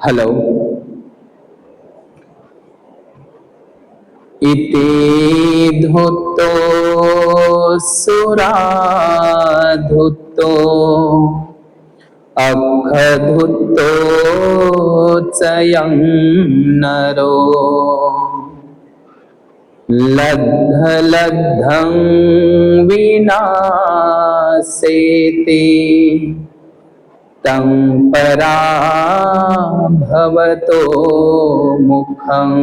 Hello. इति धुतो सुराधुतो अखधुतो चयं Niro लब्धं विनाशेति तं पराभवतो मुखम्.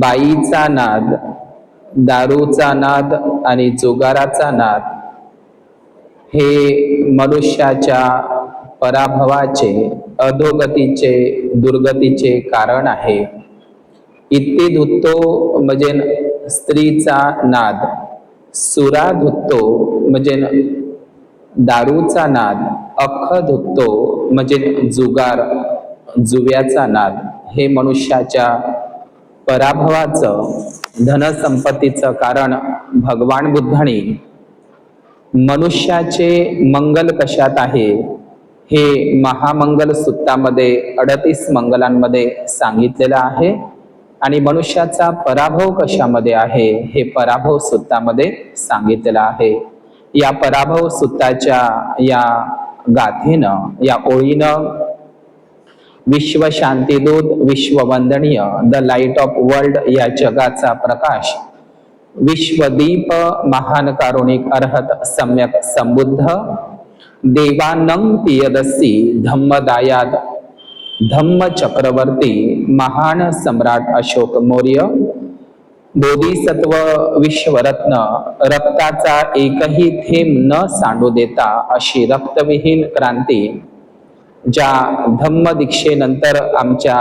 बाईचा नाद, दारूचा नाद आणि जुगाराचा नाद हे मनुष्याच्या पराभवाचे, अधोगतीचे, दुर्गतीचे कारण आहे. इति धुतो म्हणजे स्त्रीचा नाद, सुरा धुतो म्हणजे दारूचा नाद, अख धुतो म्हणजे जुगार, जुव्याचा नाद हे मनुष्याच्या पराभवाचं, धनसंपत्तीचं कारण भगवान बुद्धांनी मनुष्याचे मंगल कशात आहे हे महामंगल सूत्रामध्ये 38 मंगलांमध्ये सांगितलेलं आहे आणि मनुष्याचा पराभव कशामध्ये आहे हे पराभव सूत्रामध्ये सांगितलेलं आहे. या पराभव सूत्राच्या या गाथेनं, या ओळीनं विश्व शांतीदूत, विश्ववंदनीय, द लाईट ऑफ वर्ल्ड या जगाचा प्रकाश, विश्वदीप, महान कारुणिक अर्हत सम्यक संबुद्ध, देवानं पियदसी धम्मदायाद, धम्म चक्रवर्ती, महान सम्राट अशोक मौर्य, बोधिसत्व, विश्वरत्न, रक्ताचा एकही थेंब न सांडू देता अशी रक्तविहीन क्रांती, ज्या धम्म दीक्षेनंतर आमच्या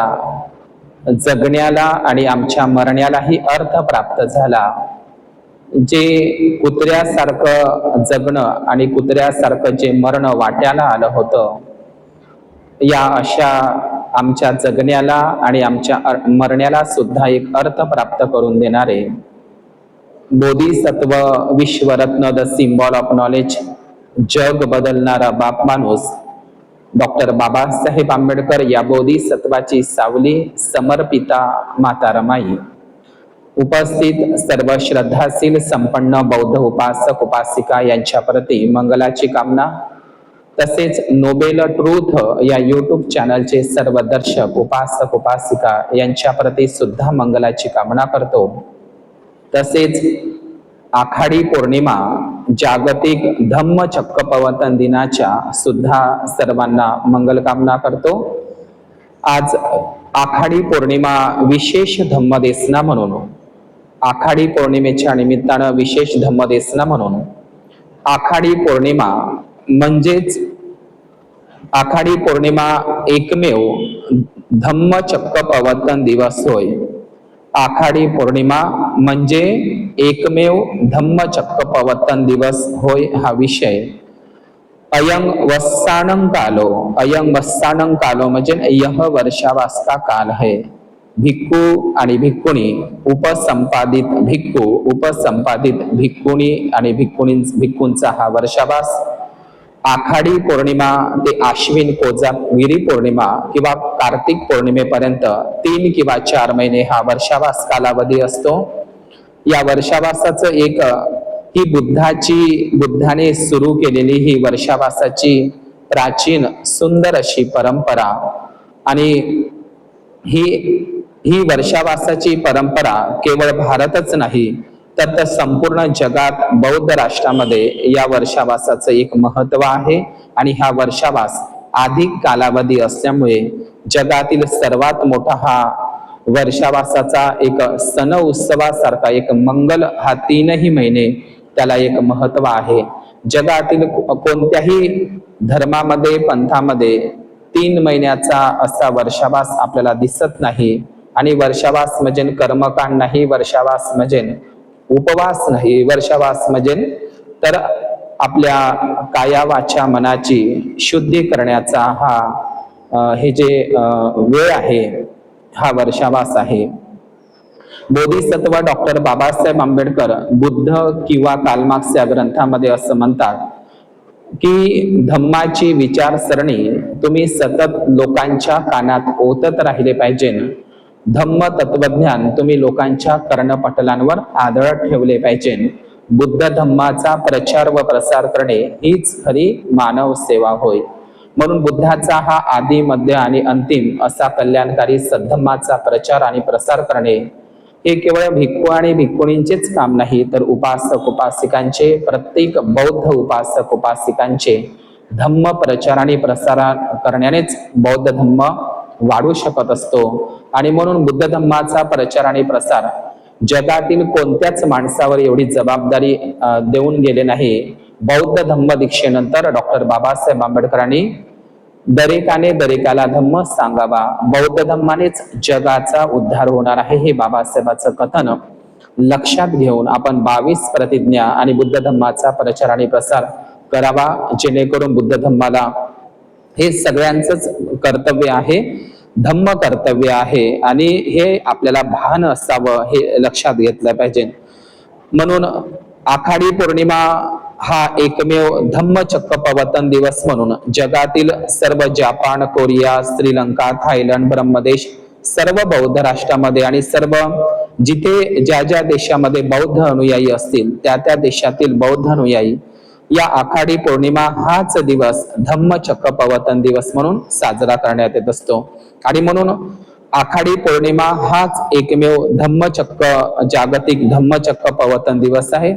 जगण्याला आणि आमच्या मरण्यालाही अर्थ प्राप्त झाला, जे कुत्र्यासारखं जगणं आणि कुत्र्यासारखं जे मरण वाट्याला आलं होतं, या अशा आमच्या जगण्याला आणि आमच्या मरण्याला सुद्धा एक अर्थ प्राप्त करून देणारे बोधिसत्व, विश्वरत्न, द सिम्बॉल ऑफ नॉलेज, जग बदलणारा बाप माणूस डॉक्टर बाबासाहेब आंबेडकर या बोधिसत्वाची सावली समर्पिता माता रमाई, उपस्थित सर्व श्रद्धाशील संपन्न बौद्ध उपासक उपासिका यांच्या प्रती मंगलाची कामना, तसेच नोबेल ट्रूथ या यूट्यूब चॅनलचे सर्व दर्शक उपासक उपासिका यांच्या प्रती सुद्धा मंगलाची कामना करतो. तसेच आखाडी पौर्णिमा, जागतिक धम्म चक्कपवतन दिनाच्या सुद्धा सर्वांना मंगल कामना करतो. आज आखाडी पौर्णिमा विशेष धम्मदेसना म्हणून, आखाडी पौर्णिमेच्या निमित्तानं विशेष धम्मदेसना म्हणून, आखाडी पौर्णिमा म्हणजेच आखाडी पौर्णिमा एकमेव धम्म चक्कपवतन दिवस होय. आखाडी पौर्णिमा म्हणजे एकमेव धम्म चक्कपवतन दिवस होय हा विषय. अयं वस्सानं कालो, अयं वस्सानं कालो म्हणजे यह वर्षावास का काल है. भिक्खू आणि भिक्खुणी, उपसंपादित भिक्खू, उपसंपादित भिक्खुणी आणि भिक्खूंचा हा वर्षावास. आखाडी पौर्णिमा ते आश्विन कोजागिरी पौर्णिमा किंवा कार्तिक पौर्णिमेपर्यंत 3 किंवा 4 महिने हा वर्षावास कालावधी असतो. या वर्षावासाचं एक ही बुद्धाने सुरू केलेली ही वर्षावासाची प्राचीन सुंदर अशी परंपरा, आणि ही वर्षावासाची परंपरा केवळ भारतच नाही तर संपूर्ण जगात बौद्ध राष्ट्रामध्ये या वर्षावासाचं एक महत्व आहे. आणि हा वर्षावास अधिक कालावधी असल्यामुळे जगातील सर्वात मोठा हा वर्षावासाचा एक सण उत्सवासारखा एक मंगल हा 3ही महिने त्याला एक महत्व आहे. जगातील कोणत्याही धर्मामध्ये, पंथामध्ये 3 महिन्याचा असा वर्षावास आपल्याला दिसत नाही. आणि वर्षावास म्हणजे कर्मकांड नाही, वर्षावास म्हणजे उपवास नाही, वर्षावास म्हणजे तर आपल्या काया वाचा मनाची शुद्धी करण्याचा हा हे जे वेळ आहे हा वर्षावास आहे. बोधिसत्व डॉक्टर बाबासाहेब आंबेडकर बुद्ध किंवा कालमार्क्स या ग्रंथामध्ये असं म्हणतात, की धम्माची विचारसरणी तुम्ही सतत लोकांच्या कानात ओतत राहिले पाहिजे. धम्म तत्वज्ञान तुम्ही लोकांच्या कर्णपटलांवर आदळत ठेवले पाहिजे. बुद्ध धम्माचा प्रचार व प्रसार करणे हीच खरी मानव सेवा होय. म्हणून बुद्धाचा हा आदी मध्य आणि अंतिम असा कल्याणकारी सद्धम्माचा प्रचार आणि प्रसार करणे हे केवळ भिक्खू आणि भिक्खुणींचेच काम नाही, तर उपासक उपासिकांचे, प्रत्येक बौद्ध उपासक उपासिकांचे धम्म प्रचार आणि प्रसार करण्यानेच बौद्ध धम्म वाढू शकत असतो. आणि म्हणून बुद्ध धम्माचा प्रचार आणि प्रसार जगातील कोणत्याच माणसावर एवढी जबाबदारी देऊन गेले नाही. बौद्ध धम्म दीक्षेनंतर डॉक्टर बाबासाहेब आंबेडकरांनी दरेकाने दरेकाला धम्म सांगावा, बौद्ध धम्मानेच जगाचा उद्धार होणार आहे, हे बाबासाहेबांचं कथन लक्षात घेऊन आपण 22 प्रतिज्ञा आणि बुद्ध धम्माचा प्रचार आणि प्रसार करावा, जेणेकरून बुद्ध धम्माला हे सगळ्यांचंच कर्तव्य आहे, धम्म कर्तव्य आहे आणि हे आपल्याला भान असावं, हे लक्षात घेतलं पाहिजे. म्हणून आखाडी पौर्णिमा हा एकमेव धम्मचक्र प्रवर्तन दिवस म्हणून जगातील सर्व Japan, Korea, Sri Lanka, Thailand, Brahmadesh सर्व बौद्ध राष्ट्रामध्ये आणि सर्व जिथे ज्या ज्या देशामध्ये बौद्ध अनुयायी असतील त्या त्या देशातील बौद्ध अनुयायी या आखाडी पौर्णिमा हाच दिवस धम्मचक्र प्रवर्तन दिवस म्हणून साजरा करण्यात येत असतो. आणि म्हणून आखाडी पौर्णिमा हाच एकमेव धम्मचक्र जागतिक धम्मचक्र प्रवर्तन दिवस आहे.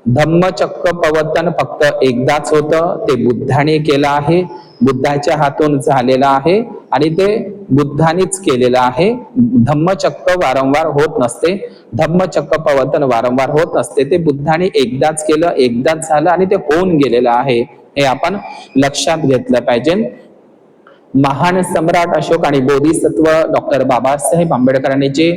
धम्मचक्र प्रवर्तन फक्त एकदाच होतं, ते बुद्धाने केलं आहे, बुद्धाच्या हातून झालेलं आहे आणि ते बुद्धानेच केलेलं आहे. धम्मचक्र वारंवार होत नसते, धम्मचक्र प्रवर्तन वारंवार होत नसते, ते बुद्धाने एकदाच केलं, एकदाच झालं आणि ते होऊन गेलेलं आहे, हे आपण लक्षात घेतलं पाहिजे. महान सम्राट अशोक आणि बोधिसत्व डॉक्टर बाबासाहेब आंबेडकरांनी जे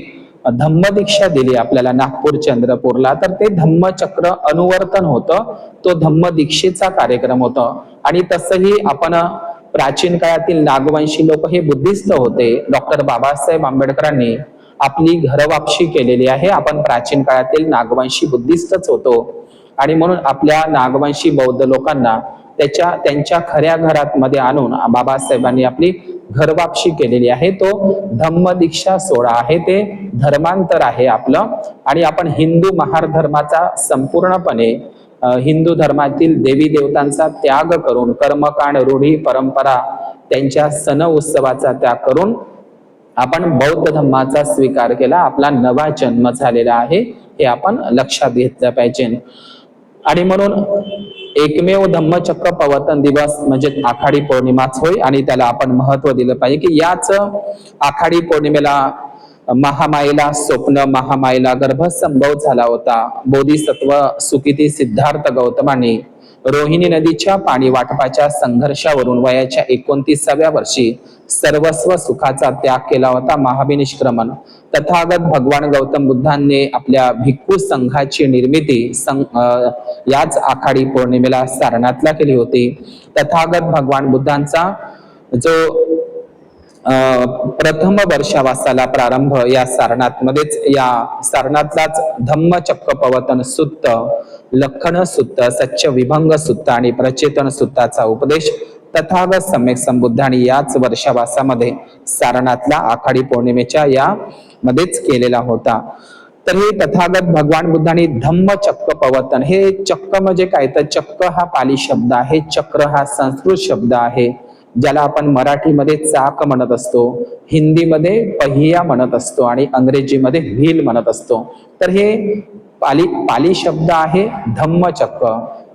धम्म दीक्षा दिली आपल्याला नागपूर चंद्रपूरला, तर ते धम्मचक्र अनुवर्तन होतं, तो धम्म दीक्षेचा कार्यक्रम होता. आणि तसंही आपण प्राचीन काळातील नागवंशी लोक हे बुद्धिस्ट होते. डॉक्टर बाबासाहेब आंबेडकरांनी आपली घरवापशी केलेली आहे. आपण प्राचीन काळातील नागवंशी बुद्धिस्टच होतो आणि म्हणून आपल्या नागवंशी बौद्ध लोकांना त्यांच्या खऱ्या घरात मध्ये आणून बाबासाहेबांनी आपली घरवापशी केलेली आहे. तो धम्म दीक्षा सोहळा आहे, ते धर्मांतर आहे आपलं. आणि आपण हिंदू महाधर्माचा संपूर्णपणे हिंदू धर्मातील देवी देवतांचा त्याग करून, कर्मकांड, रूढी, परंपरा, त्यांच्या सण उत्सवाचा त्याग करून आपण बौद्ध धम्माचा स्वीकार केला. आपला नवा जन्म झालेला आहे, हे आपण लक्षात घेतलं पाहिजे. आणि म्हणून एकमेव धम्मचक्र प्रवर्तन दिवस म्हणजे आखाडी पौर्णिमाच होय आणि त्याला आपण महत्व दिलं पाहिजे की याच आखाडी पौर्णिमेला महामायेला स्वप्न, महामायेला गर्भसंभव झाला होता. बोधिसत्व सुकिती सिद्धार्थ गौतमाने रोहिणी नदीच्या पाणी वाटपाच्या संघर्षावरून वयाच्या 29व्या वर्षी सर्वस्व सुखाचा त्याग केला होता. महाविनिष्क्रमण तथागत भगवान गौतम बुद्धांनी आपल्या भिक्खू संघाची निर्मिती याच आखाडी पौर्णिमेला सारनाथला केली होती. तथागत भगवान बुद्धांचा जो प्रथम वर्षावासाला प्रारंभ या सारनाथ मध्येच, या सारनाथलाच धम्मचक्र प्रवर्तन सुत्त, लखन सुत्त, सच्च विभंग सुत्त आणि प्रचेतन सुत्ताचा उपदेश तथागत सम्यक संबुद्धांनी याच वर्षावासामध्ये सारनाथला आखाडी पौर्णिमेच्या या मध्येच केलेला होता. तर हे तथागत भगवान बुद्धांनी धम्मचक्र प्रवर्तन, हे चक्र म्हणजे काय, तर चक्र हा पाली शब्द आहे, चक्र हा संस्कृत शब्द आहे, ज्याला आपण मराठीमध्ये चाक म्हणत असतो, हिंदीमध्ये पहिया म्हणत असतो आणि इंग्रजीमध्ये व्हील म्हणत असतो. तर हे पाली शब्द आहे धम्मचक्र.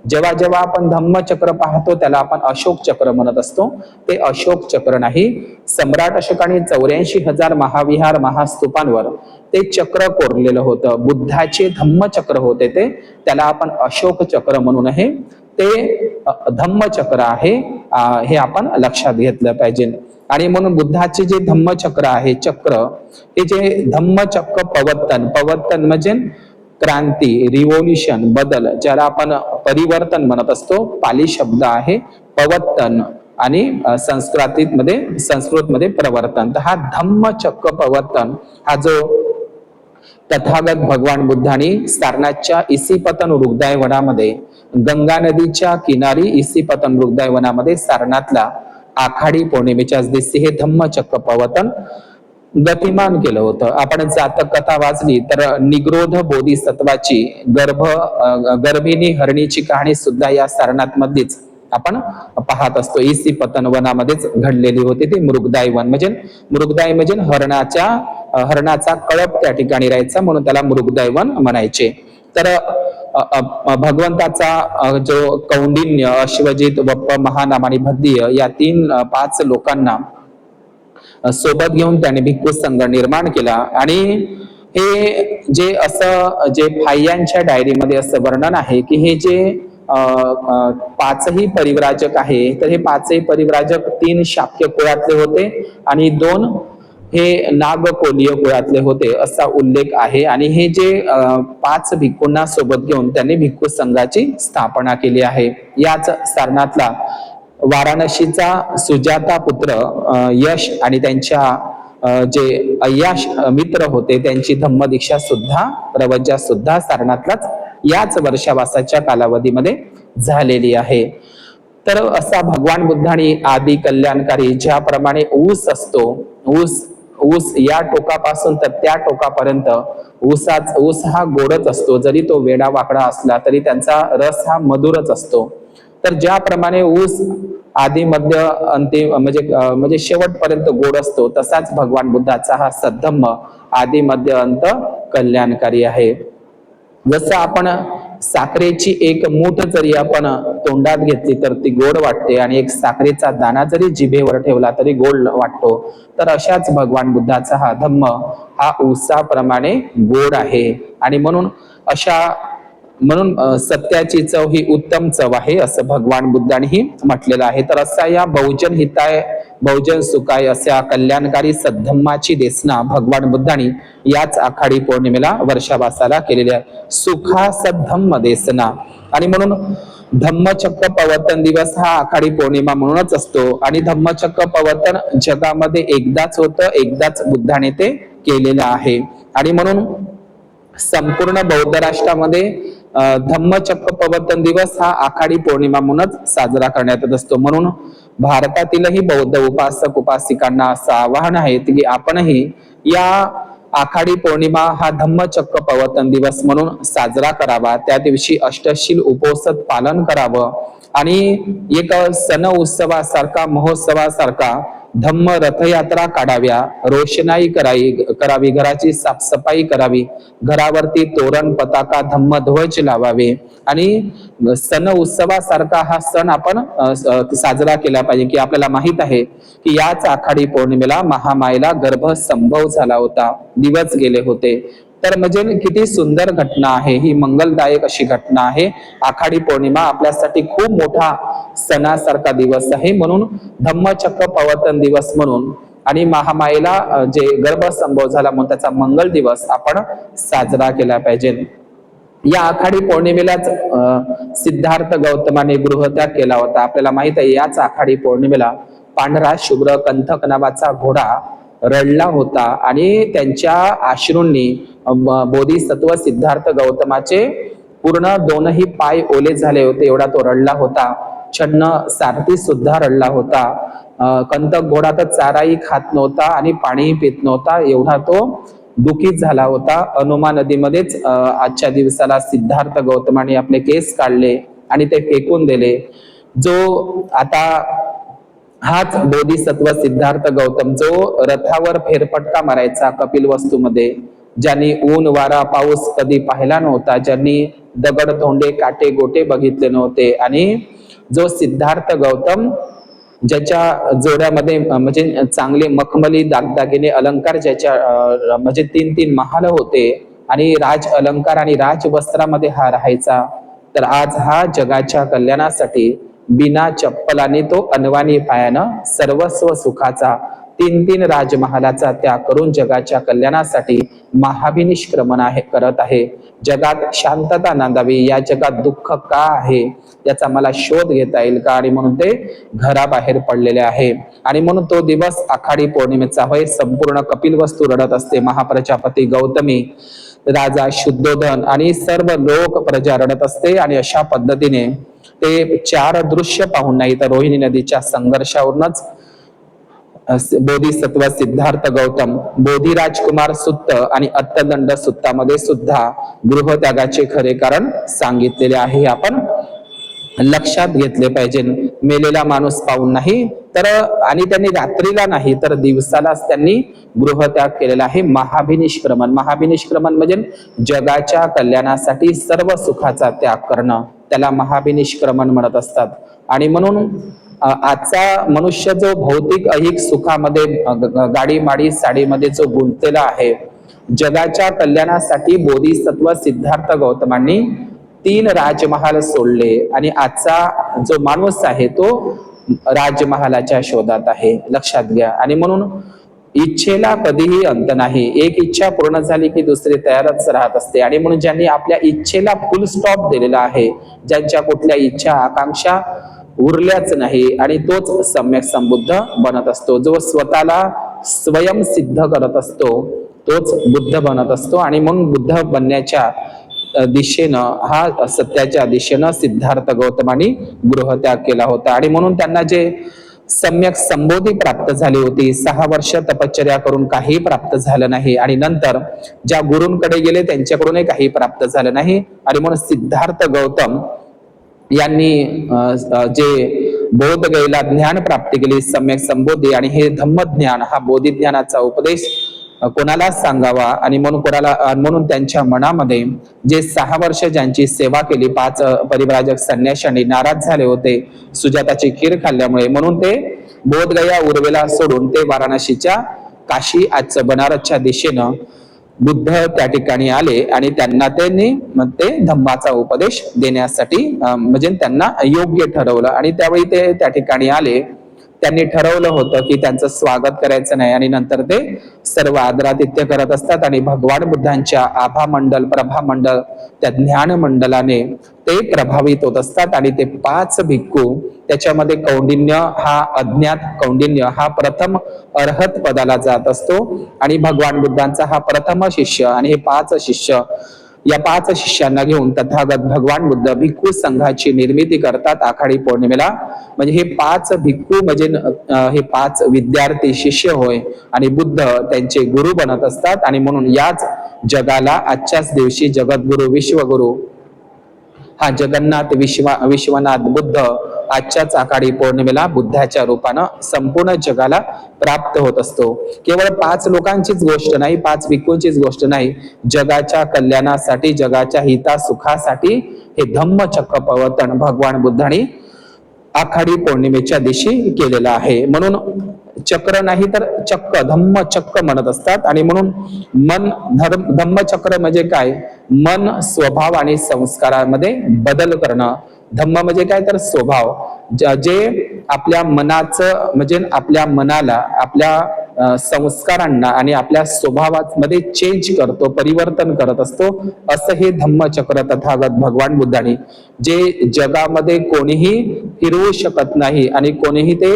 जेव्हा जेव्हा आपण धम्मचक्र पाहतो त्याला आपण अशोक चक्र म्हणत असतो, ते अशोक चक्र नाही. सम्राट अशोकाने 84,000 महाविहार महास्तूपांवर ते चक्र कोरलेलं होतं. बुद्धाचे धम्मचक्र होते ते, त्याला आपण अशोक चक्र म्हणून हे ते धम्मचक्र आहे, हे आपण लक्षात घेतलं पाहिजे. आणि म्हणून बुद्धाचे जे धम्मचक्र आहे, चक्र, हे जे धम्मचक्र प्रवर्तन म्हणजे क्रांती, रिव्होल्युशन, बदल, ज्याला आपण परिवर्तन म्हणत असतो, पाली शब्द आहे प्रवर्तन आणि संस्कृतमध्ये प्रवर्तन. तर हा धम्मचक्र प्रवर्तन हा जो तथागत भगवान बुद्धांनी सारनाथच्या इसिपतन वृक्षाय वनामध्ये, गंगा नदीच्या किनारी इसिपतन वृक्षाय वनामध्ये सारनाथला आखाडी पौर्णिमेच्या दिवशी हे धम्मचक्र प्रवर्तन गतिमान केलं होतं. आपण जातक कथा वाचली तर निग्रोध बोधिसत्वाची गर्भिणी हरणीची कहाणी सुद्धा या सारनाथ मध्येच आपण पाहत असतो. इसी पतन वनामध्येच घडलेली होती ती मृगदाय वन. मृगदाय म्हणजे हरणाचा कळप त्या ठिकाणी राहायचा, म्हणून त्याला मृगदाय वन म्हणायचे. तर भगवंताचा जो कौंडिन्य, अश्वजित, वप्प, महानाम आणि भद्दीय या 5 लोकांना सोबत घेऊन त्याने भिक्खू संघ निर्माण केला. आणि हे जे फाय्यांच्या डायरीमध्ये असं वर्णन आहे की हे जे 5ही परिव्राजक आहे, तर हे 5ही परिव्राजक 3 शाक्य कुळातले होते आणि 2 हे नागकोलीय कुळातले होते असा उल्लेख आहे. आणि हे जे 5 भिक्खूंना सोबत घेऊन त्यांनी भिक्खू संघाची स्थापना केली आहे. याच सारनाथला वाराणसीचा सुजाता पुत्र यश आणि त्यांच्या जे अय्याश मित्र होते त्यांची धम्मदीक्षा सुद्धा, प्रवज्जा सुद्धा सारनाथलाच याच वर्षावासाच्या कालावधीमध्ये झालेली आहे. तर असा भगवान बुद्धांनी आदि कल्याणकारी, ज्याप्रमाणे ऊस असतो, ऊस या टोकापासून तर त्या टोकापर्यंत ऊस हा गोडच असतो, जरी तो वेडा वाकडा असला तरी त्यांचा रस हा मधुरच असतो. तर ज्याप्रमाणे ऊस आदि मध्य अंतिम म्हणजे शेवटपर्यंत गोड असतो, तसाच भगवान बुद्धाचा हा सद्धम्म आदि मध्य अंत कल्याणकारी आहे. जसं आपण साखरेची एक मूठ जरी आपण तोंडात घेतली तर ती गोड वाटते आणि एक साखरेचा दाणा जरी जिभेवर ठेवला तरी गोड वाटतो, तर अशाच भगवान बुद्धाचा हा धम्म हा ऊसाप्रमाणे गोड आहे. आणि म्हणून सत्याची चव ही उत्तम चव आहे असं भगवान बुद्धांनीही म्हटलेलं आहे. तर असा या बहुजन हिताय बहुजन सुखाय अशा कल्याणकारी सद्धम्माची देसना भगवान बुद्धांनी याच आखाडी पौर्णिमेला वर्षावासाला केलेली आहे. सुखा सद्धम्म देसना. आणि म्हणून धम्मचक्र प्रवर्तन दिवस हा आखाडी पौर्णिमा म्हणूनच असतो. आणि धम्मचक्र प्रवर्तन जगामध्ये एकदाच होतं, एकदाच बुद्धाने ते केलेलं आहे. आणि म्हणून संपूर्ण बौद्ध राष्ट्रामध्ये धम्मचक्र प्रवर्तन दिवस हा आखाडी पौर्णिमा म्हणूनच साजरा करण्यात येत असतो. म्हणून भारतातीलही बौद्ध उपासक उपासिकांना असं आवाहन आहे की आपणही या आखाडी पौर्णिमा हा धम्मचक्र प्रवर्तन दिवस म्हणून साजरा करावा. त्या दिवशी अष्टशील उपोषद पालन करावं आणि एक सण उत्सवासारखा, महोत्सवासारखा धम्म रथयात्रा काढाव्या, रोषणाई करावी, घराची साफसफाई करावी, घरावरती तोरण, पताका, धम्म ध्वज लावावे आणि सण उत्सवासारखा हा सण आपण साजरा केला पाहिजे. की आपल्याला माहित आहे की याच आखाडी पौर्णिमेला महामायेला गर्भसंभव झाला होता, दिवस गेले होते. तर म्हणजे किती सुंदर घटना आहे ही, मंगलदायक अशी घटना आहे. आखाडी पौर्णिमा आपल्यासाठी खूप मोठा सणासारखा दिवस आहे. म्हणून धम्मचक्र प्रवर्तन दिवस म्हणून आणि महामायेला जे गर्भसंभव झाला म्हणून त्याचा मंगल दिवस आपण साजरा केला पाहिजे. या आखाडी पौर्णिमेलाच सिद्धार्थ गौतमाने गृहत्याग केला होता. आपल्याला माहित आहे याच आखाडी पौर्णिमेला पांढरा शुभ्र कंथक नावाचा घोडा रडला होता आणि त्यांच्या अश्रूंनी बोधिसत्व सिद्धार्थ गौतमाचे पूर्ण 2ही पाय ओले झाले होते, एवढा तो रडला होता. छन्न सारथी सुद्धा रडला होता. कंथक घोडा तर चाराही खात नव्हता आणि पाणीही पित नव्हता, एवढा तो दुखीत झाला होता. अनुमा नदीमध्येच आजच्या दिवसाला सिद्धार्थ गौतमाने आपले केस काढले आणि ते फेकून दिले. जो आता हाच बोधिसत्व सिद्धार्थ गौतम जो रथावर फेरफटका मारायचा कपिलवस्तूमध्ये, ज्यांनी ऊन वारा पाऊस कधी पाहिला नव्हता, ज्यांनी दगड धोंडे काटे गोटे बघितले नव्हते, आणि जो सिद्धार्थ गौतम ज्याच्या जोड्यामध्ये म्हणजे चांगले मखमली दागदागिने अलंकार, ज्याच्या म्हणजे 3 महाल होते आणि राज अलंकार आणि राजवस्त्रामध्ये हा राहायचा, तर आज हा जगाच्या कल्याणासाठी बिना चप्पलाने तो अनवाणी पायानं सर्वस्व सुखाचा तीन राजमहालाचा त्याग करून जगाच्या कल्याणासाठी महाविनिष्क्रमण करत आहे. जगात शांतता नांदावी, या जगात दुःख का आहे याचा मला शोध घेता येईल का, आणि म्हणून ते घराबाहेर पडलेले आहे. आणि म्हणून तो दिवस आखाडी पौर्णिमेचा होय. संपूर्ण कपिलवस्तू रडत असते. महाप्रजापती गौतमी, राजा शुद्धोधन आणि सर्व लोक प्रजा रडत असते. आणि अशा पद्धतीने ते चार दृश्य पाहून नाही तर रोहिणी नदीच्या संघर्षावरूनच बोधिसत्व सिद्धार्थ गौतम, बोधी राजकुमार सुत्त आणि अत्तदंड सुत्तामध्ये सुद्धा गृहत्यागाचे खरे कारण सांगितलेले आहे. आपण लक्षात घेतले पाहिजे. मेलेला माणूस पाहून नाही तर, आणि त्यांनी रात्रीला नाही तर दिवसालाच त्यांनी गृहत्याग केलेला आहे. महाभिनिष्क्रमण, महाभिनिष्क्रमण म्हणजे जगाच्या कल्याणासाठी सर्व सुखाचा त्याग करणं, त्याला महाभिनिष्क्रमण म्हणत असतात. आणि म्हणून आजचा मनुष्य जो भौतिक ऐहिक सुखामध्ये गाडी माडी साडीमध्ये जो गुंतलेला आहे, जगाच्या कल्याणासाठी बोधिसत्व सिद्धार्थ गौतमांनी 3 राजमहाल सोडले. आणि आजचा जो माणूस आहे तो राजमहालाच्या शोधात आहे. लक्षात घ्या. आणि म्हणून इच्छेला कधीही अंत नाही. एक इच्छा पूर्ण झाली की दुसरी तयारच राहत असते. आणि म्हणून ज्यांनी आपल्या इच्छेला फुल स्टॉप दिलेला आहे, ज्यांच्या कुठल्या इच्छा आकांक्षा उरल्याच नाही, आणि तोच सम्यक संबुद्ध बनत असतो. जो स्वतःला स्वयं सिद्ध करत असतो तोच बुद्ध बनत असतो. आणि म्हणून बुद्ध बनण्याच्या दिशेनं, हा सत्याच्या दिशेनं सिद्धार्थ गौतमांनी गृहत्याग केला होता. आणि म्हणून त्यांना जे सम्यक संबोधी प्राप्त झाली होती, 6 वर्ष तपश्चर्या करून काही प्राप्त झालं नाही, आणि नंतर ज्या गुरूंकडे गेले त्यांच्याकडूनही काही प्राप्त झालं नाही. आणि म्हणून सिद्धार्थ गौतम यांनी जे बोध गयेला ज्ञान प्राप्ती केली, सम्यक संबोधी, आणि हे धम्मज्ञान, हा बोधिज्ञानाचा उपदेश कोणाला सांगावा. आणि म्हणून त्यांच्या मनामध्ये जे 6 वर्ष ज्यांची सेवा केली, 5 परिव्राजक संन्याशांनी नाराज झाले होते सुजाताची खीर खाल्ल्यामुळे, म्हणून ते बोधगया उर्वेला सोडून ते वाराणसीच्या, काशी आजचं बनारसच्या दिशेनं बुद्ध त्या ठिकाणी आले. आणि त्यांना ते धम्माचा उपदेश देण्यासाठी म्हणजे त्यांना योग्य ठरवलं. आणि त्यावेळी ते त्या ठिकाणी आले. त्यांनी ठरवलं होतं की त्यांचं स्वागत करायचं नाही, आणि नंतर ते सर्व आदरातिथ्य करत असतात. आणि भगवान बुद्धांच्या आभा मंडल, प्रभा मंडल, त्या ज्ञान मंडलाने ते प्रभावित होत असतात. आणि ते 5 भिक्खू, त्याच्यामध्ये कौंडिन्य हा अज्ञात कौंडिन्य हा प्रथम अर्हत पदाला जात असतो. आणि भगवान बुद्धांचा हा प्रथम शिष्य, आणि हे 5 शिष्य, या 5 शिष्यांना घेऊन तथागत भगवान बुद्ध भिक्खू संघाची निर्मिती करतात आखाडी पौर्णिमेला. म्हणजे हे 5 भिक्खू म्हणजे हे 5 विद्यार्थी शिष्य होय, आणि बुद्ध त्यांचे गुरु बनत असतात. आणि म्हणून याच जगाला आजच्याच दिवशी जगद्गुरु विश्वगुरु हा जगन्नाथ विश्वनाथ बुद्ध आजच्याच आखाडी पौर्णिमेला बुद्धाच्या रूपानं संपूर्ण जगाला प्राप्त होत असतो. केवळ 5 लोकांचीच गोष्ट नाही, 5 भिक्खूंचीच गोष्ट नाही, जगाच्या कल्याणासाठी, जगाच्या हिता सुखासाठी हे धम्मचक्र प्रवर्तन भगवान बुद्धांनी आखाडी पौर्णिमेच्या दिवशी केलेलं आहे. म्हणून चक्र नाही तर चक्र, धम्म चक्र म्हणत असतात. आणि म्हणून धम्मचक्र म्हणजे काय, मन, स्वभाव आणि संस्कारामध्ये बदल करणं. धम्म म्हणजे काय तर स्वभाव, जे आपल्या मनाचं म्हणजे आपल्या मनाला, आपल्या संस्कारांना आणि आपल्या स्वभावामध्ये चेंज करतो, परिवर्तन करत असतो. असं हे धम्मचक्र तथागत भगवान बुद्धांनी, जे जगामध्ये कोणीही फिरवू शकत नाही आणि कोणीही ते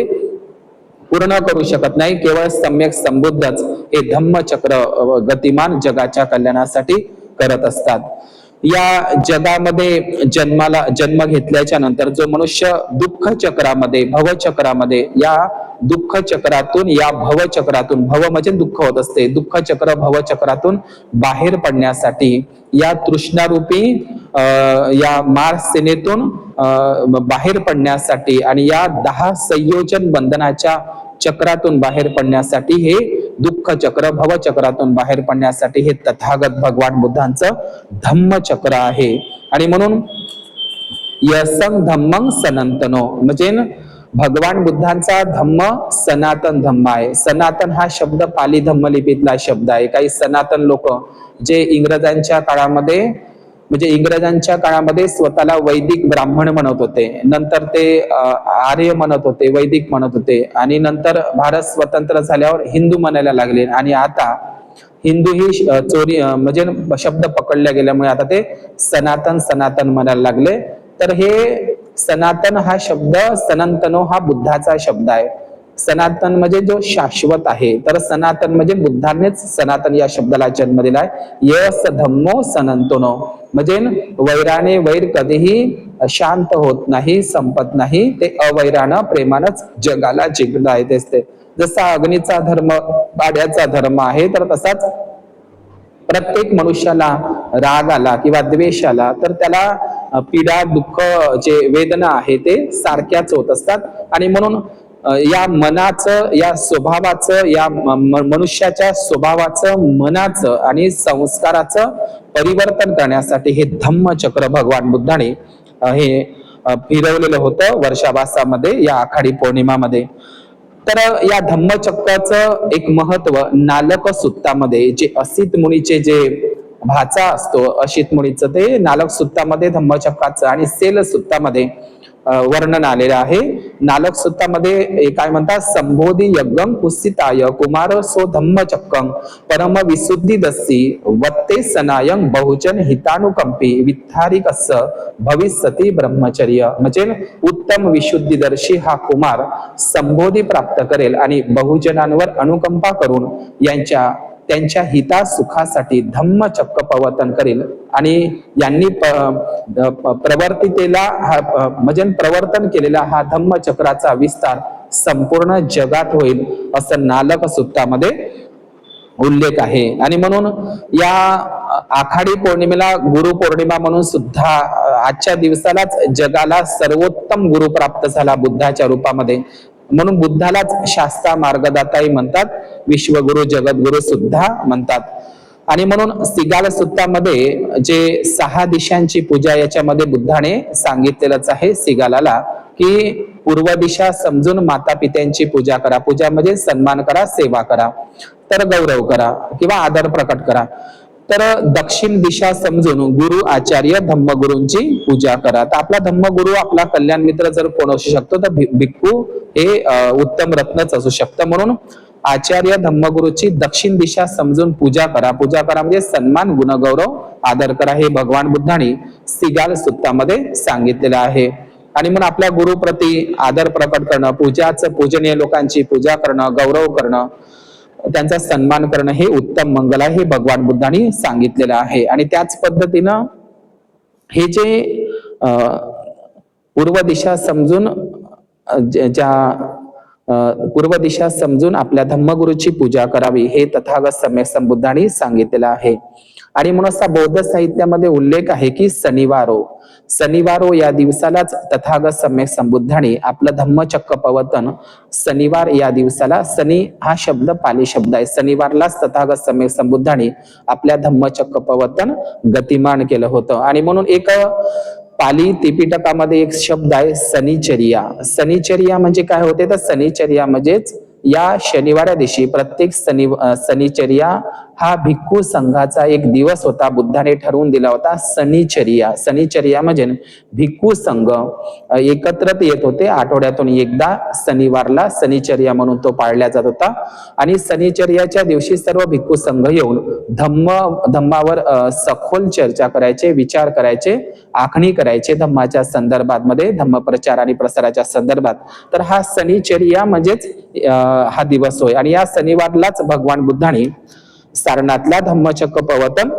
पूर्ण करू शकत नाही, केवळ सम्यक संबुद्धच हे धम्मचक्र गतिमान जगाच्या कल्याणासाठी करत असतात. या जगामध्ये जन्म घेतल्याच्या नंतर जो मनुष्य दुःख चक्रामध्ये, भवचक्रामध्ये, या दुःख चक्रातून, या भवचक्रातून, भव म्हणजे दुःख होत असते, दुःख चक्र भवचक्रातून बाहेर पडण्यासाठी, या तृष्णारूपी या मार्स सेनेतून बाहेर पडण्यासाठी, आणि या 10 संयोजन बंधनाच्या चक्रातून बाहेर पडण्यासाठी, हे दुःख चक्र भवचक्रातून बाहेर पडण्यासाठी हे तथागत भगवान बुद्धांचं धम्मचक्र आहे. आणि म्हणून यसं धम्मं सनातनो म्हणजे भगवान बुद्धांचा धम्म सनातन धम्म आहे. सनातन हा शब्द पाली धम्मलिपीतला शब्द आहे. काही सनातन लोक जे इंग्रजांच्या काळामध्ये म्हणजे इंग्रजांच्या काळामध्ये स्वतःला वैदिक ब्राह्मण म्हणत होते, नंतर ते आर्य म्हणत होते, वैदिक म्हणत होते, आणि नंतर भारत स्वतंत्र झाल्यावर हिंदू म्हणायला लागले, आणि आता हिंदू ही चोरी म्हणजे शब्द पकडल्या गेल्यामुळे आता ते सनातन सनातन म्हणायला लागले. तर हे सनातन हा शब्द, सनातनो हा बुद्धाचा शब्द आहे. सनातन म्हणजे जो शाश्वत आहे, तर सनातन म्हणजे बुद्धानेच सनातन या शब्दाला जन्म दिलाय. यस धम्मो सनातनो म्हणजे वैराने वैर कधीही शांत होत नाही, संपत नाही, ते अवैरानं प्रेमानच जगाला जिंकलं आहे. तेच ते जसा अग्नीचा धर्म पाण्याचा धर्म आहे, तर तसाच प्रत्येक मनुष्याला राग आला किंवा द्वेष आला तर त्याला पीडा, दुःख, जे वेदना आहे ते सारख्याच होत असतात. आणि म्हणून या मनाचं, या स्वभावाचं, या मनुष्याच्या स्वभावाचं, मनाचं आणि संस्काराचं परिवर्तन करण्यासाठी हे धम्मचक्र भगवान बुद्धाने हे फिरवलेलं होतं वर्षावासामध्ये, या आखाडी पौर्णिमामध्ये. तर या धम्मचक्राचं एक महत्व नालक सुत्तामध्ये, जे असित मुनीचे जे भाचा असतो असित मुनीचं, ते नालक सुत्तामध्ये धम्मचक्राचं आणि सेल सुत्तामध्ये वर्णन आलेलं आहे. नालक सुत्तामध्ये काय म्हणतात, संबोधी यज्ञं कुसिताय कुमार सो धम्मचक्रं परम विशुद्धी दस्सी वत्ते सनायं बहुजन हितानुकंपी विथारिकस्स भविष्यती ब्रह्मचर्य. म्हणजे उत्तम विशुद्धीदर्शी हा कुमार संबोधी प्राप्त करेल आणि बहुजनांवर अनुकंपा करून त्यांच्या हिता सुखासाठी धम्मचक्र प्रवर्तन करेल. आणि यांनी प्रवर्तितेला म्हणजे प्रवर्तन केलेला हा धम्मचक्राचा विस्तार संपूर्ण जगात होईल, असं नालक सुत्तामध्ये उल्लेख आहे. आणि म्हणून या आखाडी पौर्णिमेला गुरु पौर्णिमा म्हणून सुद्धा आजच्या दिवसालाच जगाला सर्वोत्तम गुरु प्राप्त झाला बुद्धाच्या रूपामध्ये, म्हणून बुद्धालाच शास्ता मार्गदाताही म्हणतात, विश्वगुरु जगद्गुरु सुद्धा म्हणतात. आणि म्हणून सिगाल सुत्तामध्ये जे 6 दिशांची पूजा याच्यामध्ये बुद्धाने सांगितलेलंच आहे सिगालाला, की पूर्व दिशा समजून माता पित्यांची पूजा करा. पूजा म्हणजे सन्मान करा, सेवा करा, तर गौरव करा किंवा आदर प्रकट करा. तर दक्षिण दिशा समजून गुरु आचार्य धम्मगुरूंची पूजा करा. तर आपला धम्मगुरु, आपला कल्याण मित्र जर कोण असू शकतो तर भिक्खू हे उत्तम रत्नच असू शकतं. म्हणून आचार्य धम्मगुरूची दक्षिण दिशा समजून पूजा करा. पूजा करा म्हणजे सन्मान, गुणगौरव, आदर करा, हे भगवान बुद्धांनी सिगाल सुत्तामध्ये सांगितलेलं आहे. आणि म्हणून आपल्या गुरुप्रती आदर प्रकट करणं, पूजनीय लोकांची पूजा करणं, गौरव करणं, त्यांचा सन्मान करणं हे उत्तम मंगल आहे, हे भगवान बुद्धांनी सांगितलेलं आहे. आणि त्याच पद्धतीनं हे जे पूर्व दिशा समजून पूर्व दिशा समजून आपल्या धम्मगुरूची पूजा करावी, हे तथागत सम्यक संबुद्धांनी सांगितलेलं आहे. आणि म्हणून असा बौद्ध साहित्यामध्ये उल्लेख आहे की शनिवारो या दिवसालाच तथागत सम्यक संबुद्धांनी आपलं धम्मचक्र प्रवर्तन, शनिवार या दिवसाला, शनी हा शब्द पाली शब्द आहे, शनिवारलाच तथागत सम्यक संबुद्धांनी आपल्या धम्मचक्र प्रवर्तन गतिमान केलं होतं. आणि म्हणून एक पाली त्रिपिटकामध्ये एक शब्द आहे शनिचर्या. शनिचर्या म्हणजे काय होते, तर शनिचर्या म्हणजेच या शनिवारा दिवशी प्रत्येक शनिचर्या हा भिक्खू संघाचा एक दिवस होता, बुद्धाने ठरवून दिला होता शनिचर्या म्हणजे भिक्खू संघ एकत्रित येत होते आठवड्यातून एकदा शनिवारला, शनिचर्या म्हणून तो पाळला जात होता. आणि शनिचर्याच्या दिवशी सर्व भिक्खू संघ येऊन धम्मावर सखोल चर्चा करायचे, विचार करायचे, आखणी करायचे धम्माच्या संदर्भात मध्ये, धम्म प्रचार आणि प्रसाराच्या संदर्भात. तर हा शनिचर्या म्हणजेच हा दिवस होय. आणि या शनिवारलाच भगवान बुद्धांनी सारनाथला धम्मचक्र प्रवर्तन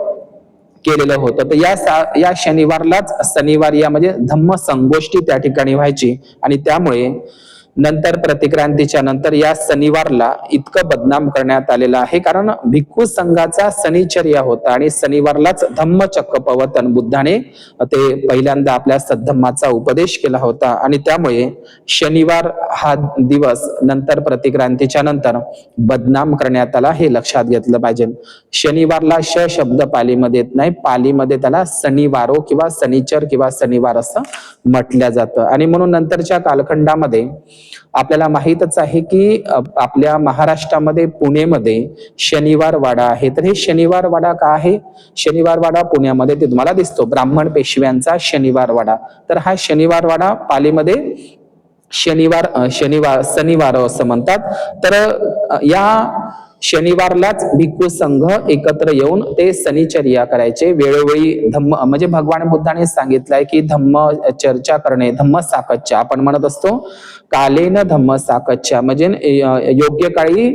केलेलं होतं. तर या शनिवारलाच, शनिवार या म्हणजे धम्म संगोष्ठी त्या ठिकाणी व्हायची. आणि त्यामुळे नंतर प्रतिक्रांतीच्या नंतर या शनिवारला इतकं बदनाम करण्यात आलेलं आहे, कारण भिक्खू संघाचा शनिचर्या होता आणि शनिवारलाच धम्मचक्र प्रवर्तन बुद्धाने ते पहिल्यांदा आपल्या सद्धम्माचा उपदेश केला होता. आणि त्यामुळे शनिवार हा दिवस नंतर प्रतिक्रांतीच्या नंतर बदनाम करण्यात आला, हे लक्षात घेतलं पाहिजे. शनिवारला श शब्द पालीमध्ये येत नाही, पालीमध्ये त्याला शनिवारो किंवा शनिचर किंवा शनिवार असं म्हटलं जातं. आणि म्हणून नंतरच्या कालखंडामध्ये आपल्याला माहीतच आहे की आपल्या महाराष्ट्रामध्ये पुणेमध्ये शनिवार वाडा आहे. तर हे शनिवार वाडा का आहे? शनिवार वाडा पुण्यामध्ये ते तुम्हाला दिसतो, ब्राह्मण पेशव्यांचा शनिवार वाडा. तर हा शनिवार वाडा पालीमध्ये शनिवार असं म्हणतात. तर या शनिवारलाच भिक्खू संघ एकत्र येऊन ते शनिचर्या करायचे. वेळोवेळी धम्म म्हणजे भगवान बुद्धाने सांगितलंय की धम्म चर्चा करणे, धम्म साकच्चा आपण म्हणत असतो, कालेन धम्म साकच्चा म्हणजे योग्य काळी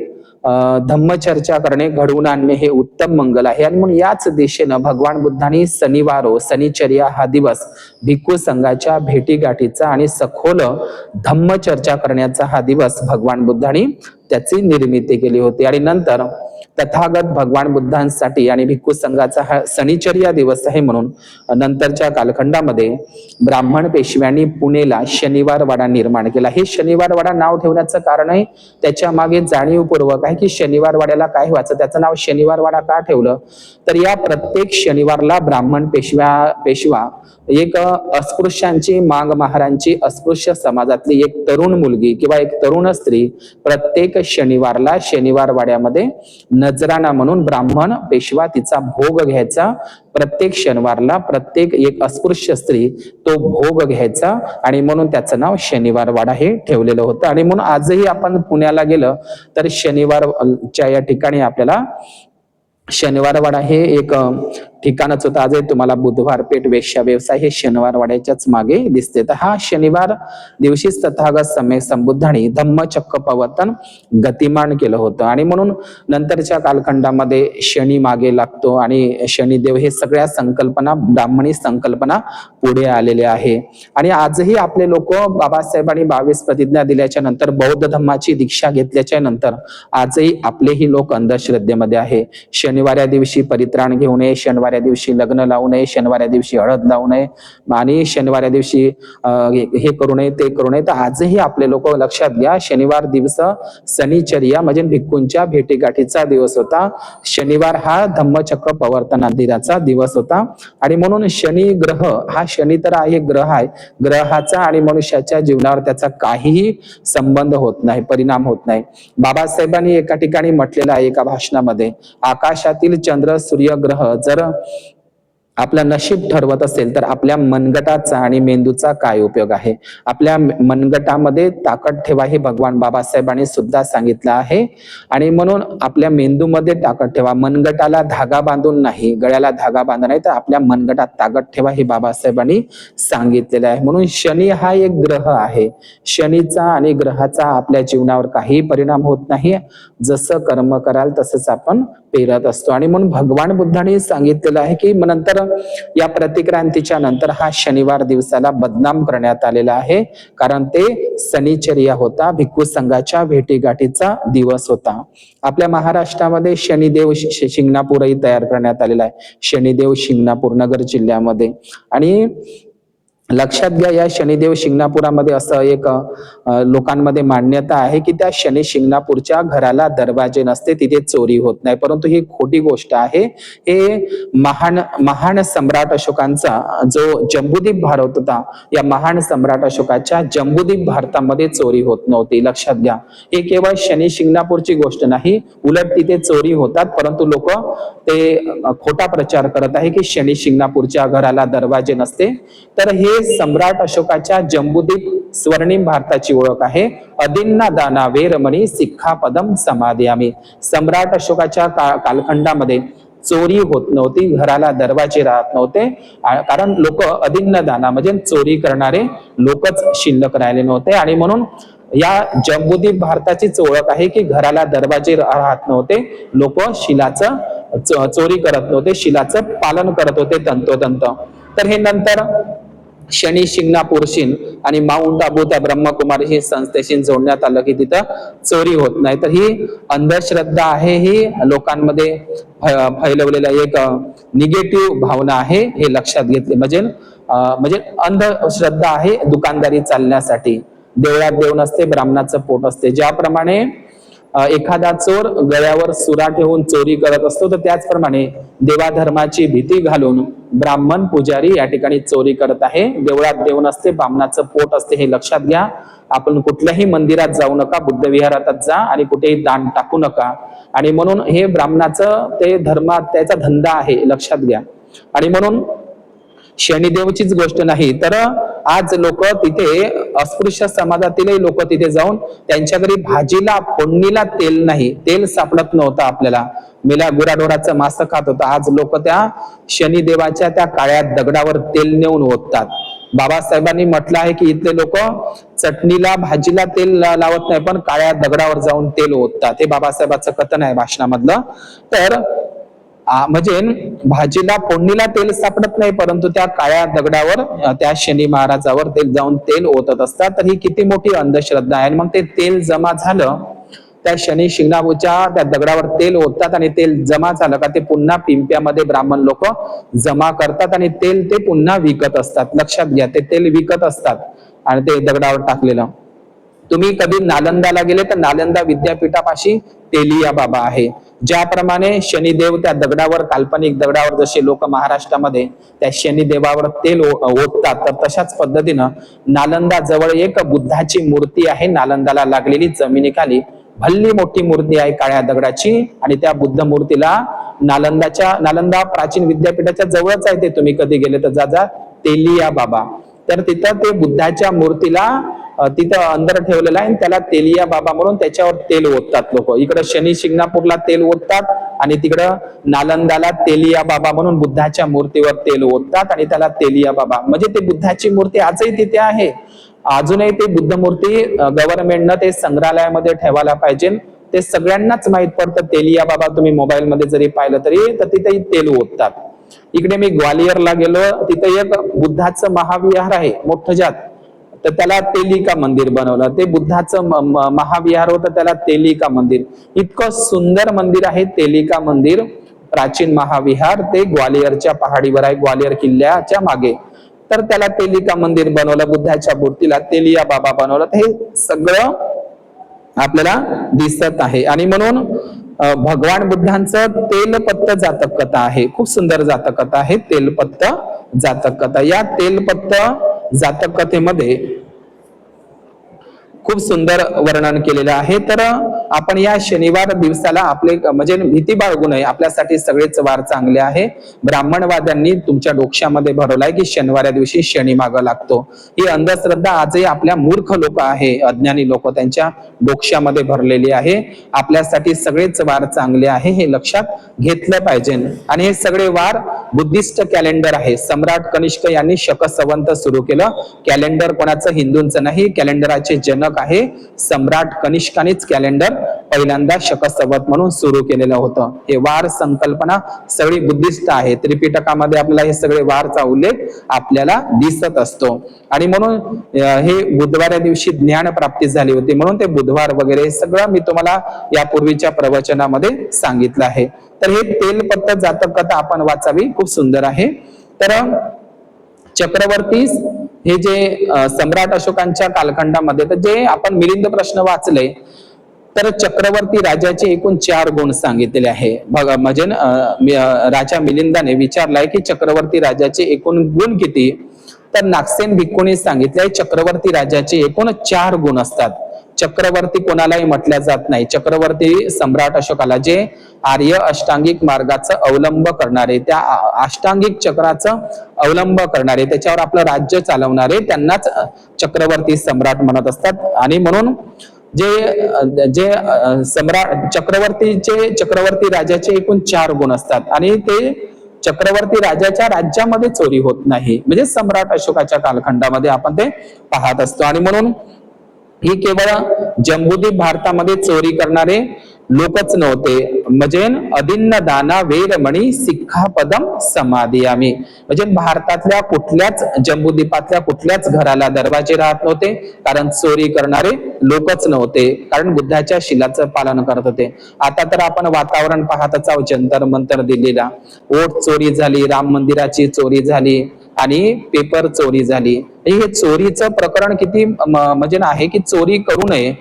धम्मचर्चा करणे, घडवून आणणे हे उत्तम मंगल आहे. आणि म्हणून याच दिशेनं भगवान बुद्धांनी शनिचर्या हा दिवस भिक्खू संघाच्या भेटीगाठीचा आणि सखोल धम्मचर्चा करण्याचा हा दिवस भगवान बुद्धांनी त्याची निर्मिती केली होती. आणि नंतर तथागत भगवान बुद्धांसाठी आणि भिक्खू संघाचा हा शनिचर्या दिवस आहे म्हणून नंतरच्या कालखंडामध्ये ब्राह्मण पेशव्यांनी पुणेला शनिवार वाडा निर्माण केला. हे शनिवार वाडा नाव ठेवण्याचं कारण आहे, त्याच्या मागे जाणीवपूर्वक आहे की शनिवार वाड्याला काय व्हायचं, त्याचं नाव शनिवार वाडा का ठेवलं. तर या प्रत्येक शनिवारला ब्राह्मण पेशवा एक अस्पृश्यांची, मांग महारांची, अस्पृश्य समाजातली एक तरुण मुलगी किंवा एक तरुण स्त्री प्रत्येक शनिवारला शनिवार वाड्यामध्ये नजराणा म्हणून ब्राह्मण पेशवा तिचा भोग घ्यायचा. प्रत्येक शनिवारला प्रत्येक एक अस्पृश्य स्त्री तो भोग घ्यायचा आणि म्हणून त्याचं नाव शनिवार वाडा हे ठेवलेलं होतं. आणि म्हणून आजही आपण पुण्याला गेलं तर शनिवारच्या या ठिकाणी आपल्याला शनिवार वाडा हे एक ठिकाणच होतं. आजही तुम्हाला बुधवार पेठ वेश्या व्यवसाय हे शनिवार वाड्याच्याच मागे दिसते. तर हा शनिवार दिवशीच तथागत सम्यक संबुद्धांनी धम्मचक्र प्रवर्तन गतिमान केलं होतं. आणि म्हणून नंतरच्या कालखंडामध्ये शनी मागे लागतो आणि शनिदेव हे सगळ्या संकल्पना, ब्राह्मणी संकल्पना पुढे आलेले आहे. आणि आजही आपले लोक बाबासाहेबांनी 22 प्रतिज्ञा दिल्याच्या नंतर, बौद्ध धम्माची दीक्षा घेतल्याच्या नंतर आजही आपलेही लोक अंधश्रद्धेमध्ये आहे. शनिवाऱ्या दिवशी परित्राण घेऊ नये, शनिवाऱ्या दिवशी लग्न लावू नये, शनिवाऱ्या दिवशी हळद लावू नये आणि शनिवाऱ्या दिवशी हे करू नये, ते करू नये. तर आजही आपले लोक लक्षात घ्या, शनिवार दिवस शनिचर्या म्हणजे भिक्खूंच्या भेटीगाठीचा दिवस होता. शनिवार हा धम्मचक्र प्रवर्तनादिनाचा दिवस होता. आणि म्हणून शनी ग्रह हा, शनी तर आहे ग्रह आहे, ग्रहाचा आणि मनुष्याच्या जीवनावर त्याचा काहीही संबंध होत नाही, परिणाम होत नाही. बाबासाहेबांनी एका ठिकाणी म्हटलेलं आहे एका भाषणामध्ये, आकाशातील चंद्र सूर्य ग्रह जर आपलं नशीब ठरवत असेल तर आपल्या मनगटाचा आणि मेंदूचा काय उपयोग आहे. आपल्या मनगटामध्ये ताकद ठेवा हे भगवान बाबासाहेबांनी सुद्धा सांगितलं आहे. आणि म्हणून आपल्या मेंदूमध्ये ताकद ठेवा, मनगटाला धागा बांधून नाही, गळ्याला धागा बांधून नाही, तर आपल्या मनगटात ताकद ठेवा हे बाबासाहेबांनी सांगितलेलं आहे. म्हणून शनी हा एक ग्रह आहे. शनीचा आणि ग्रहाचा आपल्या जीवनावर काही परिणाम होत नाही. जसं कर्म कराल तसंच आपण पेरत असतो. आणि म्हणून भगवान बुद्धांनी सांगितलेलं आहे की नंतर या प्रतिक्रांतीच्या नंतर हा शनिवार दिवसाला बदनाम करण्यात आलेला आहे, कारण ते शनिचर्या होता, भिक्खू संघाच्या भेटीगाठीचा दिवस होता. आपल्या महाराष्ट्रामध्ये शनिदेव शिंगणापूरही तयार करण्यात आलेला आहे, शनिदेव शिंगणापूर नगर जिल्ह्यामध्ये. आणि लक्षात घ्या, या शनिदेव शिंगणापुरामध्ये असं एक लोकांमध्ये मान्यता आहे की त्या शनी शिंगणापूरच्या घराला दरवाजे नसते, तिथे चोरी होत नाही. परंतु ही खोटी गोष्ट आहे. हे महान सम्राट अशोकांचा जो जम्बूद्वीप भारत होता, या महान सम्राट अशोकाच्या जम्बूद्वीप भारतामध्ये चोरी होत नव्हती. लक्षात घ्या, हे केवळ शनी शिंगणापूरची गोष्ट नाही, उलट तिथे चोरी होतात, परंतु लोक ते खोटा प्रचार करत आहे की शनी शिंगणापूरच्या घराला दरवाजे नसते. तर हे सम्राट अशोकाच्या जम्बूद्वीप स्वर्णिम भारताची ओळख आहे. अदिन्ना दाना वेरमणी सिक्खापदम समादयामी. सम्राट अशोकाच्या कालखंडामध्ये चोरी होत नव्हती, घराला दरवाजे राहत नव्हते, कारण लोक अदिन्न दाना म्हणजे चोरी करणारे लोकच शिल्लक राहिले नव्हते. आणि म्हणून या जम्बूद्वीप भारताचीच ओळख आहे की घराला दरवाजे राहत नव्हते, लोक शिलाचं चोरी करत नव्हते, शिलाचं पालन करत होते तंतोतंत. तर हे नंतर शनी शिंगणापूरशीन आणि माउंट आबू त्या ब्रह्मकुमारी संस्थेशी जोडण्यात आलं की तिथं चोरी होत नाही. तर ही अंधश्रद्धा आहे, ही लोकांमध्ये फैलवलेला एक निगेटिव्ह भावना आहे, हे लक्षात घेतले. म्हणजे अंधश्रद्धा आहे दुकानदारी चालण्यासाठी. देवळात देव नसते, ब्राह्मणाचं पोट असते. ज्याप्रमाणे एखादा चोर गळ्यावर सुरा ठेवून चोरी करत असतो, तर त्याचप्रमाणे देवाधर्माची भीती घालून ब्राह्मण पुजारी या ठिकाणी चोरी करत आहे. देवळात देव नसते, ब्राह्मणाचं पोट असते, हे लक्षात घ्या. आपण कुठल्याही मंदिरात जाऊ नका, बुद्ध विहारात जा आणि कुठेही दान टाकू नका. आणि म्हणून हे ब्राह्मणाचं ते धर्मात त्याचा धंदा आहे, लक्षात घ्या. आणि म्हणून शनिदेवचीच गोष्ट नाही, तर आज लोक तिथे अस्पृश्य समाजातीलही लोक तिथे जाऊन त्यांच्या घरी भाजीला फोडणीला तेल नाही, तेल सापडत नव्हतं आपल्याला, मेला गुराढोराचं मांस खात होता. आज लोक त्या शनिदेवाच्या त्या काळ्या दगडावर तेल नेऊन ओततात. बाबासाहेबांनी म्हटलं आहे की इथले लोक चटणीला भाजीला तेल लावत नाही, पण काळ्या दगडावर जाऊन तेल ओततात. हे बाबासाहेबांचं कथन आहे भाषणामधलं. तर म्हणजे भाजीला फोडणीला तेल सापडत नाही, परंतु त्या काळ्या दगडावर त्या शनी महाराजावर ते जाऊन तेल ओतत असतात. तर ही किती मोठी अंधश्रद्धा आहे. आणि मग ते तेल जमा झालं, त्या शनी शिंगणापूरच्या त्या दगडावर तेल ओततात आणि तेल जमा झालं का ते पुन्हा पिंप्यामध्ये ब्राह्मण लोक जमा करतात आणि तेल ते पुन्हा विकत असतात. लक्षात घ्या, ते तेल विकत असतात आणि ते दगडावर टाकलेलं. तुम्ही कधी नालंदाला गेले तर नालंदा विद्यापीठापाशी तेलिया बाबा आहे. ज्याप्रमाणे शनिदेव त्या दगडावर, काल्पनिक दगडावर जसे लोक महाराष्ट्रामध्ये त्या शनिदेवावर तेल ओततात, तर तशाच पद्धतीनं नालंदा जवळ एक बुद्धाची मूर्ती आहे, नालंदाला लागलेली जमिनीखाली भल्ली मोठी मूर्ती आहे काळ्या दगडाची. आणि त्या बुद्ध मूर्तीला नालंदा प्राचीन विद्यापीठाच्या जवळच आहे. ते तुम्ही कधी गेले तर जा तेलिया बाबा. तर तिथं ते बुद्धाच्या मूर्तीला तिथं अंदर ठेवलेला आहे, त्याला तेलिया बाबा म्हणून त्याच्यावर तेल ओततात लोक. इकडं शनी शिंगणापूरला तेल ओततात आणि तिकडं नालंदाला तेलिया बाबा म्हणून बुद्धाच्या मूर्तीवर तेल ओततात आणि त्याला तेलिया बाबा म्हणजे ते बुद्धाची मूर्ती आजही तिथे आहे. अजूनही ते बुद्ध मूर्ती गव्हर्नमेंटनं ते संग्रहालयामध्ये ठेवायला पाहिजे. ते सगळ्यांनाच माहित पडतं. तेलिया बाबा तुम्ही मोबाईल मध्ये जरी पाहिलं तरी तर तिथे तेल ओततात. इकडे मी ग्वालियरला गेलो, तिथे एक बुद्धाचं महाविहार आहे मोठं जात, तर त्याला तेलिका मंदिर बनवलं. ते बुद्धाचं महाविहार होतं, त्याला तेलिका मंदिर. इतकं सुंदर मंदिर आहे तेलिका मंदिर, प्राचीन महाविहार. ते ग्वालियरच्या पहाडीवर आहे, ग्वालियर किल्ल्याच्या मागे. तर त्याला तेलिका मंदिर बनवलं, बुद्धाच्या मूर्तीला तेलिया बाबा बनवलं. हे सगळं आपल्याला दिसत आहे. आणि म्हणून भगवान बुद्धांचं तेलपत्त जातक कथा आहे, खूप सुंदर जातक कथा आहे, तेलपत्त जातक कथा. या तेलपत्त जातक कथेमध्ये खूप सुंदर वर्णन केलेलं आहे. तर आपण या शनिवार दिवसाला आपले म्हणजे भीती बाळगू नये, आपल्यासाठी सगळेच वार चांगले आहे. ब्राह्मणवाद्यांनी तुमच्या डोक्यामध्ये भरवलाय की शनिवार दिवशी शनी माग लागतो. ही अंधश्रद्धा आजही आपल्या मूर्ख लोक आहे, अज्ञानी लोक त्यांच्या डोक्यामध्ये भरलेली आहे. आपल्यासाठी सगळेच वार चांगले आहे, हे लक्षात घेतलं पाहिजे. आणि हे सगळे वार बुद्धिस्ट कॅलेंडर आहे. सम्राट कनिष्क यांनी शक संवत सुरू केलं. कॅलेंडर कोणाचं, हिंदूंचं नाही. कॅलेंडराचे जनक आहे सम्राट कनिष्कानेच कॅलेंडर पहिल्यांदा शक संवत म्हणून सुरू केलेलं होतं. हे वार संकल्पना सगळी बुद्धिस्ट आहे. त्रिपिटकामध्ये आपल्याला हे सगळे वारचा उल्लेख आपल्याला दिसत असतो. आणि म्हणून हे बुधवार दिवशी ज्ञान प्राप्ती झाली होती, म्हणून ते बुधवार वगैरे सगळं मी तुम्हाला यापूर्वीच्या प्रवचनामध्ये सांगितलं आहे. तर हे तेलपत्त जातक कथा आपण वाचावी, खूप सुंदर आहे. तर चक्रवर्ती हे जे सम्राट अशोकांच्या कालखंडामध्ये, तर जे आपण मिलिंद प्रश्न वाचले, तर चक्रवर्ती राजाचे एकूण 4 गुण सांगितलेले आहे. म्हणजे राजा मिलिंदाने विचारलाय की चक्रवर्ती राजाचे एकूण गुण किती, तर नागसेन भिक्खूंनी सांगितलंय चक्रवर्ती राजाचे एकूण 4 गुण असतात. चक्रवर्ती कोणालाही म्हटल्या जात नाही. चक्रवर्ती सम्राट अशोकाला जे आर्य अष्टांगिक मार्गाचा अवलंब करणारे, त्या अष्टांगिक चक्राचा अवलंब करणारे, त्याच्यावर आपलं राज्य चालवणारे, त्यांनाच चक्रवर्ती सम्राट म्हणत असतात. आणि म्हणून जे सम्राट चक्रवर्ती राजाचे एकूण 4 गुण असतात आणि ते चक्रवर्ती राजाच्या राज्यामध्ये चोरी होत नाही, म्हणजे सम्राट अशोकाच्या कालखंडामध्ये आपण ते पाहत असतो. आणि म्हणून ही केवळ जम्बूद्वीप भारतामध्ये चोरी करणारे लोकच नव्हते. म्हणजे अदिन्न दाना वेरमणी सिक्खापदम समादियामी, म्हणजे भारतातल्या कुठल्याच जम्बूद्वीपातल्या कुठल्याच घराला दरवाजे राहत नव्हते, कारण चोरी करणारे लोकच नव्हते, कारण बुद्धाच्या शिलाचं पालन करत होते. आता तर आपण वातावरण पाहतच आहोत, जंतर मंतर दिल्लीला ओट चोरी झाली, राम मंदिराची चोरी झाली आणि पेपर चोरी झाली. हे चोरीचं प्रकरण किती म्हणजे आहे की चोरी करू नये.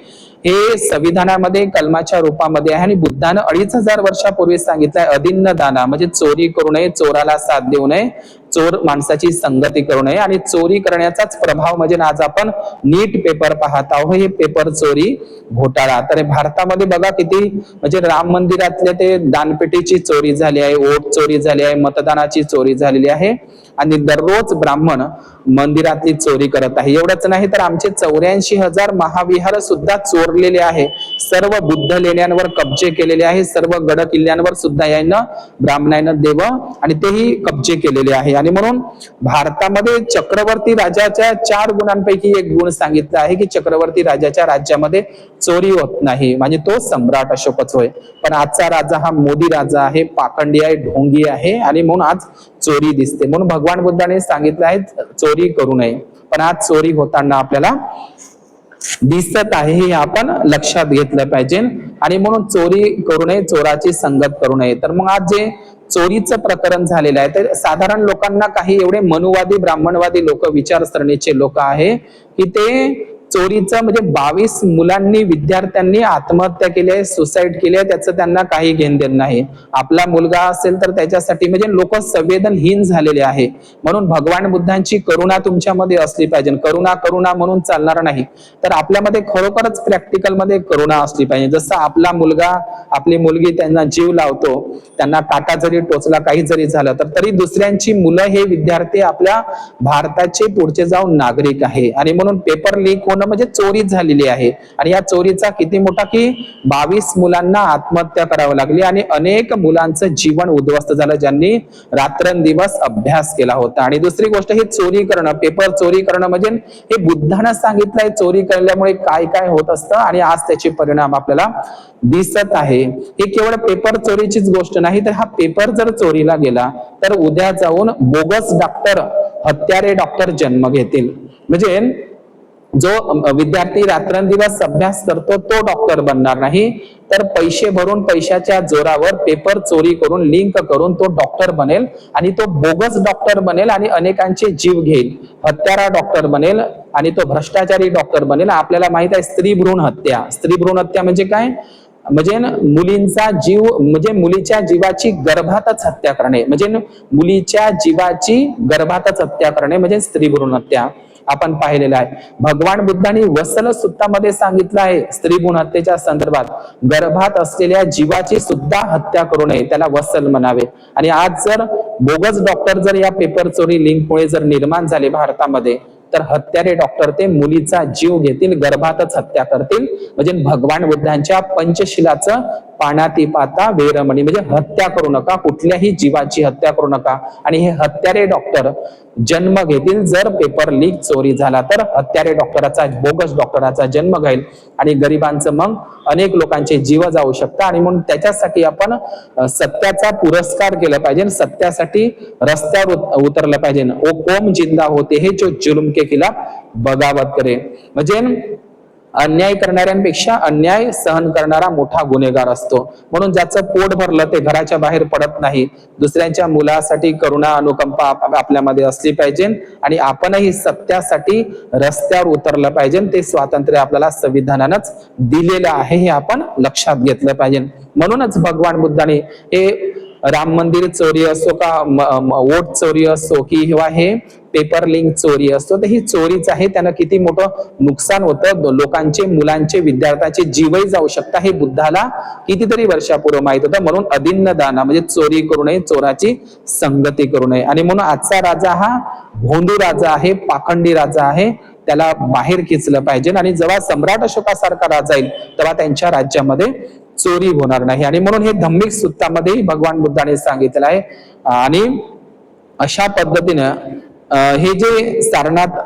हे संविधानामध्ये कलमाच्या रूपामध्ये आहे आणि बुद्धानं 2500 वर्षापूर्वी सांगितलंय अदिन्न दाना, म्हणजे चोरी करू नये, चोराला साथ देऊ नये, चोर माणसाची संगती करू नये आणि चोरी करण्याचाच प्रभाव म्हणजे आज आपण नीट पेपर पाहत आहोत, हे पेपर चोरी घोटाळा. तर भारतामध्ये बघा किती म्हणजे राम मंदिरातले ते दानपेटीची चोरी झाली आहे, वोट चोरी झाली आहे, मतदानाची चोरी झालेली आहे आणि दररोज ब्राह्मण मंदिरातली चोरी करत आहे. एवढंच नाही तर आमचे 84,000 महाविहार सुद्धा चोरलेले आहे. सर्व बुद्ध लेण्यांवर कब्जे केलेले आहे, सर्व गड किल्ल्यांवर सुद्धा यानं ब्राह्मणानं देव आणि तेही कब्जे केलेले आहे. आणि म्हणून भारतामध्ये चक्रवर्ती राजाच्या 4 गुणांपैकी एक गुण सांगितला आहे की चक्रवर्ती राजाच्या राज्यामध्ये चोरी होत नाही, म्हणजे तो सम्राट अशोकच होय. पण आजचा राजा हा मोदी राजा आहे, पाखंडी आहे, ढोंगी आहे आणि म्हणून आज चोरी दिसते. म्हणून भगवान बुद्धाने सांगितलं आहे चोरी करू नये, पण आज चोरी होताना आपल्याला दिसत आहे, हे आपण लक्षात घेतलं पाहिजे. आणि म्हणून चोरी करू नये, चोराची संगत करू नये. तर मग आज जे चोरीचं प्रकरण झालेलं आहे तर साधारण लोकांना काही एवढे मनुवादी ब्राह्मणवादी लोक विचारसरणीचे लोक आहे की ते चोरीचं म्हणजे 22 मुलांनी विद्यार्थ्यांनी आत्महत्या केली आहे, सुसाईड केली आहे, त्याचं त्यांना काही घेणदेण नाही. आपला मुलगा असेल तर त्याच्यासाठी म्हणजे लोक संवेदनहीन झालेले आहे. म्हणून भगवान बुद्धांची करुणा तुमच्यामध्ये असली पाहिजे. करुणा म्हणून चालणार नाही, तर आपल्यामध्ये खरोखरच प्रॅक्टिकल मध्ये करुणा असली पाहिजे. जसं आपला मुलगा आपली मुलगी त्यांना जीव लावतो, त्यांना काटा जरी टोचला काही जरी झालं तर तरी दुसऱ्यांची मुलं हे विद्यार्थी आपल्या भारताचे पुढचे जाऊन नागरिक आहे. आणि म्हणून पेपर लीक होणं म्हणजे चोरी झालेली आहे. आणि या चोरीचा किती मोठा की 22 मुलांना आत्महत्या करावी लागली आणि अनेक मुलांचं जीवन उद्ध्वस्त झालं ज्यांनी रात्रंदिवस अभ्यास केला होता. आणि दुसरी गोष्ट ही चोरी करणं, पेपर चोरी करणं म्हणजे हे बुद्धानं सांगितलंय चोरी केल्यामुळे काय काय होत असतं आणि आज त्याचे परिणाम आपल्याला दिसत आहे. हे केवळ पेपर चोरीचीच गोष्ट नाही, तर हा पेपर जर चोरीला गेला तर उद्या जाऊन बोगस डॉक्टर, हत्यारे डॉक्टर जन्म घेतील. म्हणजे जो विद्यार्थी रात्रंदिवस अभ्यास करतो तो डॉक्टर बनणार नाही, तर पैसे भरून पैशाच्या जोरावर पेपर चोरी करून लिंक करून तो डॉक्टर बनेल आणि तो बोगस डॉक्टर बनेल आणि अनेकांचे जीव घेईल, हत्यारा डॉक्टर बनेल आणि तो भ्रष्टाचारी डॉक्टर बनेल. आपल्याला माहित आहे स्त्री भ्रूण हत्या, स्त्री भ्रूण हत्या म्हणजे काय, म्हणजे मुलींचा जीव म्हणजे मुलीच्या जीवाची गर्भातच हत्या करणे, म्हणजे मुलीच्या जीवाची गर्भातच हत्या करणे म्हणजे स्त्री भ्रूण हत्या आपण पाहिलेलं आहे. भगवान बुद्धांनी वसल सूत्रामध्ये सांगितलं आहे स्त्री भ्रूण हत्येच्या संदर्भात, गर्भात असलेल्या जीवाची सुद्धा हत्या करू नये, त्याला वसल म्हणावे. आणि आज जर बोगस डॉक्टर जर या पेपर चोरी लिंकमुळे जर निर्माण झाले भारतामध्ये तर हत्यारे डॉक्टर ते मुलीचा जीव घेतील, गर्भातच हत्या करतील. म्हणजे भगवान बुद्धांच्या पंचशिलाचं पाण्याती पाता वेरमणी म्हणजे हत्या करू नका, कुठल्याही जीवाची हत्या करू नका. आणि हे हत्यारे डॉक्टर जन्म घेतील जर पेपर लीक चोरी झाला तर हत्यारे डॉक्टराचा, बोगस डॉक्टराचा जन्म घेईल आणि गरिबांचं मग अनेक लोकांचे जीव जाऊ शकतात. आणि म्हणून त्याच्यासाठी आपण सत्याचा पुरस्कार केला पाहिजे, सत्यासाठी रस्त्यावर उतरलं पाहिजे. ओ कोम जिंदा होते हे जो जुलुम के खिलाफ बगावत करे, म्हणजे अन्याय करणाऱ्यांपेक्षा अन्याय सहन करणारा मोठा गुन्हेगार असतो. म्हणून ज्याचं पोट भरलं ते घराच्या बाहेर पडत नाही. दुसऱ्यांच्या मुलासाठी करुणा अनुकंपा आपल्यामध्ये असली पाहिजे आणि आपणही सत्यासाठी रस्त्यावर उतरलं पाहिजे. ते स्वातंत्र्य आपल्याला संविधानानंच दिलेलं आहे, हे आपण लक्षात घेतलं पाहिजे. म्हणूनच भगवान बुद्धाने हे राम मंदिर चोरी असो का वोट चोरी असो किंवा हे पेपर लिंक चोरी असतो, तर ही चोरीच आहे. त्यानं किती मोठं नुकसान होतं, लोकांचे, मुलांचे, विद्यार्थ्यांचे जीवही जाऊ शकतात हे बुद्धाला कितीतरी वर्षापूर्वी माहित होतं. म्हणून अदिन्न दाना म्हणजे चोरी करू नये, चोराची संगती करू नये. आणि म्हणून आजचा राजा हा भोंदू राजा आहे, पाखंडी राजा आहे, त्याला बाहेर खेचलं पाहिजे. आणि जेव्हा सम्राट अशोकासारखा राजा येईल तेव्हा त्यांच्या राज्यामध्ये चोरी होणार नाही. आणि म्हणून हे धार्मिक सूत्रामध्ये भगवान बुद्धाने सांगितलं आहे. आणि अशा पद्धतीनं हे जे सारनाथ,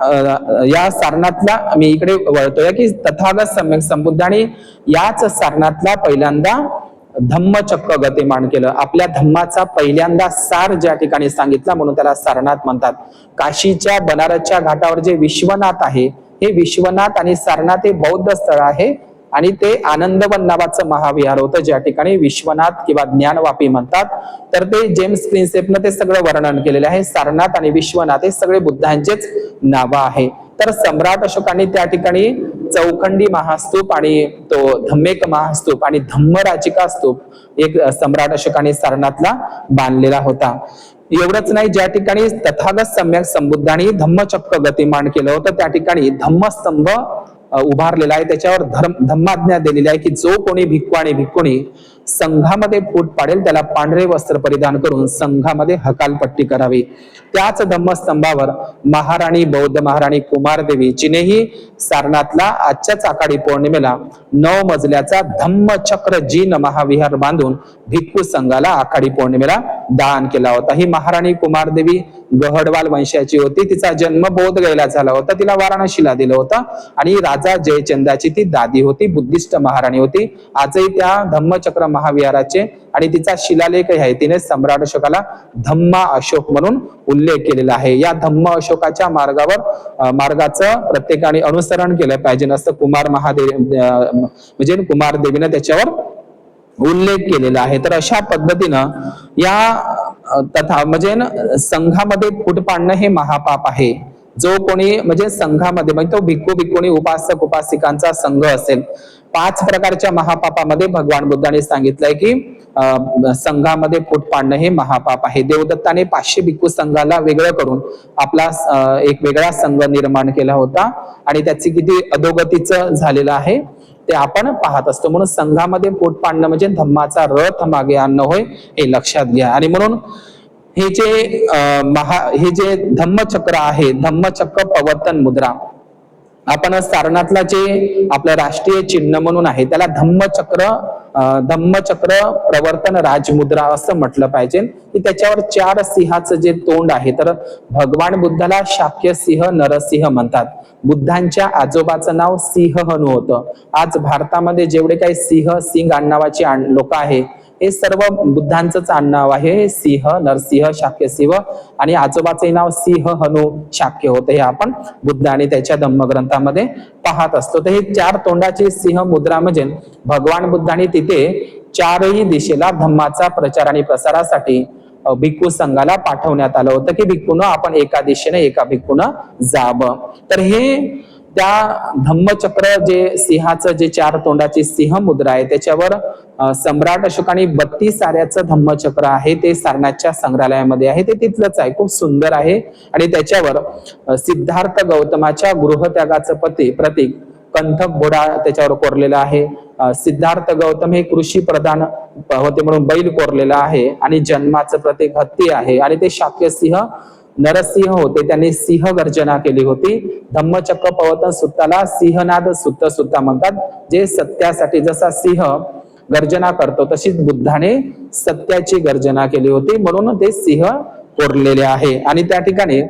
या सारनाथला मी इकडे वळतोय की तथागत सम्यक संबुद्धाने याच सारनाथला पहिल्यांदा धम्मचक्र गतिमान केलं. आपल्या धम्माचा पहिल्यांदा सार ज्या ठिकाणी सांगितला म्हणून त्याला सारनाथ म्हणतात. काशीच्या बनारसच्या घाटावर जे विश्वनाथ आहे, हे विश्वनाथ आणि सारनाथ हे बौद्ध स्थळ आहे आणि ते आनंदवन नावाचं महाविहार होतं ज्या ठिकाणी विश्वनाथ किंवा ज्ञानवापी म्हणतात. तर ते जेम्स प्रिन्सेपनं ते सगळं वर्णन केलेलं आहे. सारनाथ आणि विश्वनाथ हे सगळे बुद्धांचेच नावं आहे. तर सम्राट अशोकाने त्या ठिकाणी चौखंडी महास्तूप आणि तो धम्मेक महास्तूप आणि धम्मराजिका स्तूप एक सम्राट अशोकाने सारनाथला बांधलेला होता. एवढंच नाही, ज्या ठिकाणी तथागत सम्यक संबुद्धांनी धम्मचक्र गतिमान केलं होतं त्या ठिकाणी धम्मस्तंभ उभारलेला आहे. त्याच्यावर धम्माज्ञा दिलेली आहे की जो कोणी भिक्खू आणि भिक्खुणी संघामध्ये फूट पाडेल त्याला पांढरे वस्त्र परिधान करून संघामध्ये हकालपट्टी करावी. त्याच धम्मस्तंभावर महाराणी बौद्ध महाराणी कुमारदेवी जिनेही सारनाथला आजच्याच आषाढी पौर्णिमेला 9 मजल्याचा धम्मचक्र जीन महाविहार बांधून भिक्खू संघाला आषाढी पौर्णिमेला दान केला होता. ही महाराणी कुमारदेवी गहडवाल वंशाची होती. तिचा जन्म बोधगयेला झाला होता. तिला वाराणसीला दिलं होतं आणि राजा जयचंदाची ती दादी होती, बुद्धिस्ट महाराणी होती. आजही त्या धम्मचक्र महाविहाराचे आणि तिचा शिलालेख आहे, तिने सम्राट अशोकाला धम्मा अशोक म्हणून उल्लेख केलेला आहे. या धम्म अशोकाच्या मार्गाचं प्रत्येकाने अनुसरण केलं पाहिजे असं कुमारदेवीने त्याच्यावर उल्लेख केलेला आहे. तर अशा पद्धतीनं या संघामध्ये फूट पाडणं हे महापाप आहे. जो कोणी संघामध्ये तो भिक्खू भिक्खुणी उपासक उपासिकांचा संघ असेल, 5 प्रकारच्या महापापामध्ये भगवान बुद्धाने सांगितलंय की संघामध्ये फूट पाडणं हे महापाप आहे. देवदत्ताने 500 भिक्खू संघाला वेगळं करून आपला एक वेगळा संघ निर्माण केला होता आणि त्याची किती अधोगतीचं झालेलं आहे ते आपण पाहत असतो. म्हणून संघामध्ये फूट पाडणं म्हणजे धम्माचा रथ मागे आणणं होय, हे लक्षात घ्या. आणि म्हणून हे जे धम्मचक्र आहे, धम्मचक्र प्रवर्तन मुद्रा, आपण सारनाथला जे आपलं राष्ट्रीय चिन्ह म्हणून आहे त्याला धम्मचक्र प्रवर्तन राजमुद्रा असं म्हटलं पाहिजे. की त्याच्यावर 4 सिंहाचं जे तोंड आहे, तर भगवान बुद्धाला शाक्य सिंह नरसिंह म्हणतात. बुद्धांच्या आजोबाचं नाव सिंहहनू होतं. आज भारतामध्ये जेवढे काही सिंग आडनावाची लोक आहे हे सर्व बुद्धांचंच आडनाव आहे. सिंह, नरसिंह, शाक्य सिंह आणि आजोबाचे नाव सिंहहनू शाक्य होतं. हे आपण बुद्ध आणि त्याच्या धम्मग्रंथामध्ये पाहत असतो. तर हे 4 तोंडाची सिंह मुद्रा म्हणजे भगवान बुद्धांनी तिथे 4ही दिशेला धम्माचा प्रचार आणि प्रसारासाठी भिक्खू संघाला पाठवण्यात आलं होतं की भिक्खूनं आपण एका दिशेने एका भिक्खूनं जावं. तर हे त्या धम्मचक्र जे सिंहाचं जे 4 तोंडाची सिंह मुद्रा आहे त्याच्यावर सम्राट अशोकाने 32 आऱ्याचं धम्मचक्र आहे ते सारनाथच्या संग्रहालयामध्ये आहे. ते तिथलंच आहे, खूप सुंदर आहे. आणि त्याच्यावर सिद्धार्थ गौतमाच्या गृहत्यागाचं प्रतीक कंठक घोडा त्याच्यावर कोरलेला आहे. सिद्धार्थ गौतम हे कृषी प्रधान होते म्हणून बैल कोरलेला आहे आणि जन्माचं प्रतीक हत्ती आहे. आणि ते शाक्य सिंह नरसिंह होते, त्यांनी सिंह गर्जना केली होती. धम्मचक्र प्रवर्तन सुत्ताला सिंहनाद सुत्ता म्हणतात, जे सत्यासाठी जसा सिंह गर्जना करतो तशीच बुद्धाने सत्याची गर्जना केली होती म्हणून ते सिंह कोरलेले आहे. आणि त्या ठिकाणी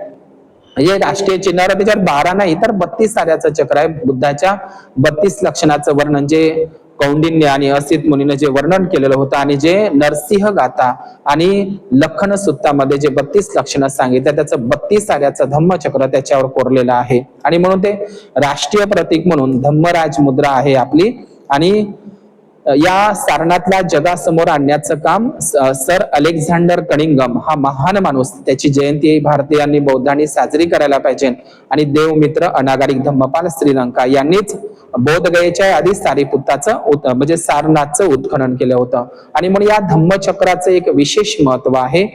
हे राष्ट्रीय चिन्हावर त्याच्यावर 12 नाही तर 32 आऱ्याचं चक्र आहे. बुद्धाच्या 32 लक्षणाचं वर्णन जे कौंडिन्य आणि असित मुनीने जे वर्णन केलेलं होतं आणि जे नरसिंह गाथा आणि लखन सुत्तामध्ये जे 32 लक्षणं सांगितलं त्याचं 32 आऱ्याचं धम्मचक्र त्याच्यावर कोरलेलं आहे. आणि म्हणून ते राष्ट्रीय प्रतीक म्हणून धम्मराज मुद्रा आहे आपली. आणि या सारनाथला जगासमोर आणण्याचं काम सर अलेक्झांडर कनिंगम हा महान माणूस, त्याची जयंती भारतीयांनी बौद्धांनी साजरी करायला पाहिजे. आणि देवमित्र अनागारिक धम्मपाल श्रीलंका यांनीच बोधगयेच्या आधी सारीपुत्ताचं सारनाथचं उत्खनन केलं होतं. आणि म्हणून या धम्मचक्राचं एक विशेष महत्व आहे.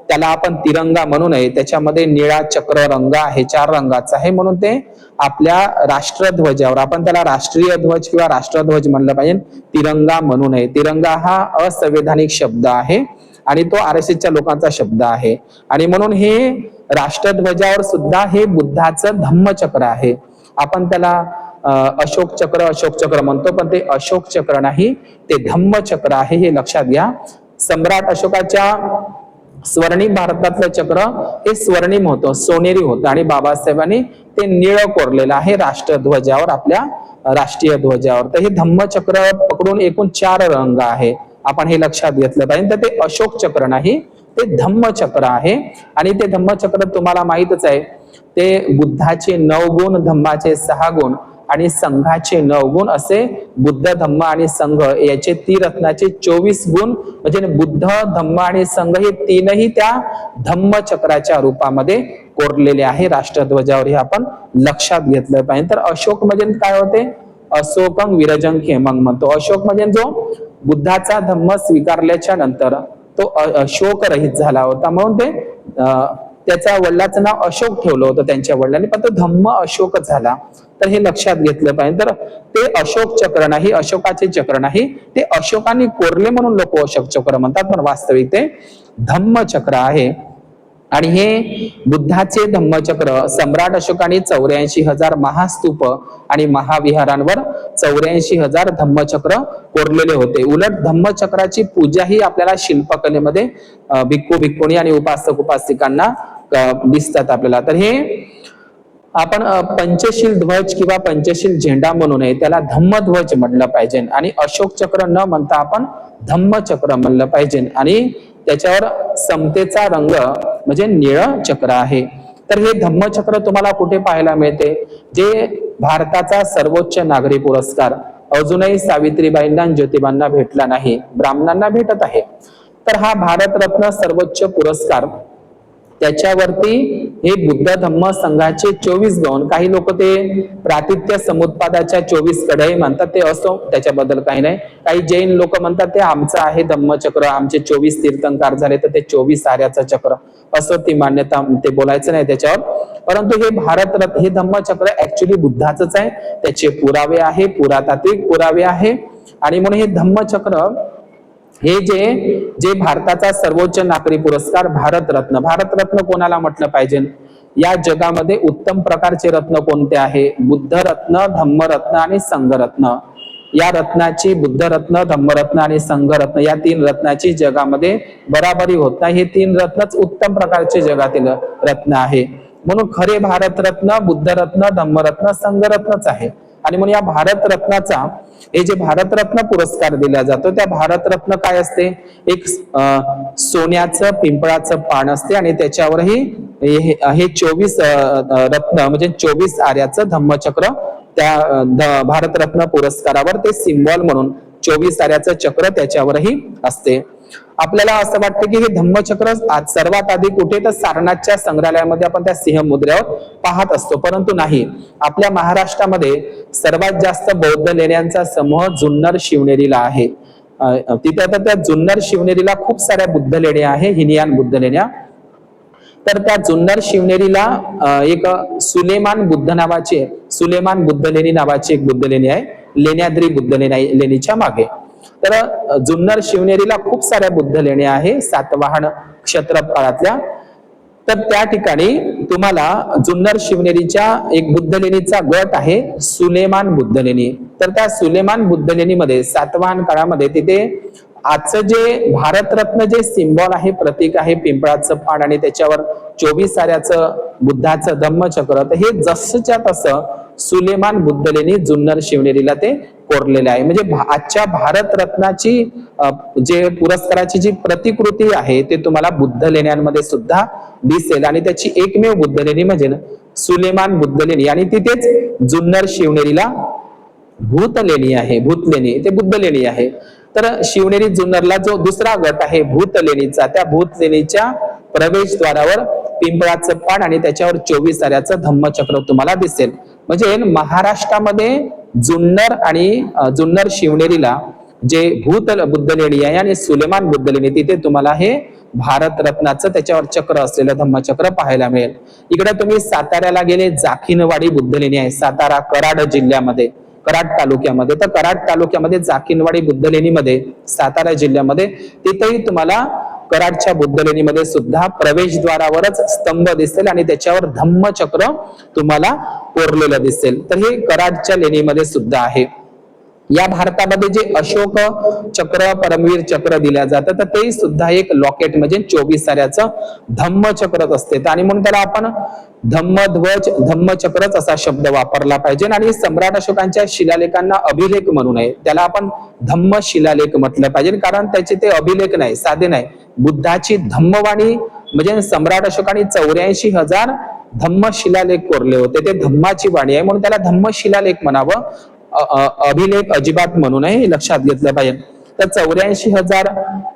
त्याला आपण तिरंगा म्हणू नये, त्याच्यामध्ये निळा चक्र रंग आहे, 4 रंगाचा आहे म्हणून ते आपल्या राष्ट्रध्वजावर आपण त्याला राष्ट्रीय ध्वज किंवा राष्ट्रध्वज म्हणलं पाहिजे, तिरंगा म्हणू नये. तिरंगा हा असंवैधानिक शब्द आहे आणि तो RSSच्या लोकांचा शब्द आहे. आणि म्हणून हे राष्ट्रध्वजावर सुद्धा हे बुद्धाचं धम्मचक्र आहे. आपण त्याला अशोक चक्र म्हणतो, पण ते अशोक चक्र नाही, ते धम्मचक्र आहे, हे लक्षात घ्या. सम्राट अशोकाच्या स्वर्णिम भारतातलं चक्र हे स्वर्णिम होतं, सोनेरी होतं आणि बाबासाहेबांनी ते निळं कोरलेलं आहे राष्ट्रध्वजावर, आपल्या राष्ट्रीय ध्वजावर. तर हे धम्मचक्र पकडून एकूण 4 रंग आहे, आपण हे लक्षात घेतलं पाहिजे. तर ते अशोक चक्र नाही, ते धम्मचक्र आहे. आणि ते धम्मचक्र तुम्हाला माहितच आहे, ते बुद्धाचे 9 गुण, धम्माचे 6 गुण आणि संघाचे 9 गुण असे बुद्ध, धम्म आणि संघ याचे त्रिरत्नाचे 24 गुण म्हणजे बुद्ध, धम्म आणि संघ हे तीनही त्या धम्म चक्राच्या रूपामध्ये कोरलेले आहे राष्ट्रध्वजावर. हे आपण लक्षात घेतलं पाहिजे. तर अशोक म्हणजे काय होते? अशोकं विरजं खेमं म्हणतो. अशोक म्हणजे जो बुद्धाचा धम्म स्वीकारल्याच्या नंतर तो अशोक रहित झाला होता, म्हणून ते त्याच्या वडिलांचं नाव अशोक ठेवलं होतं त्यांच्या वडिलांनी, पण तो धम्म अशोक झाला. तर हे लक्षात घेतलं पाहिजे. तर ते अशोक चक्र नाही, अशोकाचे चक्र नाही, ते अशोकाने कोरले म्हणून लोक अशोक चक्र म्हणतात, पण वास्तविक ते धम्म चक्र आहे. आणि हे बुद्धाचे धम्मचक्र सम्राट अशोकाने 84,000 महास्तूप आणि महाविहारांवर 84,000 धम्मचक्र कोरलेले होते. उलट धम्मचक्राची पूजा ही आपल्याला शिल्पकलेमध्ये भिक्खू भिक्खुणी आणि उपासक उपासिकांना दिसतात आपल्याला. तर हे आपण पंचशील ध्वज किंवा पंचशील झेंडा म्हणू नये, त्याला धम्मध्वज म्हणलं पाहिजे. आणि अशोक चक्र न म्हणता आपण धम्मचक्र म्हणलं पाहिजे. आणि त्याच्यावर समतेचा रंग म्हणजे निळ चक्र आहे. तर हे धम्मचक्र तुम्हाला कुठे पाहायला मिळते? जे भारताचा सर्वोच्च नागरी पुरस्कार अजूनही सावित्रीबाईंना ज्योतिबांना भेटला नाही, ब्राह्मणांना भेटत आहे. तर हा भारतरत्न सर्वोच्च पुरस्कार, त्याच्यावरती हे बुद्ध धम्म संघाचे 24 गौण, काही लोक ते प्रातिथ्य समुत्पादाच्या 24 कढई म्हणतात, ते असो, त्याच्याबद्दल काही नाही. काही जैन लोक म्हणतात ते आमचं आहे धम्मचक्र, आमचे 24 तीर्थंकार झाले तर ते 24 आर्याचं चक्र, असं ती मान्यता, ते बोलायचं नाही त्याच्यावर. परंतु हे भारतरत्न हे धम्मचक्र ऍक्च्युली बुद्धाचंच आहे, त्याचे पुरावे आहे, पुरातात्विक पुरावे आहे. आणि म्हणून हे धम्मचक्र हे जे भारताचा सर्वोच्च नागरी पुरस्कार भारतरत्न, भारतरत्न कोणाला म्हटलं पाहिजे? या जगामध्ये उत्तम प्रकारचे रत्न कोणते आहे? बुद्धरत्न, धम्मरत्न आणि संघरत्न. या रत्नाची बुद्धरत्न, धम्मरत्न आणि संघरत्न या 3 रत्नाची जगामध्ये बराबरी होत नाही. हे 3 रत्नच उत्तम प्रकारचे जगातील रत्न आहे. म्हणून खरे भारतरत्न बुद्धरत्न, धम्मरत्न, संघरत्नच आहे. आणि म्हणून या भारतरत्नाचा, हे जे भारतरत्न पुरस्कार दिला जातो, त्या भारतरत्न काय असते? एक सोन्याचं पिंपळाचं पान असते आणि त्याच्यावरही हे 24 रत्न म्हणजे 24 आर्याचं धम्मचक्र त्या भारतरत्न पुरस्कारावर ते सिम्बॉल म्हणून 24 आर्याचं चक्र त्याच्यावरही असते. आपल्याला असं वाटतं की हे धम्मचक्र सर्वात आधी कुठे? तर सारनाथच्या संग्रहालयामध्ये आपण त्या सिंह मुद्रेवर पाहत असतो, परंतु नाही. आपल्या महाराष्ट्रामध्ये सर्वात जास्त बौद्ध लेण्यांचा समूह जुन्नर शिवनेरीला आहे. तिथे आता त्या जुन्नर शिवनेरीला खूप साऱ्या बुद्ध लेण्या आहे, हिनयान बुद्ध लेण्या. तर त्या जुन्नर शिवनेरीला एक सुलेमान बुद्ध लेणी नावाची एक बुद्ध लेणी आहे, लेण्याद्री बुद्ध लेणीच्या मागे. तर जुन्नर शिवनेरीला खूप साऱ्या बुद्ध लेण्या आहे सातवाहन क्षत्रप काळातल्या. तर त्या ठिकाणी तुम्हाला जुन्नर शिवनेरीच्या एक बुद्ध लेणीचा गट आहे सुलेमान बुद्ध लेणी. तर त्या सुलेमान बुद्ध लेणीमध्ये सातवाहन काळामध्ये तिथे आजचं जे भारतरत्न जे सिम्बॉल आहे, प्रतीक आहे, पिंपळाचं पान आणि त्याच्यावर 24 आर्याचं बुद्धाचं धम्मचक्र, तर हे जसंच्या तसं सुलेमान बुद्ध लेणी जुन्नर शिवनेरीला ते कोरलेले आहे. म्हणजे आजच्या भारतरत्नाची जे पुरस्काराची जी प्रतिकृती आहे ते तुम्हाला बुद्ध लेण्यांमध्ये सुद्धा दिसेल. आणि त्याची एकमेव बुद्ध लेणी म्हणजे सुलेमान बुद्ध लेणी, आणि तिथेच जुन्नर शिवनेरीला भूतलेणी आहे, भूतलेणी ते बुद्ध लेणी आहे. तर शिवनेरी जुन्नरला जो दुसरा गट आहे भूतलेणीचा, त्या भूतलेणीच्या प्रवेशद्वारावर पिंपळाचं पान आणि त्याच्यावर 24 आर्याचं धम्मचक्र तुम्हाला दिसेल. म्हणजे महाराष्ट्रामध्ये जुन्नर आणि जुन्नर शिवनेरीला जे भूत बुद्ध लेणी आहे आणि सुलेमान बुद्ध लेणी, तिथे तुम्हाला हे भारतरत्नाचं त्याच्यावर चक्र असलेलं धम्मचक्र पाहायला मिळेल. इकडे तुम्ही साताऱ्याला गेले, जाखीनवाडी बुद्ध लेणी आहे, सातारा कराड जिल्ह्यामध्ये, कराड तालुक्यामध्ये. तर कराड तालुक्यामध्ये जाखीनवाडी बुद्ध लेणीमध्ये सातारा जिल्ह्यामध्ये, तिथेही तुम्हाला कराडच्या बुद्ध लेणीमध्ये सुद्धा प्रवेशद्वारावरच स्तंभ दिसेल आणि त्याच्यावर धम्मचक्र तुम्हाला कोरलेलं दिसेल. तर हे कराडच्या लेणीमध्ये सुद्धा आहे. या भारतामध्ये जे अशोक चक्र, परमवीर चक्र दिल्या जातं, तर ते सुद्धा एक लॉकेट म्हणजे 24 आर्याचं धम्मचक्रच असते. आणि म्हणून त्याला आपण धम्मध्वज, धम्मचक्रच असा शब्द वापरला पाहिजे. आणि सम्राट अशोकांच्या शिलालेखांना अभिलेख म्हणू नये, त्याला आपण धम्म शिलालेख म्हटलं पाहिजे, कारण त्याचे ते अभिलेख नाही, साधे नाही. बुद्धाची धम्मवाणी म्हणजे सम्राट अशोकांनी 84,000 धम्मशिलालेख कोरले होते, ते धम्माची वाणी आहे म्हणून त्याला धम्मशिलालेख म्हणावं, अभिलेख अजिबात म्हणू नये, हे लक्षात घेतलं पाहिजे. तर 84,000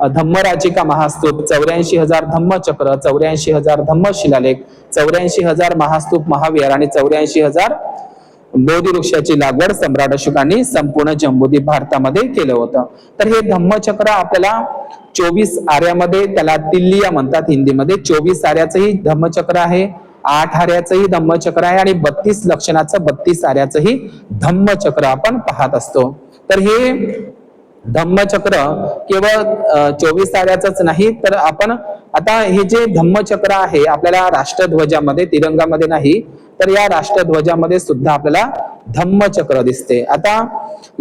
धम्मराजिका महास्तूप, 84,000 धम्मचक्र, 84,000 धम्मशिलालेख, 84,000 महास्तूप महाविहार आणि 84,000 बोधिवृक्षाची लागवड सम्राट अशोकांनी संपूर्ण जम्बूद्वीप भारतामध्ये केलं होतं. तर हे धम्मचक्र आपल्याला 24 आऱ्यामध्ये, त्याला तिल्लिया म्हणतात हिंदीमध्ये, 24 आऱ्याचंही धम्मचक्र आहे, 8 आऱ्याचंही धम्मचक्र आहे आणि 32 लक्षणाचं 32 आऱ्याचंही धम्मचक्र आपण पाहत असतो. तर हे धम्मचक्र केवळ 24 आऱ्याचंच नाही, तर आपण आता हे जे धम्मचक्र आहे आपल्याला राष्ट्रध्वजामध्ये, तिरंगामध्ये नाही, तर या राष्ट्रध्वजामध्ये सुद्धा आपल्याला धम्मचक्र दिसते. आता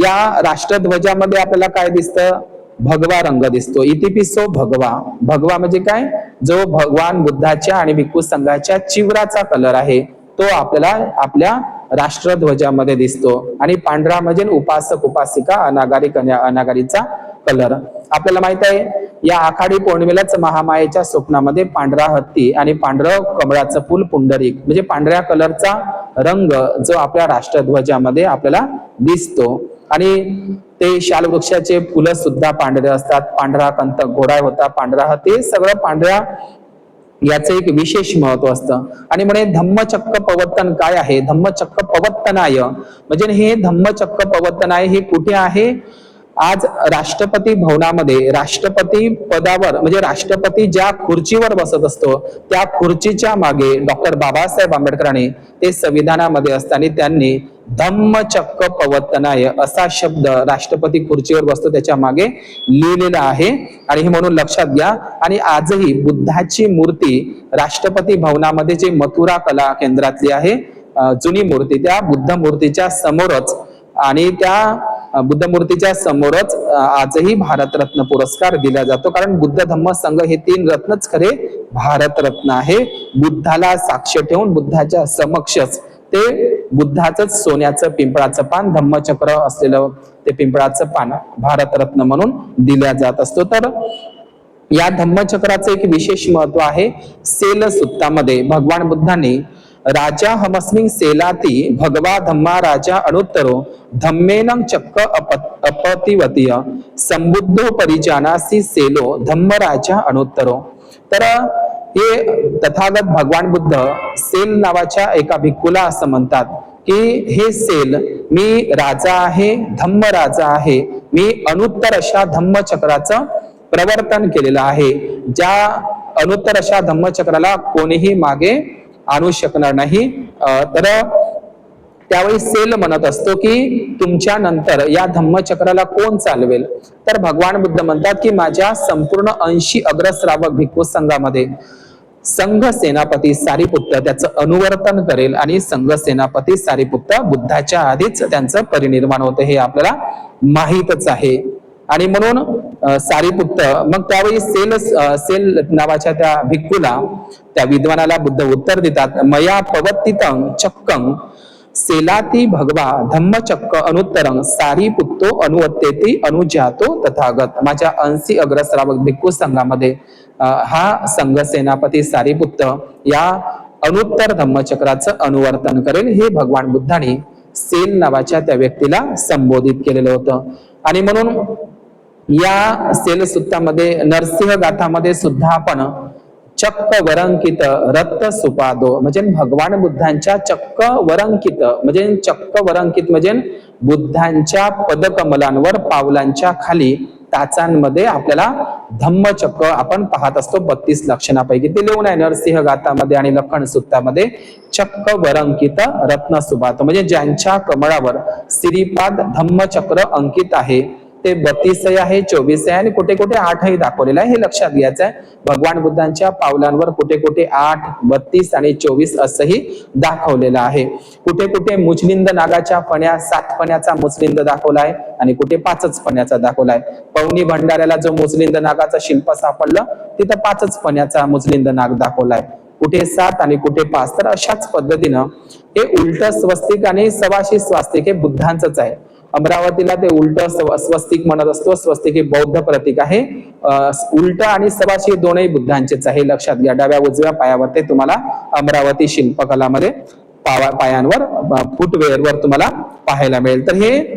या राष्ट्रध्वजामध्ये आपल्याला काय दिसतं? भगवा रंग दिसतो. इतिपिसो भगवा. भगवा म्हणजे काय? जो भगवान बुद्धाच्या आणि भिक्खू संघाच्या चिवराचा कलर आहे तो आपल्याला आपल्या राष्ट्रध्वजामध्ये दिसतो. आणि पांढरा म्हणजे उपासक उपासिका अनागारी कन्या अनागारीचा कलर. आपल्याला माहित आहे या आखाडी पौर्णिमेलाच महामायेच्या स्वप्नामध्ये पांढरा हत्ती आणि पांढरं कमळाचं फुल पुंडरीक म्हणजे पांढऱ्या कलरचा रंग जो आपल्या राष्ट्रध्वजामध्ये आपल्याला दिसतो. आणि ते शालवृक्षाचे फुलं सुद्धा पांढरे असतात. पांढरा कंत घोडा होता, पांढरा हत्ती, सगळं पांढऱ्या याचं एक विशेष महत्व असतं. आणि म्हणे धम्मचक्र पवर्तन काय आहे? धम्मचक्र पवर्तनाय म्हणजे हे धम्मचक्र पवर्तनाय हे कुठे आहे? आज राष्ट्रपती भवनामध्ये राष्ट्रपती पदावर म्हणजे राष्ट्रपती ज्या खुर्चीवर बसत असतो त्या खुर्चीच्या मागे डॉक्टर बाबासाहेब आंबेडकरांनी ते संविधानामध्ये असताना त्यांनी धम्मचक्र पवर्तनाय असा शब्द राष्ट्रपती खुर्चीवर बसतो त्याच्या मागे लिहिलेला आहे. आणि हे म्हणून लक्षात घ्या. आणि आजही बुद्धाची मूर्ती राष्ट्रपती भवनामध्ये जे मथुरा कला केंद्रातली आहे जुनी मूर्ती, त्या बुद्ध मूर्तीच्या समोरच आणि त्या बुद्ध मूर्तीच्या समोरच आजही भारतरत्न पुरस्कार दिला जातो. कारण बुद्ध धम्म संघ हे 3 रत्नच खरे भारतरत्न आहे. बुद्धाला साक्ष ठेवून बुद्धाच्या समक्षच ते बुद्धाचं सोन्याचं पिंपळाचं पान धम्मचक्र असलेलं ते पिंपळाचं पान भारतरत्न म्हणून दिल्या जात असतो. तर या धम्मचक्राचं एक विशेष महत्व आहे. सेल सुत्तामध्ये भगवान बुद्धांनी राजा हमस्मिन सेलाती भगवा धम्मा राजा अनुत्तरो धम्मेनं चक्क अपतिवतीय संबुद्धो परिजानासी सेलो धम्म राजा अनुत्तरो. तर हे तथागत भगवान बुद्ध सेल नावाच्या एका भिक्खूला असं म्हणतात की हे सेल, मी राजा आहे, धम्म राजा आहे, मी अनुत्तर अशा धम्मचक्राचं प्रवर्तन केलेलं आहे. ज्या अनुत्तर अशा धम्मचक्राला कोणीही मागे आणू शकणार नाही. तर त्यावेळी सेल म्हणत असतो की तुमच्या नंतर या धम्मचक्राला कोण चालवेल? तर भगवान बुद्ध म्हणतात की माझ्या संपूर्ण 80 अग्रश्रावक भिक्खू संघामध्ये संघ सेनापती सारिपुत्त त्याचं अनुवर्तन करेल आणि संघ सेनापती सारिपुत्त बुद्धाच्या आधीच त्यांचं परिनिर्वाण होतं हे आपल्याला माहीतच आहे. आणि म्हणून सारिपुत्त मग त्यावेळी सेल नावाच्या त्या भिक्खूला त्या विद्वानाला बुद्ध उत्तर देतात मया पवत्तितं चक्कं सेलाती भगवा धम्मचक्क अनुत्तरं सारिपुत्तो अनुवत्तेती अनुजातो तथागत. माझ्या 80 अग्रश्रावक भिक्खू संघामध्ये हा संघ सेनापती सारिपुत्त या अनुत्तर धम्मचक्राचं अनुवर्तन करेल हे भगवान बुद्धांनी सेल नावाच्या त्या व्यक्तीला संबोधित केलेलं होतं. आणि म्हणून या सेल सुत्तामध्ये नरसिंह गाथामध्ये सुद्धा आपण चक्क वरंकित रत्त सुपादो म्हणजे भगवान बुद्धांच्या चक्क वरंकित म्हणजे बुद्धांच्या पदकमलांवर पावलांच्या खाली टाचांमध्ये आपल्याला धम्मचक्र आपण पाहत असतो. 32 लक्षणापैकी ते लिहून आहे नरसिंह गाथामध्ये आणि लखन सुत्तामध्ये. चक्क वरंकित रत्न सुपादो म्हणजे ज्यांच्या कमळावर श्रीपाद धम्मचक्र अंकित आहे ते 32 आहे, 24 आहे आणि कुठे कुठे 8ही दाखवलेलं आहे. हे लक्षात घ्यायचं आहे. भगवान बुद्धांच्या पावलांवर कुठे कुठे 8, 32 आणि 24 असंही दाखवलेलं आहे. कुठे कुठे मुचलिंद नागाच्या फण्या 7 फण्याचा मुचलिंद दाखवलाय आणि कुठे 5च फण्याचा दाखवलाय. पवनी भंडाऱ्याला जो मुचलिंद नागाचा शिल्प सापडलं तिथं 5च फण्याचा मुचलिंद नाग दाखवलाय, कुठे 7 आणि कुठे 5. तर अशाच पद्धतीनं हे उलट स्वस्तिक आणि सवाशी स्वास्तिक हे बुद्धांचंच आहे. अमरावतीला ते उलट स्वस्तिक म्हणत असतो. स्वस्तिक हे बौद्ध प्रतीक आहे. उलट आणि सवाशी हे दोनही बुद्धांचेच आहे, लक्षात घ्या. डाव्या उजव्या पायावर ते तुम्हाला अमरावती शिल्पकलामध्ये पायांवर फुटवेअरवर तुम्हाला पाहायला मिळेल. तर हे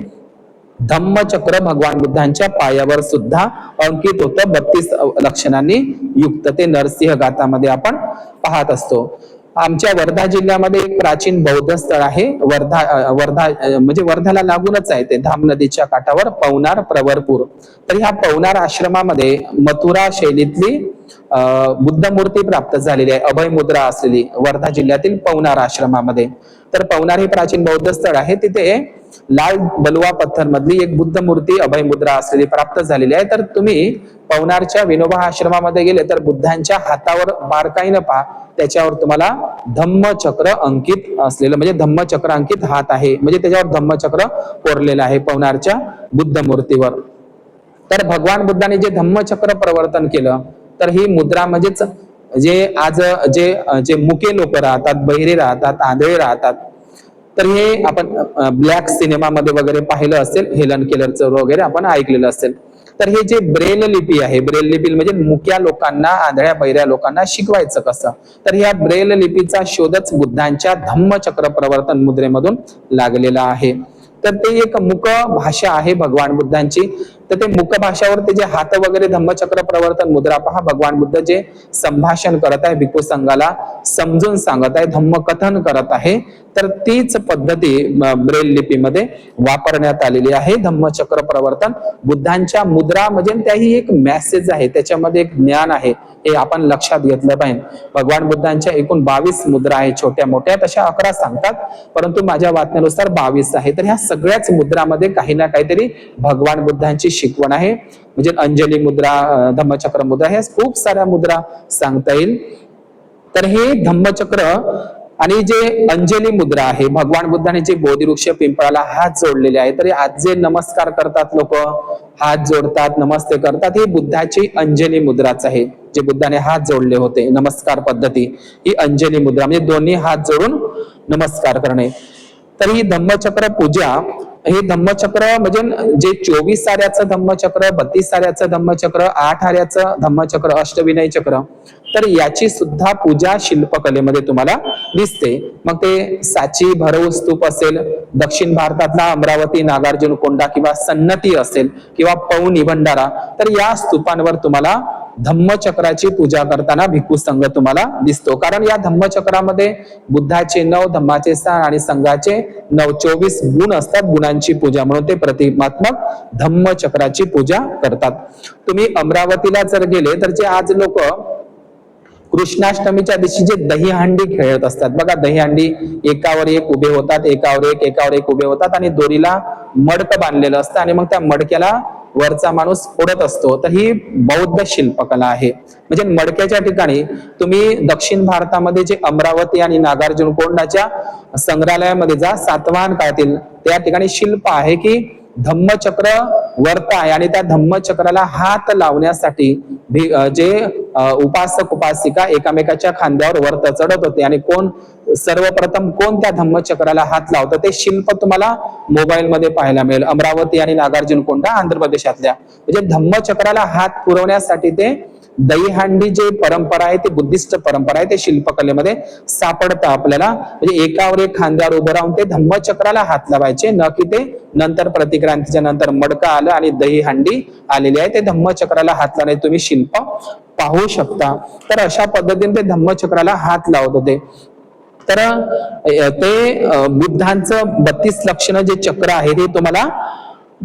धम्मचक्र भगवान बुद्धांच्या पायावर सुद्धा अंकित होतं 32 लक्षणांनी युक्त. ते नरसिंह गाथामध्ये आपण पाहत असतो. आमच्या वर्धा जिल्ह्यामध्ये एक प्राचीन बौद्ध स्थळ आहे. वर्धा म्हणजे वर्धाला लागूनच आहे ते, धाम नदीच्या काठावर पवनार प्रवरपूर. तर ह्या पवनार आश्रमामध्ये मथुरा शैलीतली बुद्ध मूर्ती प्राप्त झालेली आहे, अभय मुद्रा असलेली, वर्धा जिल्ह्यातील पवनार आश्रमामध्ये. तर पवनार हे प्राचीन बौद्ध स्थळ आहे. तिथे लाल बलुआ पत्थर मधली एक बुद्ध मूर्ती अभय मुद्रा असलेली प्राप्त झालेली आहे. तर तुम्ही पवनारच्या विनोबा आश्रमामध्ये गेले तर बुद्धांच्या हातावर बारकाईनं पहा, त्याच्यावर तुम्हाला धम्मचक्र अंकित असलेलं, म्हणजे धम्मचक्र अंकित हात आहे, म्हणजे त्याच्यावर धम्मचक्र कोरलेलं आहे पवनारच्या बुद्ध मूर्तीवर. तर भगवान बुद्धांनी जे धम्मचक्र प्रवर्तन केलं, तर ही मुद्रा म्हणजेच जे आज जे मुके लोक राहतात, बहिरे राहतात, आंधळे राहतात, तर हे आपण ब्लॅक सिनेमामध्ये वगैरे पाहिलं असेल, हेलन केलरचं वगैरे आपण ऐकलेलं असेल. तर हे जे ब्रेल लिपी आहे, ब्रेल लिपी म्हणजे मुक्या लोकांना, आंधळ्या बहिऱ्या लोकांना शिकवायचं कसं, तर ह्या ब्रेल लिपीचा शोधच बुद्धांच्या धम्मचक्र प्रवर्तन मुद्रेमधून लागलेला आहे. तर ते एक मुक भाषा आहे भगवान बुद्धांची. तर ते मुक भाषावर ते जे हात वगैरे धम्मचक्र प्रवर्तन मुद्रा पहा, भगवान बुद्ध जे संभाषण करत आहे, भिक्खू संघाला समजून सांगत आहे, धम्मकथन करत आहे. तर तीच पद्धती ब्रेल लिपीमध्ये वापरण्यात आलेली आहे. धम्मचक्र प्रवर्तन बुद्धांच्या मुद्रा म्हणजे त्याही एक मेसेज आहे, त्याच्यामध्ये एक ज्ञान आहे, हे आपण लक्षात घेतलं पाहिजे. भगवान बुद्धांच्या एकूण 22 मुद्रा आहे, छोट्या मोठ्या, तशा 11 सांगतात, परंतु माझ्या वाचनानुसार 22 आहे. तर ह्या सगळ्याच मुद्रामध्ये काही ना काहीतरी भगवान बुद्धांची शिकवण आहे. म्हणजे अंजली मुद्रा, धम्मचक्र मुद्रा, ह्या खूप साऱ्या मुद्रा सांगता येईल. तर हे धम्मचक्र आणि जे अंजली मुद्रा आहे, भगवान बुद्धाने जे बोधिवृक्ष पिंपळाला हात जोडलेले आहे, तर आज जे नमस्कार करतात लोक, हात जोडतात, नमस्ते करतात, ही बुद्धाची अंजली मुद्राच आहे. जे बुद्धाने हात जोडले होते, नमस्कार पद्धती, ही अंजली मुद्रा म्हणजे दोन्ही हात जोडून नमस्कार करणे. तर ही धम्मचक्र पूजा, हे धम्मचक्र म्हणजे जे 24 आऱ्याचं धम्मचक्र, 32 आऱ्याचं धम्मचक्र, 8 आऱ्याचं धम्मचक्र, अष्टविनय चक्र, तर याची सुद्धा पूजा शिल्पकलेमध्ये तुम्हाला दिसते. मग ते साची भरव स्तूप असेल, दक्षिण भारतातला अमरावती नागार्जुन कोंडा किंवा सन्नती असेल, किंवा पौनी भंडारा, तर या स्तूपांवर तुम्हाला धम्मचक्राची पूजा करताना भिक्खू संघ तुम्हाला दिसतो. कारण या धम्मचक्रामध्ये बुद्धाचे 9, धम्माचे 6 आणि संघाचे 9, 24 गुण असतात. गुणांची पूजा म्हणून ते प्रतिमात्मक धम्मचक्राची पूजा करतात. तुम्ही अमरावतीला जर गेले तर जे आज लोक कृष्णाष्टमीच्या दिवशी जे दहीहंडी खेळत असतात बघा, दहीहंडी एकावर एक उभे होतात, एकावर एक उभे होतात आणि दोरीला मडक बांधलेलं असतं आणि मग त्या मडक्याला वरचा माणूस फोडत असतो. तर ही बौद्ध शिल्पकला आहे. म्हणजे मडक्याच्या ठिकाणी तुम्ही दक्षिण भारतामध्ये जे अमरावती आणि नागार्जुन कोंडाच्या संग्रहालयामध्ये जा, सातवाहन काळातील, त्या ठिकाणी शिल्प आहे की धम्मचक्र वर्त आहे आणि त्या धम्मचक्राला हात लावण्यासाठी जे उपासक उपासिका एकामेकाच्या खांद्यावर वर्त चढत होते आणि सर्वप्रथम कोण त्या धम्मचक्राला हात लावतं ते शिल्प तुम्हाला मोबाईल मध्ये पाहायला मिळेल. अमरावती आणि नागार्जुन कोंडा आंध्र प्रदेशातल्या, म्हणजे धम्मचक्राला हात पुरवण्यासाठी ते दहीहंडी जे परंपरा आहे, ते बुद्धिस्ट परंपरा आहे, ते शिल्पकलेमध्ये सापडतं आपल्याला. म्हणजे एकावर एक खांद्यावर उभं राहून ते धम्मचक्राला हात लावायचे, न की ते नंतर प्रतिक्रांतीच्या नंतर मडकं आलं आणि दहीहंडी आलेली आहे, ते धम्मचक्राला हात लावणे तुम्ही शिल्प पाहू शकता. तर अशा पद्धतीने ते धम्मचक्राला हात लावत होते. तर ते बुद्धांचं 32 लक्षण जे चक्र आहे ते तुम्हाला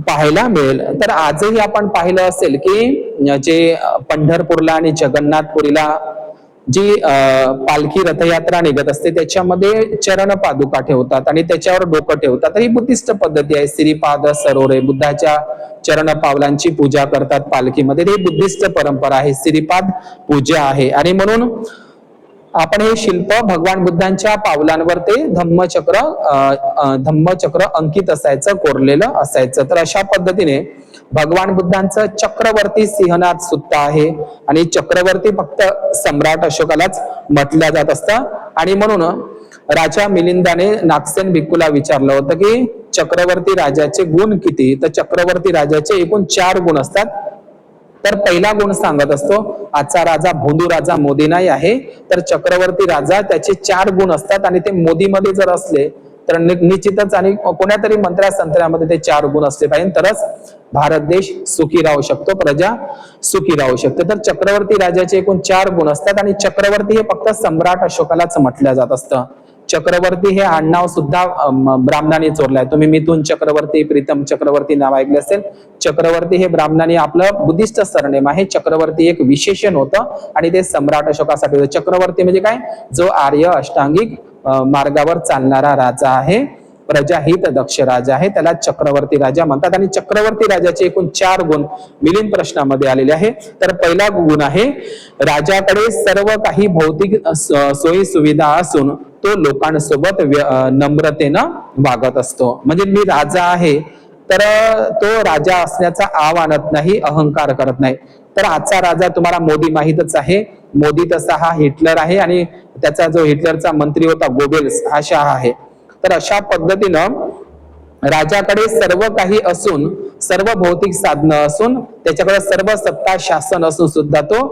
पाहायला मिळेल. तर आजही आपण पाहिलं असेल की जे पंढरपूरला आणि जगन्नाथपुरीला जी पालखी रथयात्रा निघत असते त्याच्यामध्ये चरण पादुका ठेवतात आणि त्याच्यावर डोकं ठेवतात. ही बुद्धिस्ट पद्धती आहे. श्रीपाद सरोरे, बुद्धाच्या चरण पावलांची पूजा करतात पालखीमध्ये. ही बुद्धिस्ट परंपरा आहे, श्रीपाद पूजा आहे. आणि म्हणून आपण हे शिल्प भगवान बुद्धांच्या पावलांवर ते धम्मचक्र अंकित असायचं, कोरलेलं असायचं. तर अशा पद्धतीने भगवान बुद्धांचं चक्रवर्ती सिंहनाद सुद्धा आहे आणि चक्रवर्ती फक्त सम्राट अशोकालाच म्हटलं जात असतं. आणि म्हणून राजा मिलिंदाने नागसेन भिक्खूला विचारलं होतं की चक्रवर्ती राजाचे गुण किती, तर चक्रवर्ती राजाचे एकूण 4 गुण असतात. तर पहिला गुण सांगत असतो, आजचा राजा भोंदू राजा मोदी नाही आहे, तर चक्रवर्ती राजा त्याचे 4 गुण असतात आणि ते मोदीमध्ये जर असले तर निश्चितच आणि कोण्यातरी मंत्र्या संत्र्यामध्ये ते 4 गुण असले पाहिजे, तरच भारत देश सुखी राहू शकतो, प्रजा सुखी राहू शकते. तर चक्रवर्ती राजाचे एकूण 4 गुण असतात आणि चक्रवर्ती हे फक्त सम्राट अशोकालाच म्हटलं जात असतं. चक्रवर्ती हे आडनाव सुद्धा ब्राह्मणांनी चोरलंय. तुम्ही मिथुन चक्रवर्ती, प्रीतम चक्रवर्ती नाव ऐकले असेल. चक्रवर्ती हे ब्राह्मणांनी आपलं बुद्धिस्ट सरनेम आहे. चक्रवर्ती एक विशेषण होतं आणि ते सम्राट अशोकासाठी होतं. चक्रवर्ती म्हणजे काय, जो आर्य अष्टांगिक मार्गावर चालणारा राजा आहे, प्रजाहित दक्ष राजा आहे, त्याला चक्रवर्ती राजा म्हणतात. आणि चक्रवर्ती राजाचे एकूण 4 गुण मिलिंद प्रश्नामध्ये आलेले आहे. तर पहिला गुण आहे, राजाकडे सर्व काही भौतिक सोयी सुविधा असून तो लोकांसोबत नम्रतेनं वागत असतो. म्हणजे मी राजा आहे तर तो राजा असण्याचा आव आणत नाही, अहंकार करत नाही. तर आजचा राजा तुम्हाला मोदी माहीतच आहे. मोदी तसा हा हिटलर आहे आणि त्याचा जो हिटलरचा मंत्री होता गोबेल्स हा शाह आहे. तर अशा पद्धतीनं राजाकडे सर्व काही असून, सर्व भौतिक साधनं असून, त्याच्याकडे सर्व सत्ता शासन असून सुद्धा तो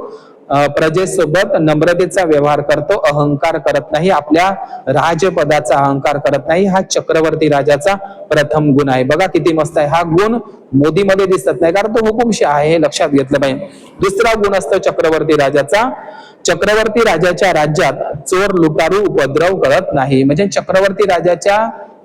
प्रजेसोबत नम्रतेचा व्यवहार करतो, अहंकार करत नाही, आपल्या राजपदाचा अहंकार करत नाही. हा चक्रवर्ती राजाचा प्रथम गुण आहे. बघा किती मस्त आहे. हा गुण मोदीमध्ये दिसत नाही कारण तो हुकुमशाह आहे, हे लक्षात घेतलं पाहिजे. दुसरा गुण असतो चक्रवर्ती राजाचा, चक्रवर्ती राजाच्या राज्यात चोर लुटारू उपद्रव करत नाही. म्हणजे चक्रवर्ती राजाच्या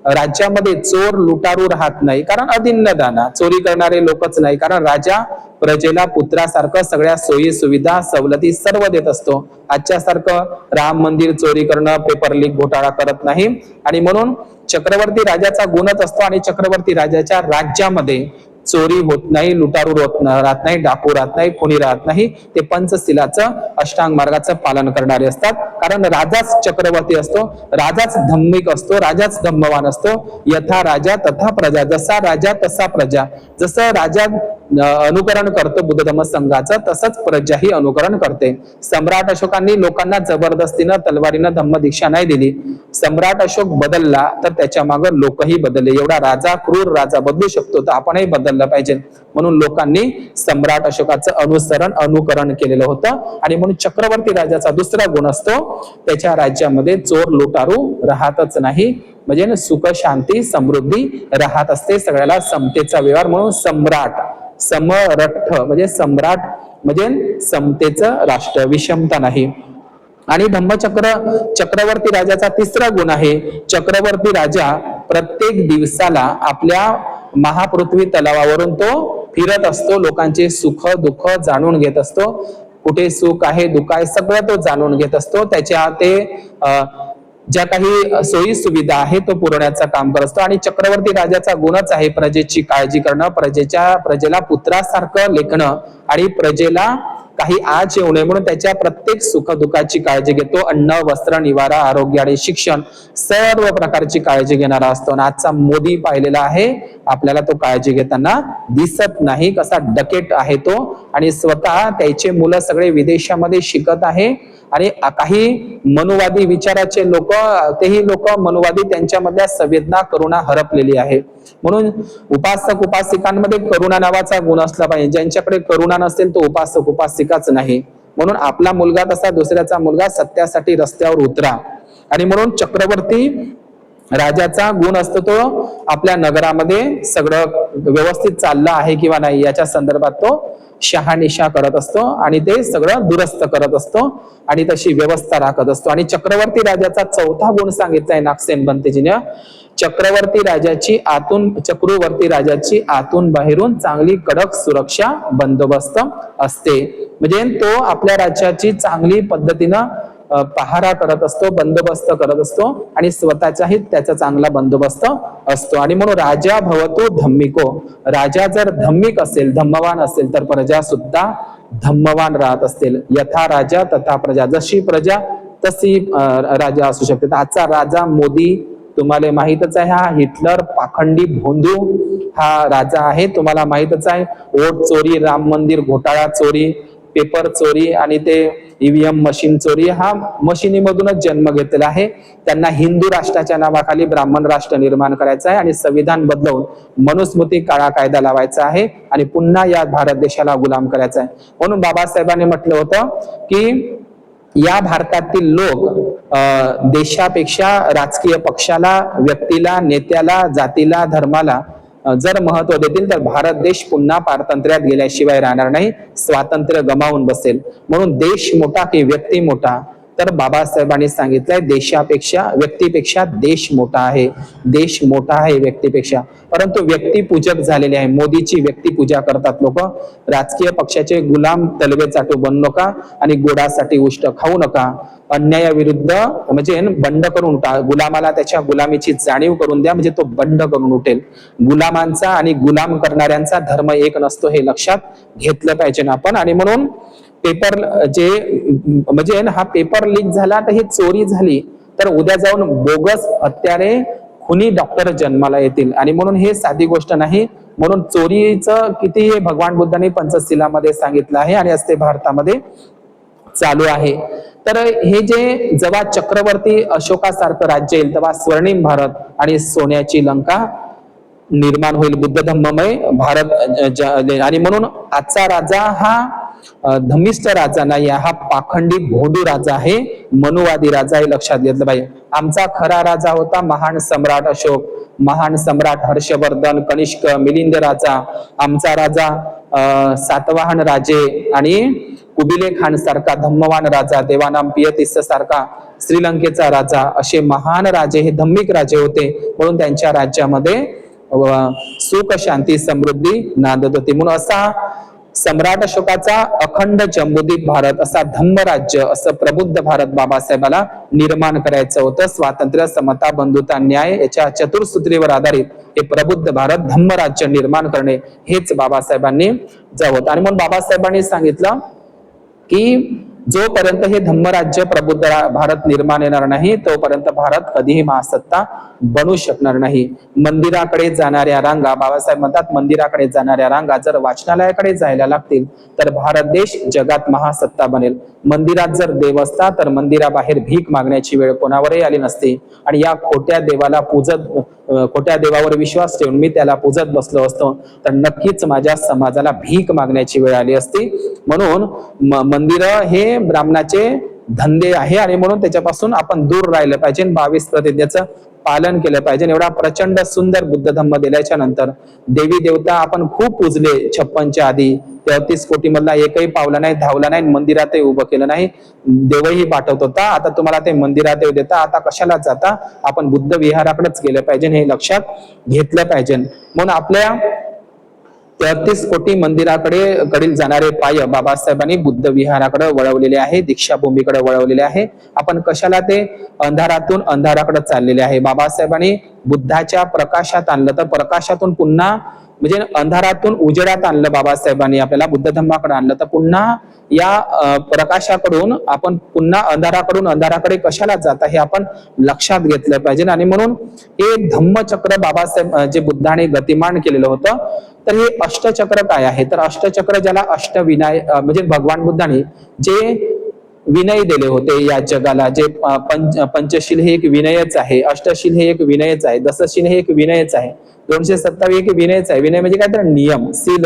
राज्यामध्ये चोर लुटारू राहत नाही, कारण अदिन्नदाना चोरी करणारे लोकच नाही, कारण राजा प्रजेला पुत्रासारखं सगळ्या सोयी सुविधा सवलती सर्व देत असतो. आजच्या सारखं राम मंदिर चोरी करणं, पेपर लीक घोटाळा करत नाही. आणि म्हणून चक्रवर्ती राजाचा गुणच असतो. आणि चक्रवर्ती राजाच्या राज्यामध्ये चोरी होत नाही, लुटारू राहत नाही, डाकू राहत नाही, कोणी राहत नाही. ते पंचशिलाचं अष्टांग मार्गाचं पालन करणारे असतात. कारण राजाच चक्रवर्ती असतो, राजाच धम्मिक असतो, राजाच धम्मवान असतो. यथा राजा तथा प्रजा, जसा राजा तसा प्रजा. जसं राजा अनुकरण करतो बुद्ध धम्म संघाचं, तसंच प्रजाही अनुकरण करते. सम्राट अशोकांनी लोकांना जबरदस्तीनं तलवारीनं धम्म दीक्षा नाही दिली. सम्राट अशोक बदलला तर त्याच्या मागे लोकही बदलले. एवढा राजा, क्रूर राजा बदलू शकतो तर आपणही बदललं पाहिजे. म्हणून लोकांनी सम्राट अशोकाचं अनुकरण केलेलं होतं. आणि म्हणून चक्रवर्ती राजाचा दुसरा गुण असतो, त्याच्या राज्यामध्ये चोर लुटारू राहतच नाही. म्हणजे सुख शांती समृद्धी राहत असते, सगळ्याला समतेचा व्यवहार. म्हणून सम्राट, समरथ म्हणजे सम्राट म्हणजे समतेचं राष्ट्र, विषमता नाही. आणि चक्रवर्ती राजाचा तिसरा गुण आहे, चक्रवर्ती राजा प्रत्येक दिवसाला आपल्या महापृथ्वी तलावावरून तो फिरत असतो, लोकांचे सुख दुःख जाणून घेत असतो. कुठे सुख आहे, दुःख आहे, सगळं तो जाणून घेत असतो. त्याच्या ते ज्या काही सोयी सुविधा आहे तो पुरवण्याचं काम करत असतो. आणि चक्रवर्ती राजाचा गुणच आहे प्रजेची काळजी करणं, प्रजेला पुत्रासारखं लेखणं आणि प्रजेला काही आज येऊ नये म्हणून त्याच्या प्रत्येक सुखदुःखाची काळजी घेतो. अन्न, वस्त्र, निवारा, आरोग्य आणि शिक्षण सर्व प्रकारची काळजी घेणारा असतो. आणि आजचा मोदी पाहिलेला आहे, आपल्याला तो काळजी घेताना दिसत नाही, कसा डकेट आहे तो. आणि स्वतः त्याचे मुलं सगळे विदेशामध्ये शिकत आहे. आणि काही मनुवादी विचाराचे लोक, तेही लोक मनुवादी, त्यांच्यामधल्या संवेदना, करुणा हरपलेली आहे. म्हणून उपासक उपासिकांमध्ये करुणा नावाचा गुण असला पाहिजे. ज्यांच्याकडे करुणा नसेल तो उपासक उपासिकाच नाही. म्हणून आपला मुलगा तसा दुसऱ्याचा मुलगा, सत्यासाठी रस्त्यावर उतरा. आणि म्हणून चक्रवर्ती राजाचा गुण असतो तो आपल्या नगरामध्ये सगळं व्यवस्थित चाललं आहे किंवा नाही याच्या संदर्भात तो शहानिशा करत असतो आणि ते सगळं दुरुस्त करत असतो आणि तशी व्यवस्था राखत असतो. आणि चक्रवर्ती राजाचा चौथा गुण सांगितलाय नागसेन बनतेजीने, चक्रवर्ती राजाची आतून बाहेरून चांगली कडक सुरक्षा बंदोबस्त असते. म्हणजे तो आपल्या राज्याची चांगली पद्धतीनं पहारा करत असतो, बंदोबस्त करत असतो आणि स्वतःचाही त्याचा चांगला बंदोबस्त असतो. आणि म्हणून राजा भवतो धम्मिको, राजा जर धम्मिक असेल, धम्मवान असेल तर प्रजा सुद्धा धम्मवान राहत असतील. यथा राजा तथा प्रजा, जशी प्रजा तशी राजा असू शकते. तर आजचा राजा मोदी तुम्हाला माहितच आहे, हा हिटलर पाखंडी भोंदू हा राजा आहे, तुम्हाला माहितच आहे. वोट चोरी, राम मंदिर घोटाळा चोरी, पेपर चोरी आणि ते ईव्हीएम मशीन चोरी हा मशिनीमधूनच जन्म घेतलेला आहे. त्यांना हिंदू राष्ट्राच्या नावाखाली ब्राह्मण राष्ट्र निर्माण करायचं आहे आणि संविधान बदलवून मनुस्मृती काळा कायदा लावायचा आहे आणि पुन्हा या भारत देशाला गुलाम करायचा आहे. म्हणून बाबासाहेबांनी म्हटलं होतं की या भारतातील लोक देशापेक्षा राजकीय पक्षाला, व्यक्तीला, नेत्याला, जातीला, धर्माला जर महत्व देतील तर भारत देश पुन्हा पारतंत्र्यात गेल्याशिवाय राहणार नाही, स्वातंत्र्य गमावून बसेल. म्हणून देश मोठा की व्यक्ती मोठा, तर बाबासाहेबांनी सांगितलंय देशापेक्षा व्यक्तीपेक्षा देश मोठा आहे, देश मोठा आहे व्यक्तीपेक्षा. परंतु व्यक्तिपूजक झालेले आहे. मोदीची व्यक्तिपूजा करतात लोक. राजकीय पक्षाचे गुलाम तलवे चाटू बनू नका आणि गोडासाठी उष्ट खाऊ नका. अन्यायाविरुद्ध म्हणजे बंड करून उठा. गुलामाला त्याच्या गुलामीची जाणीव करून द्या, म्हणजे तो बंड करून उठेल. गुलामांचा आणि गुलाम करणाऱ्यांचा धर्म एक नसतो, हे लक्षात घेतलं पाहिजे आपण. आणि म्हणून पेपर जे म्हणजे हा पेपर लीक झाला तर ही चोरी झाली, तर उद्या जाऊन बोगस हत्यारे खुनी डॉक्टर जन्माला येतील. आणि म्हणून हे साधी गोष्ट नाही. म्हणून चोरीचं किती भगवान बुद्धांनी पंचशिलामध्ये सांगितलं आहे आणि असते भारतामध्ये चालू आहे. तर हे जे जेव्हा चक्रवर्ती अशोकासारखं राज्य येईल तेव्हा स्वर्णिम भारत आणि सोन्याची लंका निर्माण होईल, बुद्ध धम्ममय भारत. आणि म्हणून आजचा राजा हा धमिष्ठ राजा नाही, हा पाखंडी भोंदू राजा आहे, मनुवादी राजा, हे लक्षात घेतलं पाहिजे. आमचा खरा राजा होता महान सम्राट अशोक, महान सम्राट हर्षवर्धन, कनिष्क, मिलिंद राजा. आमचा राजा सातवाहन राजे आणि कुबिले खान सारखा धम्मवान राजा, देवानाम पियतिस्स सारखा श्रीलंकेचा राजा, असे महान राजे हे धम्मिक राजे होते. म्हणून त्यांच्या राज्यामध्ये सुख, शांती, समृद्धी नांदत होती. म्हणून असा सम्राट अशोकाचा अखंड जम्बूद्वीप भारत, असा धम्म राज्य, असं प्रबुद्ध भारत बाबासाहेबाला निर्माण करायचं होतं. स्वातंत्र्य, समता, बंधुता, न्याय याच्या चतुर्सूत्रीवर आधारित हे प्रबुद्ध भारत धम्म राज्य निर्माण करणे, हेच बाबासाहेबांनी होतं. आणि म्हणून बाबासाहेबांनी सांगितलं की जोपर्यंत हे धम्मराज्य प्रबुद्ध भारत निर्माण येणार नाही तोपर्यंत भारत कधीही महासत्ता बनू शकणार नाही. मंदिराकडे जाणाऱ्या रांगा, बाबासाहेब म्हणतात मंदिराकडे जाणाऱ्या रांगा जर वाचनालयाकडे जायला लागतील तर भारत देश जगात महासत्ता बनेल. मंदिरात जर देव असता तर मंदिराबाहेर भीक मागण्याची वेळ कोणावरही आली नसती. आणि या खोट्या देवाला खोट्या देवावर विश्वास ठेवून मी त्याला पूजत बसलो असतो तर नक्कीच माझ्या समाजाला भीक मागण्याची वेळ आली असती. म्हणून मंदिर हे ब्राह्मणाचे धंदे आहे आणि म्हणून त्याच्यापासून आपण दूर राहिलं पाहिजे. 22 प्रतिज्ञेचं पालन केलं पाहिजे. एवढा प्रचंड सुंदर बुद्ध धम्म दिल्याच्या नंतर देवी देवता आपण खूप पूजले 56च्या आधी. 33 कोटी मधला एकही पावला नाही, धावला नाही, मंदिरातही उभं केलं नाही. देवही पाठवत होता. आता तुम्हाला ते मंदिरात येऊ देता, आता कशाला जाता, आपण बुद्ध विहाराकडेच गेलं पाहिजे, हे लक्षात घेतलं पाहिजे. म्हणून आपल्या 33 कोटी कडील जाणारे पाय बाबासाहेबांनी बुद्ध विहाराकडे वळवलेले आहे, दीक्षाभूमीकडे वळवलेले आहे. आपण कशाला ते अंधारातून अंधाराकडे चाललेले आहे. बाबासाहेबांनी बुद्धाच्या प्रकाशात आणलं तर प्रकाशातून पुन्हा म्हणजे अंधारातून उजेडात आणलं. बाबासाहेबांनी आपल्याला बुद्ध धम्माकडे आणलं तर पुन्हा या प्रकाशाकडून आपण पुन्हा अंधाराकडून अंधाराकडे कशाला जाता हे आपण लक्षात घेतलं पाहिजे. आणि म्हणून हे धम्मचक्र बाबासाहेब जे बुद्धाने गतिमान केलेलं होतं. तर हे अष्टचक्र काय आहे, तर अष्टचक्र ज्याला अष्टविनाय म्हणजे भगवान बुद्धाने जे विनय दिले होते या जगाला, जे पंचशील हे एक विनयच आहे, अष्टशील हे एक विनयच आहे, दशशील हे एक विनयच आहे, 227 एक विनयच आहे. विनय म्हणजे काय तर नियम, शील.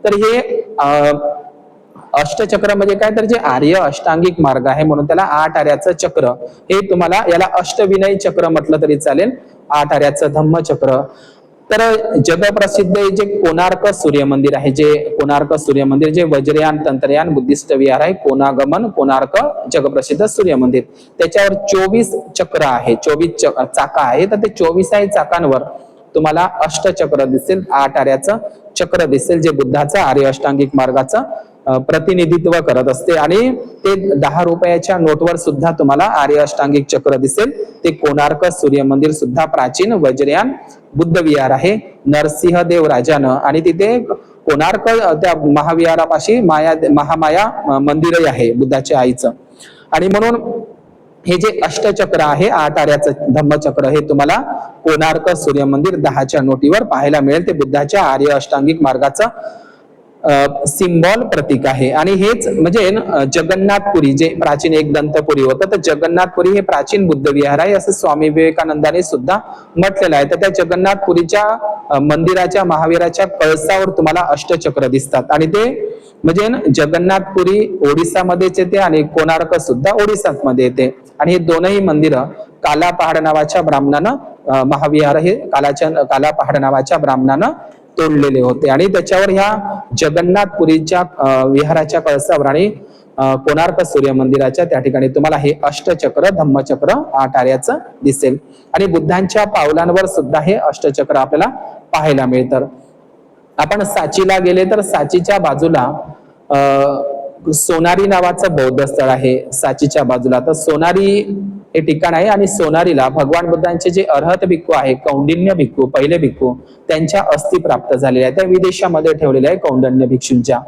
तर हे अष्टचक्र म्हणजे काय तर जे आर्य अष्टांगिक मार्ग आहे, म्हणून त्याला 8 आर्याचं चक्र, हे तुम्हाला याला अष्टविनय चक्र म्हटलं तरी चालेल, 8 आर्याचं धम्मचक्र. तर जगप्रसिद्ध जे कोणार्क सूर्य मंदिर आहे, जे कोणार्क सूर्य मंदिर जे वज्रयान तंत्रयान बुद्धिस्ट विहार आहे, कोणागमन कोणार्क जगप्रसिद्ध सूर्य मंदिर, त्याच्यावर 24 चक्र आहे, 24 चाका आहे. तर ते 24 चाकांवर तुम्हाला अष्टचक्र दिसेल, 8 आर्याचं चक्र दिसेल, जे बुद्धाचा आर्य अष्टांगिक मार्गाचं प्रतिनिधित्व करत असते. आणि ते 10 रुपयाच्या नोटवर सुद्धा तुम्हाला आर्य अष्टांगिक चक्र दिसेल. ते कोणार्क सूर्य मंदिर सुद्धा प्राचीन वज्रयान बुद्ध विहार आहे, नरसिंहदेव राजानं. आणि तिथे कोणार्क त्या महाविहारापाशी महामाया मंदिरही आहे बुद्धाच्या आईचं. आणि म्हणून हे जे अष्टचक्र आहे, 8 आर्याचं धम्मचक्र, हे तुम्हाला कोणार्क सूर्य मंदिर 10च्या नोटीवर पाहायला मिळेल. ते बुद्धाच्या आर्य अष्टांगिक मार्गाचं सिम्बॉल प्रतीक आहे. आणि हेच म्हणजे जगन्नाथपुरी जे प्राचीन एक दंतपुरी होतं, तर जगन्नाथपुरी हे प्राचीन बुद्ध विहार आहे असं स्वामी विवेकानंदाने सुद्धा म्हटलेलं आहे. तर त्या जगन्नाथपुरीच्या मंदिराच्या महावीराच्या कळसावर तुम्हाला अष्टचक्र दिसतात आणि ते म्हणजे जगन्नाथपुरी ओडिसामध्येच येते आणि कोणार्क सुद्धा ओडिसात मध्ये येते. आणि हे दोनही मंदिरं काला पहाड नावाच्या ब्राह्मणानं महाविहार हे काला पहाड नावाच्या ब्राह्मणानं तोडलेले होते. आणि त्याच्यावर ह्या जगन्नाथपुरीच्या विहाराच्या कळसावर आणि कोणार्क सूर्य मंदिराच्या त्या ठिकाणी तुम्हाला हे अष्टचक्र धम्मचक्र 8 आऱ्याचं दिसेल. आणि बुद्धांच्या पावलांवर सुद्धा हे अष्टचक्र आपल्याला पाहायला मिळतं. आपण साचीला गेले तर साचीच्या बाजूला सोनारी नावाचं बौद्ध स्थळ आहे साचीच्या बाजूला. तर सोनारी हे ठिकाण आहे आणि सोनारीला भगवान बुद्धांचे जे अर्हत भिक्खू आहे कौंडिन्य भिक्खू पहिले भिक्खू त्यांच्या अस्थी प्राप्त झालेल्या आहेत. त्या विदेशामध्ये ठेवलेल्या आहे कौंडिन्य भिक्षूंच्या.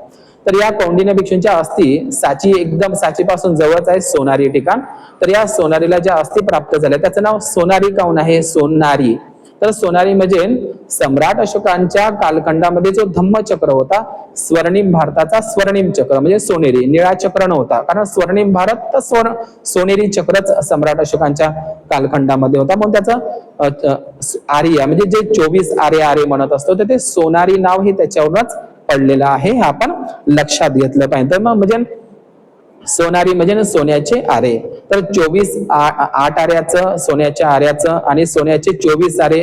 तर या कौंडिन्य भिक्षूंच्या अस्थी साची एकदम साचीपासून जवळच आहे सोनारी ठिकाण. तर या सोनारीला ज्या अस्थी प्राप्त झाल्या त्याचं नाव सोनारी काऊन आहे सोनारी. तर सोनारी म्हणजे सम्राट अशोकांच्या कालखंडामध्ये जो धम्मचक्र होता स्वर्णिम भारताचा स्वर्णिम चक्र म्हणजे सोनेरी निळा चक्र नव्हता कारण स्वर्णिम भारत तर सोनेरी चक्रच सम्राट अशोकांच्या कालखंडामध्ये होता. म्हणून त्याचं आर्य म्हणजे जे 24 आर्य म्हणत असतो तर ते सोनारी नाव हे त्याच्यावरच पडलेलं आहे हे आपण लक्षात घेतलं पाहिजे. तर मग म्हणजे सोनारी म्हणजे सोन्याचे आरे. तर 8 आऱ्याचं सोन्याच्या आऱ्याचं आणि सोन्याचे 24 आरे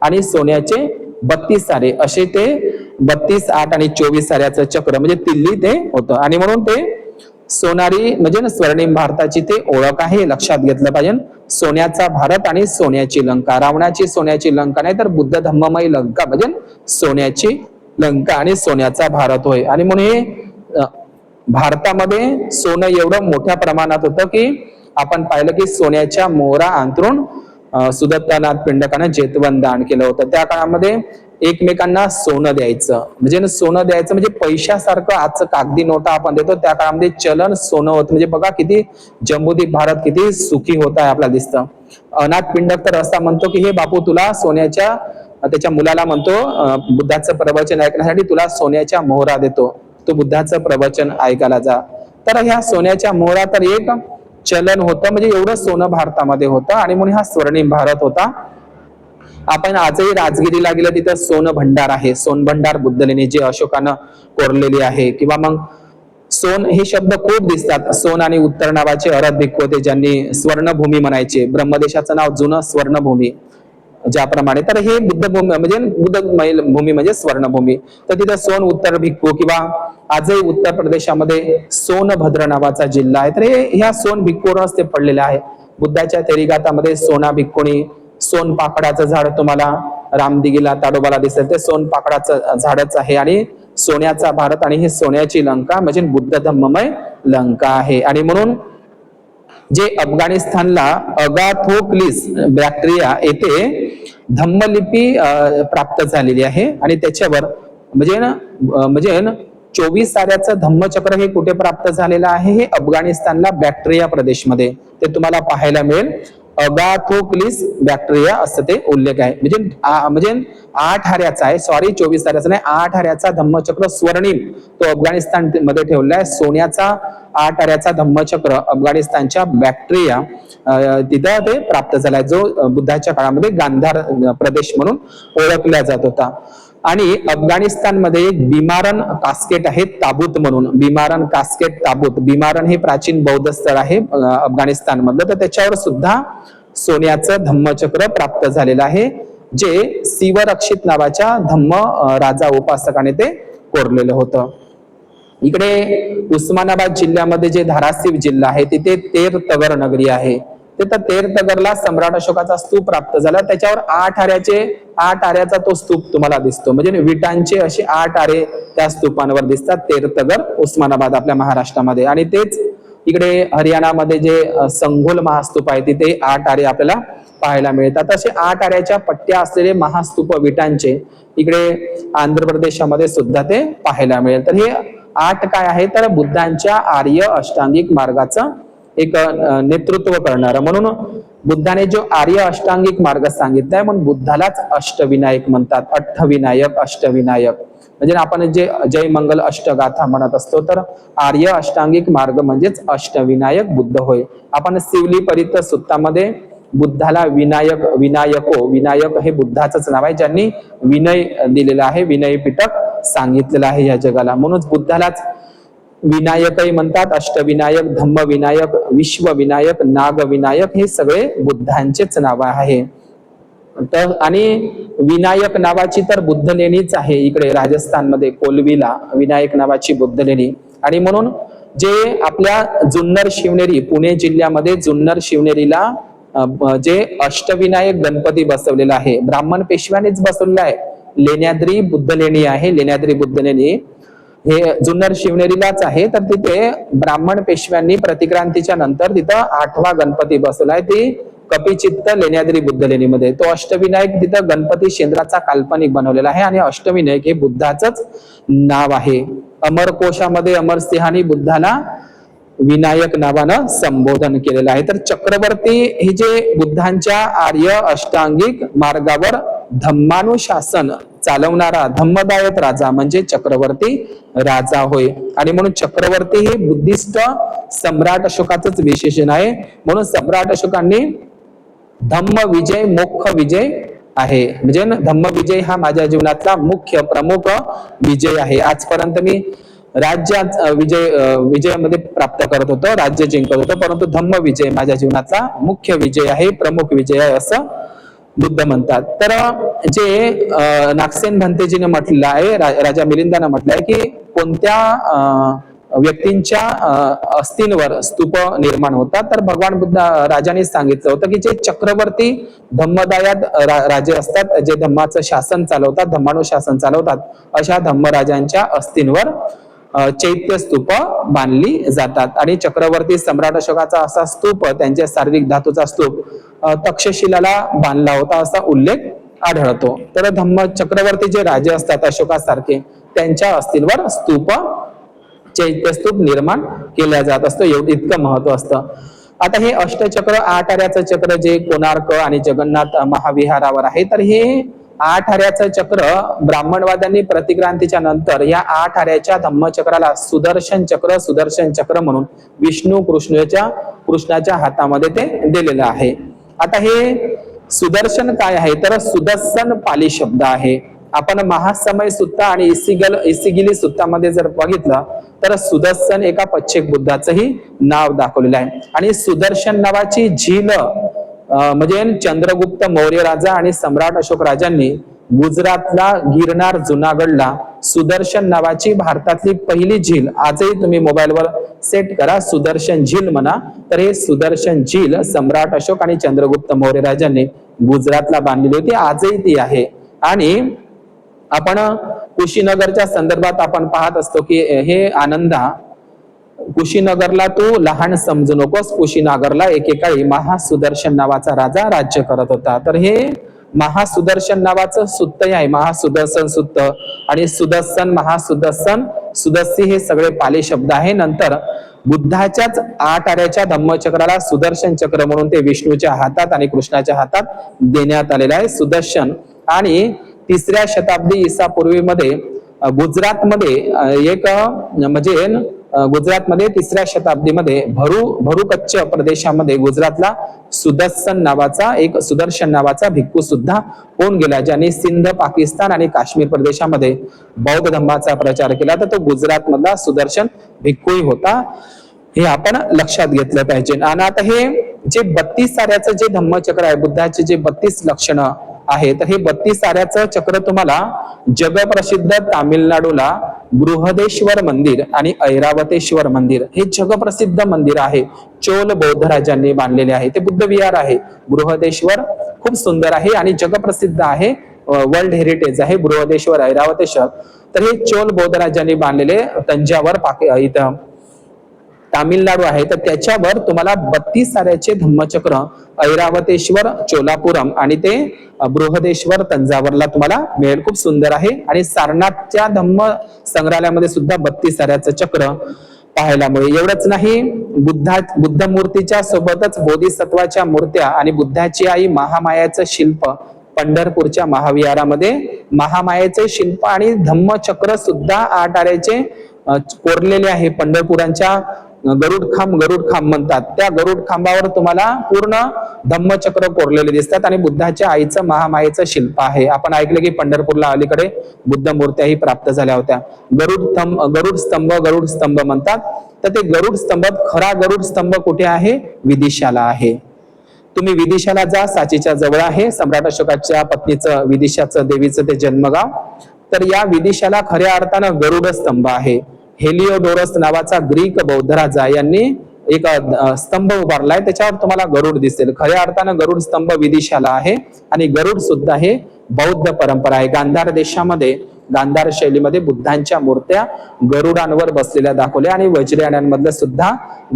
आणि सोन्याचे 32 आरे असे ते 32, 8 आणि 24 आऱ्याचं चक्र म्हणजे तिल्ली ते होतं. आणि म्हणून ते सोनारी म्हणजे स्वर्णिम भारताची ते ओळख आहे लक्षात घेतलं पाहिजे. सोन्याचा भारत आणि सोन्याची लंका. रावणाची सोन्याची लंका नाही तर बुद्ध धम्ममय लंका म्हणजे सोन्याची लंका आणि सोन्याचा भारत होय. आणि म्हणून हे भारतामध्ये सोनं एवढं मोठ्या प्रमाणात होतं की आपण पाहिलं की सोन्याच्या मोहरा अंतरून सुदत्तानाथ पिंडकानं जेतवन दान केलं होतं. त्या काळामध्ये एकमेकांना सोनं द्यायचं म्हणजे सोनं द्यायचं म्हणजे पैशासारखं आजचं कागदी नोटा आपण देतो त्या काळामध्ये चलन सोनं होतं. म्हणजे बघा किती जम्बूद्वीप भारत किती सुखी होत आहे आपल्याला दिसतं. अनाथ पिंडक तर असा म्हणतो की हे बापू तुला सोन्याच्या त्याच्या मुलाला म्हणतो बुद्धाचं प्रवचन ऐकण्यासाठी तुला सोन्याच्या मोहरा देतो तू बुद्धाचं प्रवचन ऐकायला जा. तर ह्या सोन्याच्या मोहरा तर एक चलन होतं म्हणजे एवढं सोनं भारतामध्ये होतं आणि म्हणून हा स्वर्णिम भारत होता. आपण आजही राजगिरीला गेलं तिथं सोन भंडार आहे. सोन भंडार बुद्धलेणी जे अशोकानं कोरलेली आहे. किंवा मग सोन हे शब्द खूप दिसतात. सोन आणि उत्तर नावाचे अरब भिक्खू होते ज्यांनी स्वर्णभूमी म्हणायचे. ब्रह्मदेशाचं नाव जुनं स्वर्णभूमी ज्याप्रमाणे. तर हे बुद्धभूमी म्हणजे बुद्ध भूमी म्हणजे स्वर्णभूमी. तर तिथं सोन उत्तर भिक्खू किंवा आजही उत्तर प्रदेशामध्ये सोनभद्र नावाचा जिल्हा आहे. तर हे ह्या सोन भिक्खूवरच ते पडलेले आहे. बुद्धाच्या तेरिगातामध्ये सोना भिक्खुणी सोन पाकडाचं झाड तुम्हाला रामदिगीला ताडोबाला दिसेल ते सोन पाकडाचं झाडच आहे. आणि सोन्याचा भारत आणि ही सोन्याची लंका म्हणजे बुद्ध धम्ममय लंका आहे. आणि म्हणून जे अफगाणिस्तानला अगाथोक्लिस बॅक्टेरिया येथे धम्मलिपी प्राप्त झालेली आहे आणि त्याच्यावर म्हणजे 24 आऱ्याचं धम्मचक्र हे कुठे प्राप्त झालेलं आहे हे अफगाणिस्तानला बॅक्टेरिया प्रदेशमध्ये ते तुम्हाला पाहायला मिळेल. अगाथोक्लिस बॅक्टेरिया असं ते उल्लेख आहे. म्हणजे 8 आऱ्याचा आहे 24 आऱ्याचा नाही 8 आऱ्याचा धम्मचक्र स्वर्णिम तो अफगाणिस्तान मध्ये ठेवलेला आहे. सोन्याचा 8 आऱ्याचा धम्मचक्र अफगाणिस्तानच्या बॅक्टेरिया तिथं ते प्राप्त झालाय जो बुद्धाच्या काळामध्ये गांधार प्रदेश म्हणून ओळखला जात होता. आणि अफगाणिस्तानमध्ये एक बिमारन कास्केट आहे ताबूत म्हणून. बिमारन कास्केट ताबूत. बिमारन हे प्राचीन बौद्ध स्थळ आहे अफगाणिस्तान मधलं. तर त्याच्यावर सुद्धा सोन्याचं धम्मचक्र प्राप्त झालेलं आहे जे शिवरक्षित नावाच्या धम्म राजा उपासकाने ते कोरलेलं होतं. इकडे उस्मानाबाद जिल्ह्यामध्ये जे धाराशिव जिल्हा आहे तिथे तेर तगर नगरी आहे. तिथं तेर तगरला सम्राट अशोकाचा स्तूप प्राप्त झाला. त्याच्यावर 8 आऱ्याचा तो स्तूप तुम्हाला दिसतो. म्हणजे विटांचे असे 8 आरे त्या स्तूपांवर दिसतात. तेर तगर उस्मानाबाद आपल्या महाराष्ट्रामध्ये. आणि तेच इकडे हरियाणामध्ये जे संघोल महास्तूप आहे तिथे 8 आरे आपल्याला पाहायला मिळतात. असे 8 आऱ्याच्या पट्ट्या असलेले महास्तूप विटांचे इकडे आंध्र प्रदेशामध्ये सुद्धा ते पाहायला मिळेल. तर हे 8 काय आहे तर बुद्धांच्या आर्य अष्टांगिक मार्गाचं एक नेतृत्व करणार. म्हणून बुद्धाने जो आर्य अष्टांगिक मार्ग सांगितलाय म्हणून बुद्धालाच अष्टविनायक म्हणतात. अष्टविनायक, अष्टविनायक म्हणजे आपण जे जय मंगल अष्टगाथा म्हणत असतो, तर आर्य अष्टांगिक मार्ग म्हणजेच अष्टविनायक बुद्ध होय. आपण शिवली परित सुत्तामध्ये बुद्धाला विनायक, विनायक हे बुद्धाचंच नाव आहे, ज्यांनी विनय दिलेला आहे, विनय पिटक सांगितलेलं आहे या जगाला. म्हणूनच बुद्धालाच विनायकही म्हणतात. अष्टविनायक, धम्मविनायक, विश्वविनायक, नागविनायक हे सगळे बुद्धांचेच नाव आहे. तर आणि विनायक नावाची तर बुद्ध लेणीच आहे इकडे राजस्थानमध्ये कोलवीला विनायक नावाची बुद्ध लेणी. आणि म्हणून जे आपल्या जुन्नर शिवनेरी, पुणे जिल्ह्यामध्ये जुन्नर शिवनेरीला जे अष्टविनायक गणपती बसवलेला आहे, ब्राह्मण पेशव्यानेच बसवलेला आहे. लेण्याद्री बुद्ध लेणी आहे, लेण्याद्री बुद्ध लेणी हे जुन्नर शिवनेरीलाच आहे. तर तिथे ब्राह्मण पेशव्यांनी प्रतिक्रांतीच्या नंतर तिथं 8वा गणपती बसवलाय, ती कपिचित्त लेण्याद्री बुद्ध लेणीमध्ये. तो अष्टविनायक तिथं गणपती शेंद्राचा काल्पनिक बनवलेला आहे आणि अष्टविनायक हे बुद्धाचंच नाव आहे. अमरकोशामध्ये अमरसिंहांनी बुद्धाला विनायक नावानं संबोधन केलेलं आहे. तर चक्रवर्ती हे जे बुद्धांच्या आर्य अष्टांगिक मार्गावर धम्मानुशासन चालवणारा धम्मदायक राजा म्हणजे चक्रवर्ती राजा होय. आणि म्हणून चक्रवर्ती हे बुद्धिस्ट सम्राट अशोकाचंच विशेषण आहे. म्हणून सम्राट अशोकांनी धम्म विजय मोक्ष विजय आहे, म्हणजे धम्म विजय हा माझ्या जीवनातला मुख्य प्रमुख विजय आहे. आजपर्यंत मी राज्यात विजयामध्ये प्राप्त करत होतो, राज्य जिंकत होतो, परंतु धम्म विजय माझ्या जीवनातला मुख्य विजय आहे, प्रमुख विजय आहे असं बुद्ध म्हणतात. तर जे नागसेन भंतेजीने म्हटलेलं आहे, राजा मिलिंदानं म्हटलंय की कोणत्या व्यक्तींच्या अस्थींवर स्तूप निर्माण होतात, तर भगवान बुद्ध राजाने सांगितलं होतं की जे चक्रवर्ती धम्मदायक राजे असतात, जे धम्माचं शासन चालवतात, धम्मानुशासन चालवतात, अशा धम्मराजांच्या अस्थींवर चैत्य स्तूप बांधली जातात. आणि चक्रवर्ती सम्राट अशोकाचा असा स्तूप, त्यांच्या शारीरिक धातूचा स्तूप तक्षशिलाला बांधला होता असा उल्लेख आढळतो. तर धम्म चक्रवर्ती जे राजे असतात अशोकासारखे, त्यांच्या अस्थींवर स्तूप, चैत्यस्तूप निर्माण केल्या जात असतो, इतकं महत्व असतं. आता हे अष्टचक्र, 8 आऱ्याचं चक्र जे कोणार्क आणि जगन्नाथ महाविहारावर आहे, तर हे 8 आऱ्याचं चक्र ब्राह्मणवाद्यांनी प्रतिक्रांतीच्या नंतर या 8 आऱ्याच्या धम्मचक्राला सुदर्शन चक्र म्हणून विष्णू कृष्णाच्या हातामध्ये ते दिलेलं आहे. आता हे सुदर्शन काय आहे, तर सुदर्शन पाली शब्द आहे. आपण महासमय सुत्ता आणि इसिगिली सुत्तामध्ये जर बघितलं तर सुदर्शन एका पच्छेक बुद्धाचंही नाव दाखवलेलं आहे. आणि सुदर्शन नावाची झील म्हणजे चंद्रगुप्त मौर्य राजा आणि सम्राट अशोक राजांनी गुजरातला गिरनार जुनागडला सुदर्शन नावाची भारतातली पहिली झील, आजही तुम्ही मोबाईलवर सेट करा सुदर्शन झील म्हणा, तर हे सुदर्शन झील सम्राट अशोक आणि चंद्रगुप्त मौर्य राजांनी गुजरातला बांधलेली होती, आजही ती आहे. आणि आपण कुशीनगरच्या संदर्भात आपण पाहत असतो की हे आनंदा, कुशीनगरला तू लहान समजू नकोस, कुशीनगरला एकेकाळी महासुदर्शन नावाचा राजा राज्य करत होता. तर हे महासुदर्शन नावाचं सुत्त आहे, महासुदर्शन सुत्त आणि सुदर्शन, महासुदर्शन, सुदस्सी हे सगळे पाली शब्द आहे. नंतर बुद्धाच्याच 8 आऱ्याच्या धम्मचक्राला सुदर्शन चक्र म्हणून ते विष्णूच्या हातात आणि कृष्णाच्या हातात देण्यात आलेलं आहे सुदर्शन. आणि 3ऱ्या शताब्दी ईसापूर्वीमध्ये गुजरातमध्ये एक म्हणजे गुजरातमध्ये 3ऱ्या शताब्दीमध्ये भरूकच्छ प्रदेशामध्ये गुजरातला सुदर्शन नावाचा भिक्खू सुद्धा होऊन गेला, ज्यांनी सिंध, पाकिस्तान आणि काश्मीर प्रदेशामध्ये बौद्ध धर्माचा प्रचार केला. तर तो गुजरात मधला सुदर्शन भिक्खूही होता, हे आपण लक्षात घेतलं पाहिजे. आणि आता हे जे 32 आऱ्याचं जे धम्मचक्र आहे, बुद्धाचे जे 32 लक्षणं आहे, तर हे 32 आऱ्याचं चक्र तुम्हाला जगप्रसिद्ध तामिळनाडूला बृहदेश्वर मंदिर आणि ऐरावतेश्वर मंदिर हे जगप्रसिद्ध मंदिर आहे, चोल बौद्ध राजांनी बांधलेले आहे. ते बुद्ध विहार आहे. बृहदेश्वर खूप सुंदर आहे आणि जगप्रसिद्ध आहे, वर्ल्ड हेरिटेज आहे बृहदेश्वर, ऐरावतेश्वर. तर हे चोल बौद्ध राजांनी बांधलेले तंजावर इथं तामिळनाडू आहे, तर त्याच्यावर तुम्हाला 32 आऱ्याचे धम्मचक्र ऐरावतेश्वर, चोलापुरम आणि ते बृहदेश्वर तंजावरला तुम्हाला मिळेल. खूप सुंदर आहे. आणि सारनाथच्या धम्म संग्रहालयामध्ये सुद्धा 32 आऱ्याचं चक्र पाहायला मिळेल. एवढंच नाही, बुद्ध मूर्तीच्या सोबतच बोधिसत्वाच्या मूर्त्या आणि बुद्धाची आई महामायाचं शिल्प पंढरपूरच्या महाविहारामध्ये महामायेचे शिल्प आणि धम्मचक्र सुद्धा 8 आऱ्याचे कोरलेले आहे. पंढरपुरांच्या गरुड खांब म्हणतात, त्या गरुड खांबावर तुम्हाला पूर्ण धम्मचक्र कोरलेले दिसतात आणि बुद्धाच्या आईचं महामायेचं शिल्प आहे. आपण ऐकलं की पंढरपूरला अलीकडे बुद्ध मूर्त्याही प्राप्त झाल्या होत्या. गरुड स्तंभ म्हणतात. तर ते गरुड स्तंभात खरा गरुड स्तंभ कुठे आहे? विदिशाला आहे. तुम्ही विदिशाला जा, साचीच्या जवळ आहे. सम्राट अशोकाच्या पत्नीचं विदिशाचं देवीचं ते जन्मगाव. तर या विदिशाला खऱ्या अर्थानं गरुड स्तंभ आहे. हेलिओडोरस नावाचा ग्रीक बौद्ध राजा यांनी एक स्तंभ उभारलाय, त्याच्यावर तुम्हाला गरुड दिसेल. खऱ्या अर्थानं गरुड स्तंभ विदिशाला आहे आणि गरुड सुद्धा हे बौद्ध परंपरा आहे. गांधार देशामध्ये गांधार शैलीमध्ये बुद्धांच्या मूर्त्या गरुडांवर बसलेल्या दाखवल्या आणि वज्रयानांमधलं सुद्धा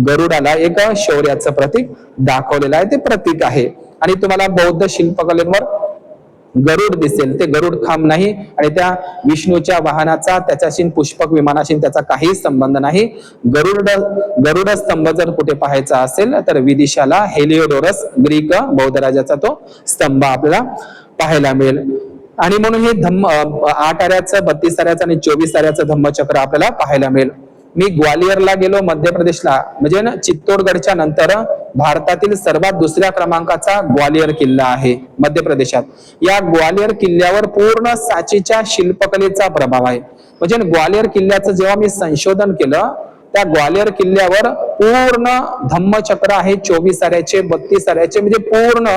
गरुडाला एक शौर्याचं प्रतीक दाखवलेलं आहे, ते प्रतीक आहे. आणि तुम्हाला बौद्ध शिल्पकलेवर गरुड दिसेल, ते गरुड खांब नाही आणि त्या विष्णूच्या वाहनाचा त्याच्याशी पुष्पक विमानाशी त्याचा काही संबंध नाही. गरुड स्तंभ जर कुठे पाहायचा असेल तर विदिशाला हेलिओडोरस ग्रीक बौद्ध राजाचा तो स्तंभ आपल्याला पाहायला मिळेल. आणि म्हणून हे 8 आऱ्याचं 32 आऱ्याचं आणि 24 आऱ्याचं धम्मचक्र आपल्याला पाहायला मिळेल. मी ग्वालियरला गेलो, मध्य प्रदेशला, म्हणजे ना चित्तोडगडच्या नंतर भारतातील सर्वात दुसऱ्या क्रमांकाचा ग्वालियर किल्ला आहे मध्य प्रदेशात. या ग्वालियर किल्ल्यावर पूर्ण साचीच्या शिल्पकलेचा प्रभाव आहे. म्हणजे ग्वालियर किल्ल्याचं जेव्हा मी संशोधन केलं, त्या ग्वालियर किल्ल्यावर पूर्ण धम्मचक्र आहे 24 आऱ्याचे 32 आऱ्याचे, म्हणजे पूर्ण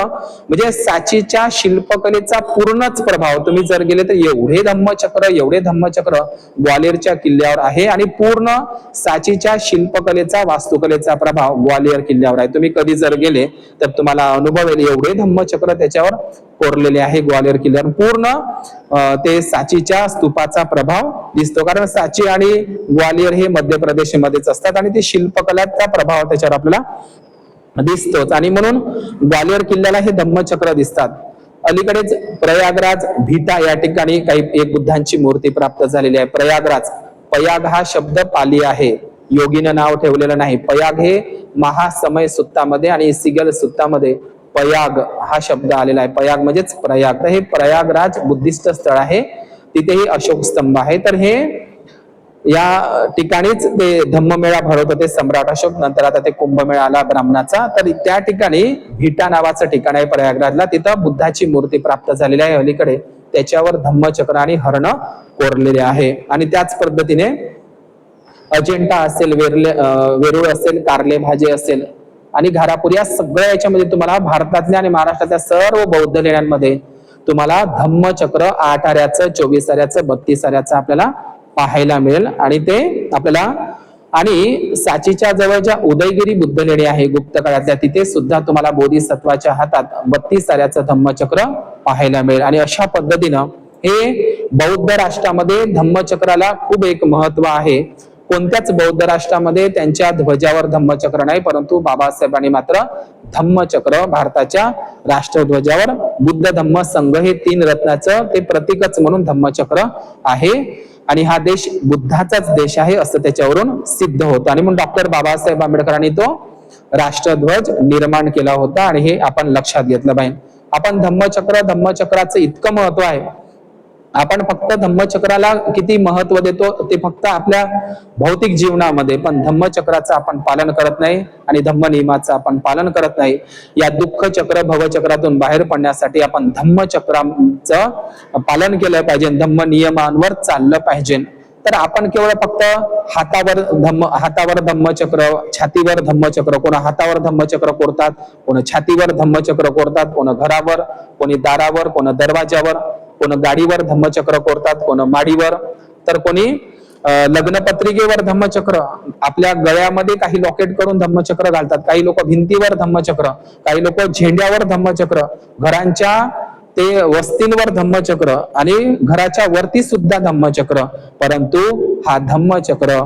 म्हणजे साचीच्या शिल्पकलेचा पूर्णच प्रभाव. तुम्ही जर गेले तर एवढे धम्मचक्र ग्वालियरच्या किल्ल्यावर आहे आणि पूर्ण साचीच्या शिल्पकलेचा वास्तुकलेचा प्रभाव ग्वालियर किल्ल्यावर आहे. तुम्ही कधी जर गेले तर तुम्हाला अनुभव येईल, एवढे धम्मचक्र त्याच्यावर कोरलेले आहे ग्वालियर किल्ल्यावर. पूर्ण ते साचीच्या स्तूपाचा प्रभाव दिसतो, कारण साची आणि ग्वालियर हे मध्य प्रदेशमध्येच असतात आणि ते शिल्पकलाचा प्रभाव त्याच्यावर आपल्याला दिसतोच. आणि म्हणून ग्वालियर किल्ल्याला हे धम्मचक्र दिसतात. अलीकडेच प्रयागराज भीटा या ठिकाणी एक बुद्धांची मूर्ती प्राप्त झालेली आहे. पयाग हा शब्द पाली आहे, योगीनं नाव ठेवलेलं नाही. पयाग हे महासमय सुत्तामध्ये आणि सिगल सुत्तामध्ये पयाग हा शब्द आलेला आहे. पयाग म्हणजेच प्रयाग. तर हे प्रयागराज बुद्धिस्ट स्थळ आहे, तिथेही अशोक स्तंभ आहे. तर हे या ठिकाणीच ते धम्ममेळा भरवत होते सम्राट अशोक. नंतर आता ते कुंभमेळा आला ब्राह्मणाचा. तर त्या ठिकाणी भीटा नावाचं ठिकाण आहे प्रयागराजला, तिथं बुद्धाची मूर्ती प्राप्त झालेली आहे. अलीकडे त्याच्यावर धम्मचक्र आणि हरण कोरलेले आहे. आणि त्याच पद्धतीने अजिंठा असेल, वेरूळ असेल, कारले भाजे असेल आणि घारापूर, या सगळ्या याच्यामध्ये तुम्हाला भारतातल्या आणि महाराष्ट्रातल्या सर्व बौद्ध लेण्यांमध्ये तुम्हाला धम्मचक्र 8 आऱ्याचं 24 आऱ्याचं 32 आऱ्याचं आपल्याला पाहायला मिळेल. आणि ते आपल्याला आणि साचीच्या जवळ ज्या उदयगिरी बुद्ध लेणी आहे गुप्त काळातल्या, तिथे सुद्धा तुम्हाला बोधिसत्वाच्या हातात 32 आऱ्याचं धम्मचक्र पाहायला मिळेल. आणि अशा पद्धतीनं हे बौद्ध राष्ट्रामध्ये धम्मचक्राला खूप एक महत्व आहे. कोणत्याच बौद्ध राष्ट्रामध्ये त्यांच्या ध्वजावर धम्मचक्र नाही, परंतु बाबासाहेबांनी मात्र धम्मचक्र भारताच्या राष्ट्रध्वजावर बुद्ध धम्म संघ हे 3 रत्नाचं ते प्रतीकच म्हणून धम्मचक्र आहे. आणि हा देश बुद्धाचाच देश आहे असं त्याच्यावरून सिद्ध होतं. आणि म्हणून डॉक्टर बाबासाहेब आंबेडकरांनी तो राष्ट्रध्वज निर्माण केला होता. आणि हे आपण लक्षात घेतलं पाहिजे. आपण धम्मचक्राचं इतकं महत्व आहे, आपण फक्त धम्मचक्राला किती महत्व देतो ते फक्त आपल्या भौतिक जीवनामध्ये, पण धम्मचक्राचं आपण पालन करत नाही आणि धम्म नियमाचं आपण पालन करत नाही. या दुःख चक्र भवचक्रातून बाहेर पडण्यासाठी आपण धम्मचक्राचं पालन केलं पाहिजे, धम्म नियमांवर चाललं पाहिजे. तर आपण केवळ फक्त हातावर धम्मचक्र, छातीवर धम्मचक्र, कोण हातावर धम्मचक्र कोरतात, कोण छातीवर धम्मचक्र कोरतात, कोण घरावर, कोणी दारावर, कोण दरवाजावर, कोण गाडीवर धम्मचक्र कोरतात, कोण माडीवर, तर कोणी लग्नपत्रिकेवर धम्मचक्र, आपल्या गळ्यामध्ये काही लॉकेट करून धम्मचक्र घालतात, काही लोक भिंतीवर धम्मचक्र, काही लोक झेंड्यावर धम्मचक्र, घरांच्या ते वस्तींवर धम्मचक्र आणि घराच्या वरती सुद्धा धम्मचक्र. परंतु हा धम्मचक्र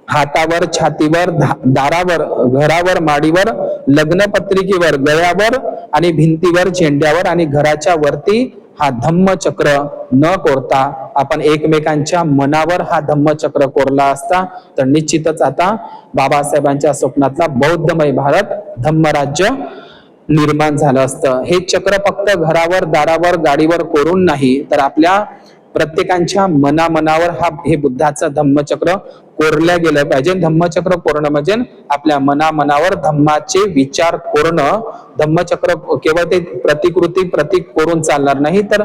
हातावर, छातीवर, दारावर, घरावर, माडीवर, लग्नपत्रिकेवर, गळ्यावर आणि भिंतीवर, झेंड्यावर आणि घराच्या वरती हा धम्मचक्र न कोरता आपण एकमेकांच्या मनावर हा धम्मचक्र कोरला असता तर निश्चितच आता बाबासाहेबांच्या स्वप्नातला बौद्धमय भारत धम्मराज्य निर्माण झालं असतं. हे चक्र फक्त घरावर, दारावर, गाडीवर कोरून नाही तर आपल्या प्रत्येकांच्या मनावर हे बुद्धाचं धम्मचक्र कोरल्या गेलं पाहिजे. धम्मचक्र कोरणं म्हणजे आपल्या मनावर धम्माचे विचार कोरणं. धम्मचक्र केवळ ते प्रतीक कोरून चालणार नाही तर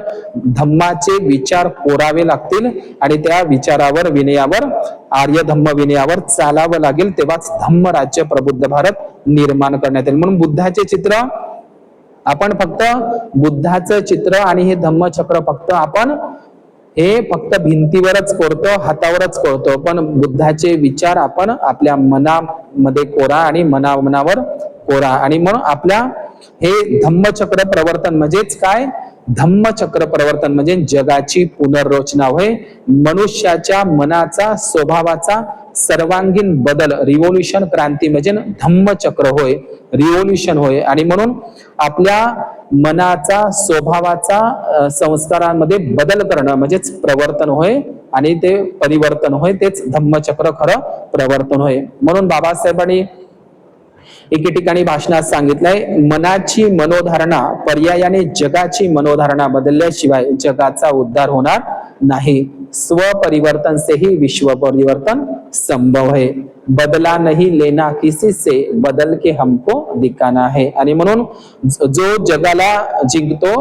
धम्माचे विचार कोरावे लागतील आणि त्या विचारावर, विनयावर, आर्य धम्म विनयावर चालावं लागेल. तेव्हाच धम्मराज्य प्रबुद्ध भारत निर्माण करण्यात येईल. म्हणून बुद्धाचे चित्र आपण फक्त बुद्धाचं चित्र आणि हे धम्मचक्र फक्त भिंतीवरच कोरतो, हातावरच कोरतो, पण बुद्धाचे विचार आपण आपल्या मनामध्ये कोरा आणि मनावर कोरा. आणि म्हणून आपल्या हे धम्मचक्र प्रवर्तन म्हणजेच काय? धम्मचक्र प्रवर्तन म्हणजे जगाची पुनर्रचना होय. मनुष्याच्या मनाचा, स्वभावाचा सर्वांगीण बदल, रिव्होल्युशन, क्रांती म्हणजे धम्मचक्र होय, रिव्होल्युशन होय. आणि म्हणून आपल्या मनाचा, स्वभावाचा, संस्कारांमध्ये बदल करणं म्हणजेच प्रवर्तन होय आणि ते परिवर्तन होय, तेच धम्मचक्र खरं प्रवर्तन होय. म्हणून बाबासाहेबांनी एके ठिकाणी भाषणात सांगितलंय, मनाची मनोधारणा पर्यायाने जगाची मनोधारणा बदलल्याशिवाय जगाचा उद्धार होणार नाही. स्वपरिवर्तन से ही विश्व परिवर्तन संभव है. बदला नहीं लेना किसी से, बदल के हमको दिखाना है. आणि म्हणून जो जगाला जिंकतो,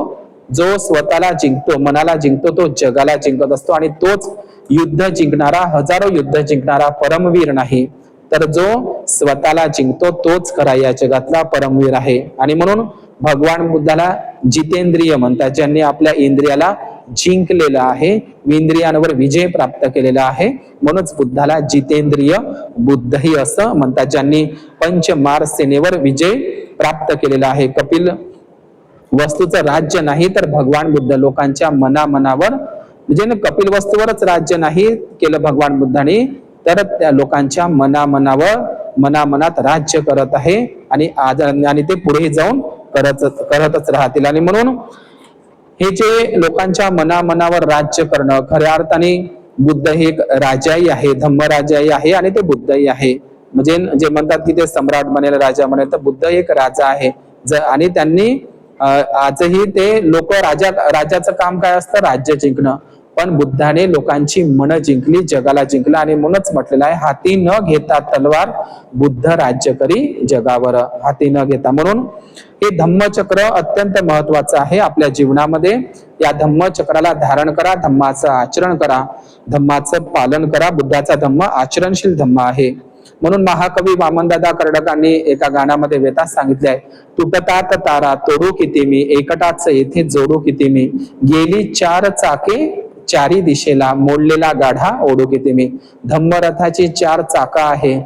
जो स्वतःला जिंकतो, मनाला जिंकतो, तो जगाला जिंकत असतो. आणि तोच युद्ध जिंकणारा, हजारो युद्ध जिंकणारा परमवीर नाही तर जो स्वतःला जिंकतो तोच खरा या जगातला परमवीर आहे. आणि म्हणून भगवान बुद्धाला जितेंद्रिय म्हणतात, ज्यांनी आपल्या इंद्रियाला जिंकलेलं आहे, इंद्रियांवर विजय प्राप्त केलेला आहे. म्हणूनच बुद्धाला जितेंद्रिय बुद्धही असं म्हणतात, ज्यांनी पंचमार सेनेवर विजय प्राप्त केलेला आहे. कपिल वस्तूचं राज्य नाही तर भगवान बुद्ध लोकांच्या मनावर म्हणजे कपिल वस्तूवरच राज्य नाही केलं भगवान बुद्धांनी, तर त्या लोकांच्या मनात राज्य करत आहे आणि ते पुढे जाऊन करतच राहतील. आणि म्हणून हे जे लोकांच्या मनावर राज्य करणं, खऱ्या अर्थाने बुद्ध हे एक राजाही आहे, धम्मराजाही आहे आणि ते बुद्धही आहे. म्हणजे जे म्हणतात की ते सम्राट बनेल, राजा बनेल, तर बुद्ध एक राजा आहे. आणि त्यांनी आजही ते लोक राजाचं काम काय असतं? राज्य जिंकणं. पण बुद्धाने लोकांची मन जिंकली, जगाला जिंकलं. आणि म्हणूनच म्हटलेलं आहे, हाती न घेता तलवार, बुद्ध राज्य करी जगावर. हाती न घेता. म्हणून हे धम्मचक्र अत्यंत महत्वाचं आहे आपल्या जीवनामध्ये. या धम्मचक्राला धारण करा, धम्माचं आचरण करा, धम्माचं पालन करा. बुद्धाचा धम्म आचरणशील धम्म आहे. म्हणून महाकवी वामनदादा कर्डकांनी एका गाण्यामध्ये वेता सांगितले, तुटतात तारा तोडू किती मी, एकटाच येथे जोडू किती मी, गेली चार चाके चारी दिशेला, मोडलेला गाढा ओढू किती मी. धम्मरथाची चार चाकं आहे,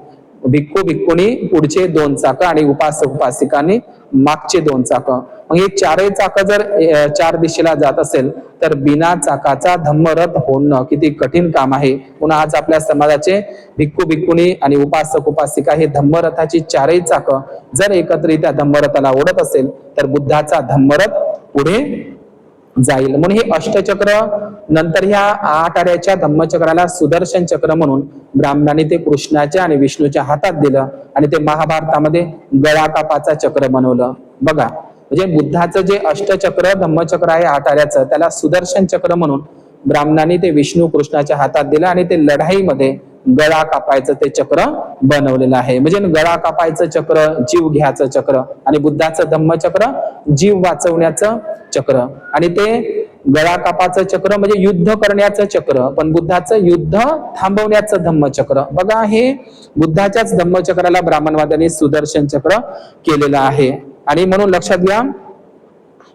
भिक्खुनी पुढचे दोन चाकं आणि उपासक उपासिकांनी मागचे दोन चाकं. मग हे चारही चाकं जर चार दिशेला जात असेल तर बिना चाकाचा धम्मरथ होणं किती कठीण काम आहे. पुन्हा आज आपल्या समाजाचे भिक्खुनी आणि उपासक उपासिका हे धम्मरथाची चारही चाकं जर एकत्रित त्या धम्मरथाला ओढत असेल तर बुद्धाचा धम्मरथ पुढे जाईल. म्हणून हे अष्टचक्र नंतर ह्या 8 आऱ्याच्या धम्मचक्राला सुदर्शन चक्र म्हणून ब्राह्मणाने ते कृष्णाच्या आणि विष्णूच्या हातात दिलं आणि ते महाभारतामध्ये गळा कापाचा चक्र बनवलं. बघा, म्हणजे बुद्धाचं जे अष्टचक्र धम्मचक्र आहे 8 आऱ्याचं, त्याला सुदर्शन चक्र म्हणून ब्राह्मणाने ते विष्णू कृष्णाच्या हातात दिलं आणि ते लढाईमध्ये गळा कापायचं ते चक्र बनवलेलं आहे. म्हणजे गळा कापायचं चक्र, जीव घ्यायचं चक्र, आणि बुद्धाचं धम्मचक्र जीव वाचवण्याचं चक्र. आणि ते गळा कापाचं चक्र म्हणजे युद्ध करण्याचं चक्र, पण बुद्धाचं युद्ध थांबवण्याचं धम्मचक्र. बघा, हे बुद्धाच्याच धम्मचक्राला ब्राह्मणवाद्यांनी सुदर्शन चक्र केलेलं आहे. आणि म्हणून लक्षात घ्या,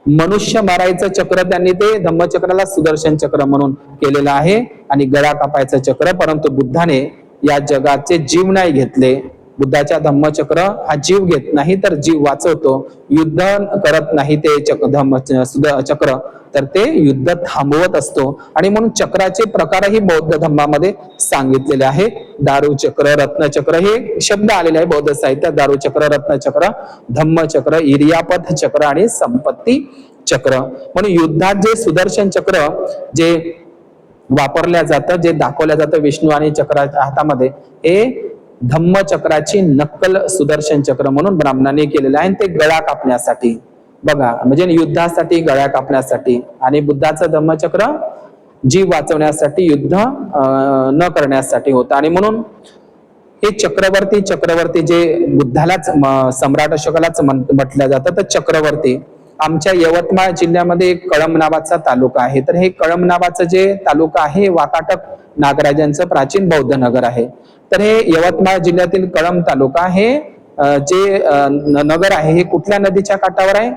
मनुष्य मारायचं चक्र त्यांनी ते धम्मचक्राला सुदर्शन चक्र म्हणून केलेलं आहे आणि गळा कापायचं चक्र. परंतु बुद्धाने या जगाचे जीव नाही घेतले. बुद्धाच्या धम्मचक्र हा जीव घेत नाही तर जीव वाचवतो. युद्ध करत नाही ते चक्र, तर ते युद्ध थांबवत असतो. आणि म्हणून चक्राचे प्रकारही बौद्ध धम्मामध्ये सांगितलेले आहे. दारू चक्र, रत्नचक्र हे शब्द आलेले आहे बौद्ध साहित्यात. दारू चक्र, रत्नचक्र, धम्मचक्र, इर्यापथ चक्र आणि संपत्ती चक्र. म्हणून युद्धात जे सुदर्शन चक्र जे वापरल्या जातं, जे दाखवल्या जातं विष्णू आणि चक्राच्या हातामध्ये, हे धम्मचक्राची नक्कल सुदर्शन चक्र म्हणून ब्राह्मणांनी केलेलं आहे. ते गळा कापण्यासाठी, बघा, म्हणजे युद्धासाठी गळा कापण्यासाठी, आणि बुद्धाचं धम्मचक्र जीव वाचवण्यासाठी, युद्ध न करण्यासाठी होतं. आणि म्हणून हे चक्रवर्ती जे बुद्धालाच सम्राट अशोकालाच म्हटलं जातं, तर चक्रवर्ती. आमच्या यवतमाळ जिल्ह्यामध्ये एक कळंब नावाचा तालुका आहे. तर हे कळंब नावाचं जे तालुका आहे, वाकाटक नागराजांचं प्राचीन बौद्ध नगर आहे. तर हे यवतमाळ जिल्ह्यातील कळंब तालुका हे जे नगर आहे, हे कुठल्या नदीच्या काठावर आहे?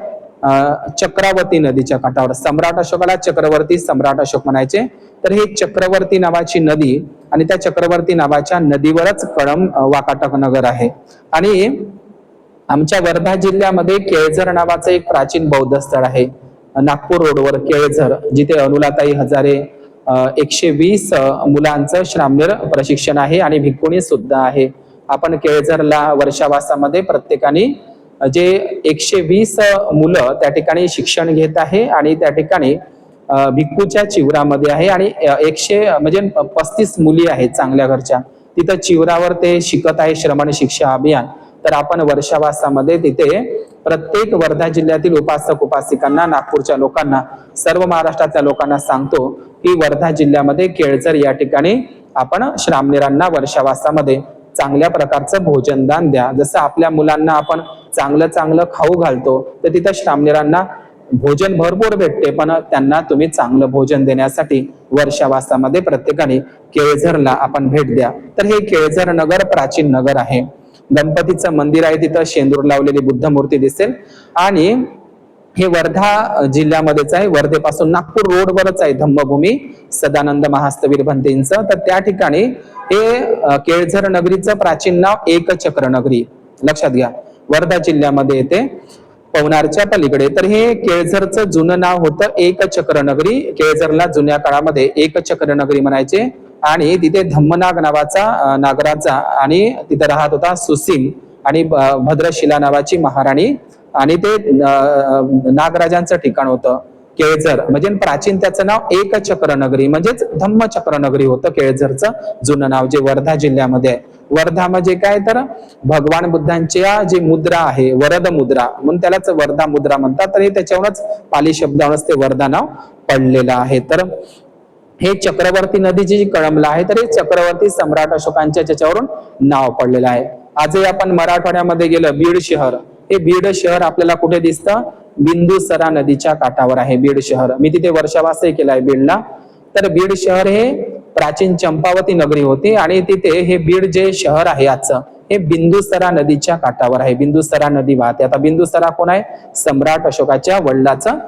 चक्रावती नदीच्या काठावर. सम्राट अशोकाला चक्रवर्ती सम्राट अशोक म्हणायचे. तर हे चक्रवर्ती नावाची नदी, आणि त्या चक्रवर्ती नावाच्या नदीवरच कळंब वाकाटक नगर आहे. आणि आमच्या वर्धा जिल्ह्यामध्ये केळझर नावाचं एक प्राचीन बौद्ध स्थळ आहे, नागपूर रोडवर केळझर, जिथे अनुलाताई हजारे 120 मुलांचं श्रामणेर प्रशिक्षण आहे आणि भिक्खुणी सुद्धा आहे. आपण केळझरला वर्षावासामध्ये प्रत्येकाने जे 120 मुलं त्या ठिकाणी शिक्षण घेत आहे, आणि त्या ठिकाणी भिक्खूच्या चिवरामध्ये आहे, आणि 35 मुली आहेत चांगल्या घरच्या, तिथं चिवरावर ते शिकत आहे श्रमण शिक्षा अभियान. तर आपण वर्षावासामध्ये तिथे प्रत्येक वर्धा जिल्ह्यातील उपासक उपासिकांना, नागपूरच्या लोकांना, सर्व महाराष्ट्रातल्या लोकांना सांगतो की वर्धा जिल्ह्यामध्ये केळझर या ठिकाणी आपण श्रामणेरांना वर्षावासामध्ये चांगल्या प्रकारचं भोजनदान द्या. जसं आपल्या मुलांना आपण चांगलं खाऊ घालतो, तर तिथं श्रामणेरांना भोजन भरपूर भेटते, पण त्यांना तुम्ही चांगलं भोजन देण्यासाठी वर्षावासामध्ये प्रत्येकाने केळझरला आपण भेट द्या. तर हे केळझर नगर प्राचीन नगर आहे. गणपतीचं मंदिर आहे, तिथं शेंदूर लावलेली बुद्ध मूर्ती दिसेल. आणि हे वर्धा जिल्ह्यामध्येच आहे, वर्धेपासून नागपूर रोडवरच आहे धम्मभूमी सदानंद महास्तवीर भंतेंचं. तर त्या ठिकाणी हे केळझर नगरीचं प्राचीन नाव एकचक्र नगरी, लक्षात घ्या, वर्धा जिल्ह्यामध्ये येते, पवनारच्या पलीकडे. तर हे केळझरचं जुनं नाव होतं एकचक्र नगरी. केळझरला जुन्या काळामध्ये एकचक्र नगरी म्हणायचे. आणि तिथे धम्मनाग नावाचा नागराचा, आणि तिथे राहत होता सुसीम आणि भद्रशिला नावाची महाराणी, आणि ते नागराजांचं ठिकाण होतं केळझर. म्हणजे प्राचीन त्याचं नाव एकचक्र नगरी म्हणजेच धम्मचक्र नगरी होतं केळझरचं जुनं नाव, जे वर्धा जिल्ह्यामध्ये आहे. वर्धा म्हणजे काय, तर भगवान बुद्धांच्या जी मुद्रा आहे, वरद मुद्रा, म्हणून त्यालाच वर्धा मुद्रा म्हणतात. तर हे त्याच्यावरच पाली शब्दावरच ते वर्धा नाव पडलेलं आहे. तर हे चक्रवर्ती नदीची जी कळंबला आहे, तर हे चक्रवर्ती सम्राट अशोकांच्या ज्याच्यावरून नाव पडलेलं आहे. आजही आपण मराठवाड्यामध्ये गेलं, बीड शहर, हे बीड शहर आपल्याला कुठे दिसतं? बिंदुसरा नदीच्या काठावर आहे बीड शहर. मी तिथे वर्षावासही केलाय बीडला. तर बीड शहर हे प्राचीन चंपावती नगरी होती, आणि तिथे हे बीड जे शहर आहे आजचं, हे बिंदुसरा नदीच्या काठावर आहे. बिंदुसरा नदी वाहते. आता बिंदुसरा कोण आहे? सम्राट अशोकाच्या वडिलाचं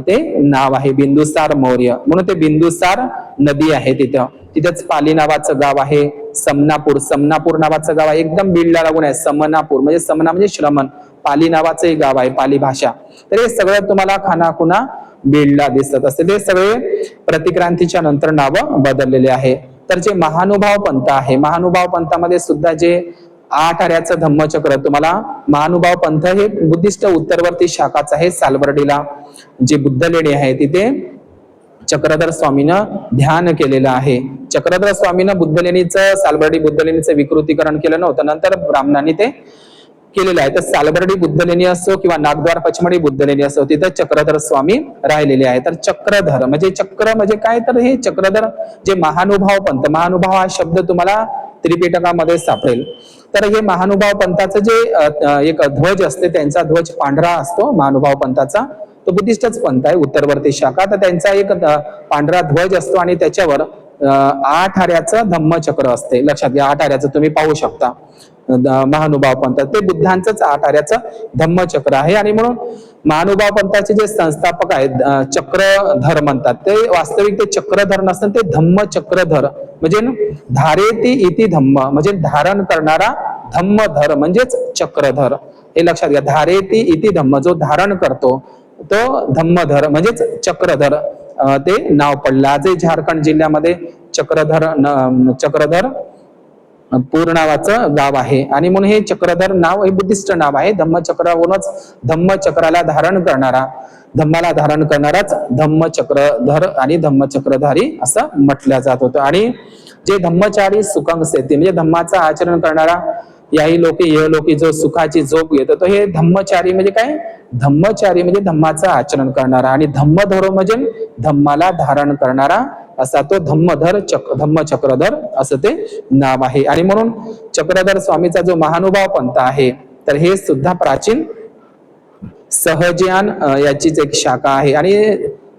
ते नाव आहे, बिंदुसार मौर्य, म्हणून ते बिंदुसार नदी आहे तिथं. तिथेच पाली नावाचं गाव आहे, समनापूर नावाचं गाव आहे, एकदम बीडला लागून आहे. समनापूर म्हणजे समना म्हणजे श्रमण, पाली नावाचं गाव आहे, पाली भाषा. तर हे सगळं तुम्हाला खानाखुणा बीडला दिसत असते. ते सगळे प्रतिक्रांतीच्या नंतर नावं बदललेले आहे. तर जे महानुभाव पंथ आहे, महानुभाव पंथामध्ये सुद्धा जे 8 आऱ्याचं धम्मचक्र, तुम्हाला महानुभाव पंथ हे बुद्धिस्ट उत्तरवर्ती शाखाच आहे. सालबर्डीला जे बुद्ध लेणी आहे तिथे चक्रधर स्वामीनं ध्यान केलेलं आहे. चक्रधर स्वामीनं बुद्ध लेणीचं, सालबर्डी बुद्ध लेणीचं विकृतीकरण केलं नव्हतं, नंतर ब्राह्मणांनी ते केलेलं आहे. तर सालबर्डी बुद्ध लेणी असो किंवा नागद्वार पचमढी बुद्ध लेणी असो, तिथं चक्रधर स्वामी राहिलेले आहे. तर चक्रधर म्हणजे चक्र म्हणजे काय, तर हे चक्रधर जे महानुभाव पंथ, महानुभाव हा शब्द तुम्हाला त्रिपिटकामध्ये सापडेल. तर हे महानुभाव पंथाचं जे एक ध्वज असते, त्यांचा ध्वज पांढरा असतो महानुभाव पंथाचा, तो बुद्धिस्टच पंथ आहे, उत्तरवर्ती शाखा. तर त्यांचा एक पांढरा ध्वज असतो, आणि त्याच्यावर 8 आऱ्याचं धम्मचक्र असते. लक्षात घ्या, 8 आऱ्याचं तुम्ही पाहू शकता. महानुभाव पंथ ते बुद्धांचंच 8 आऱ्याचं धम्मचक्र आहे. आणि म्हणून महानुभाव पंथाचे जे संस्थापक आहेत चक्रधर म्हणतात, ते वास्तविक ते चक्रधर नसतात, ते धम्मचक्रधर म्हणजे धारेती इति धम्म म्हणजे धारण करणारा, धम्मधर म्हणजेच चक्रधर. हे लक्षात घ्या, धारेती इति धम्म जो धारण करतो तो धम्मधर म्हणजेच चक्रधर ते नाव पडलं. आजही झारखंड जिल्ह्यामध्ये चक्रधर पूर नावाचं गाव आहे आणि म्हणून हे चक्रधर नाव हे बुद्धिस्ट नाव आहे. धम्मचक्रावरूनच धम्मचक्राला धारण करणारा, धम्माला धारण करणाराच धम्मचक्रधर आणि धम्मचक्रधारी असं म्हटलं जात होतं. आणि जे धम्मचारी सुखं सेती म्हणजे धम्माचं आचरण करणारा, याही लोके यह लोके जो सुखाची झोप घेतो, तो हे धम्मचारी म्हणजे काय, धम्मचारी म्हणजे धम्माचं आचरण करणारा, आणि धम्मधरो म्हणजे धम्माला धारण करणारा असा तो धम्मचक्रधर असं ते नाव आहे. आणि म्हणून चक्रधर स्वामीचा जो महानुभाव पंथ आहे, तर हे सुद्धा प्राचीन सहजयान याचीच एक शाखा आहे. आणि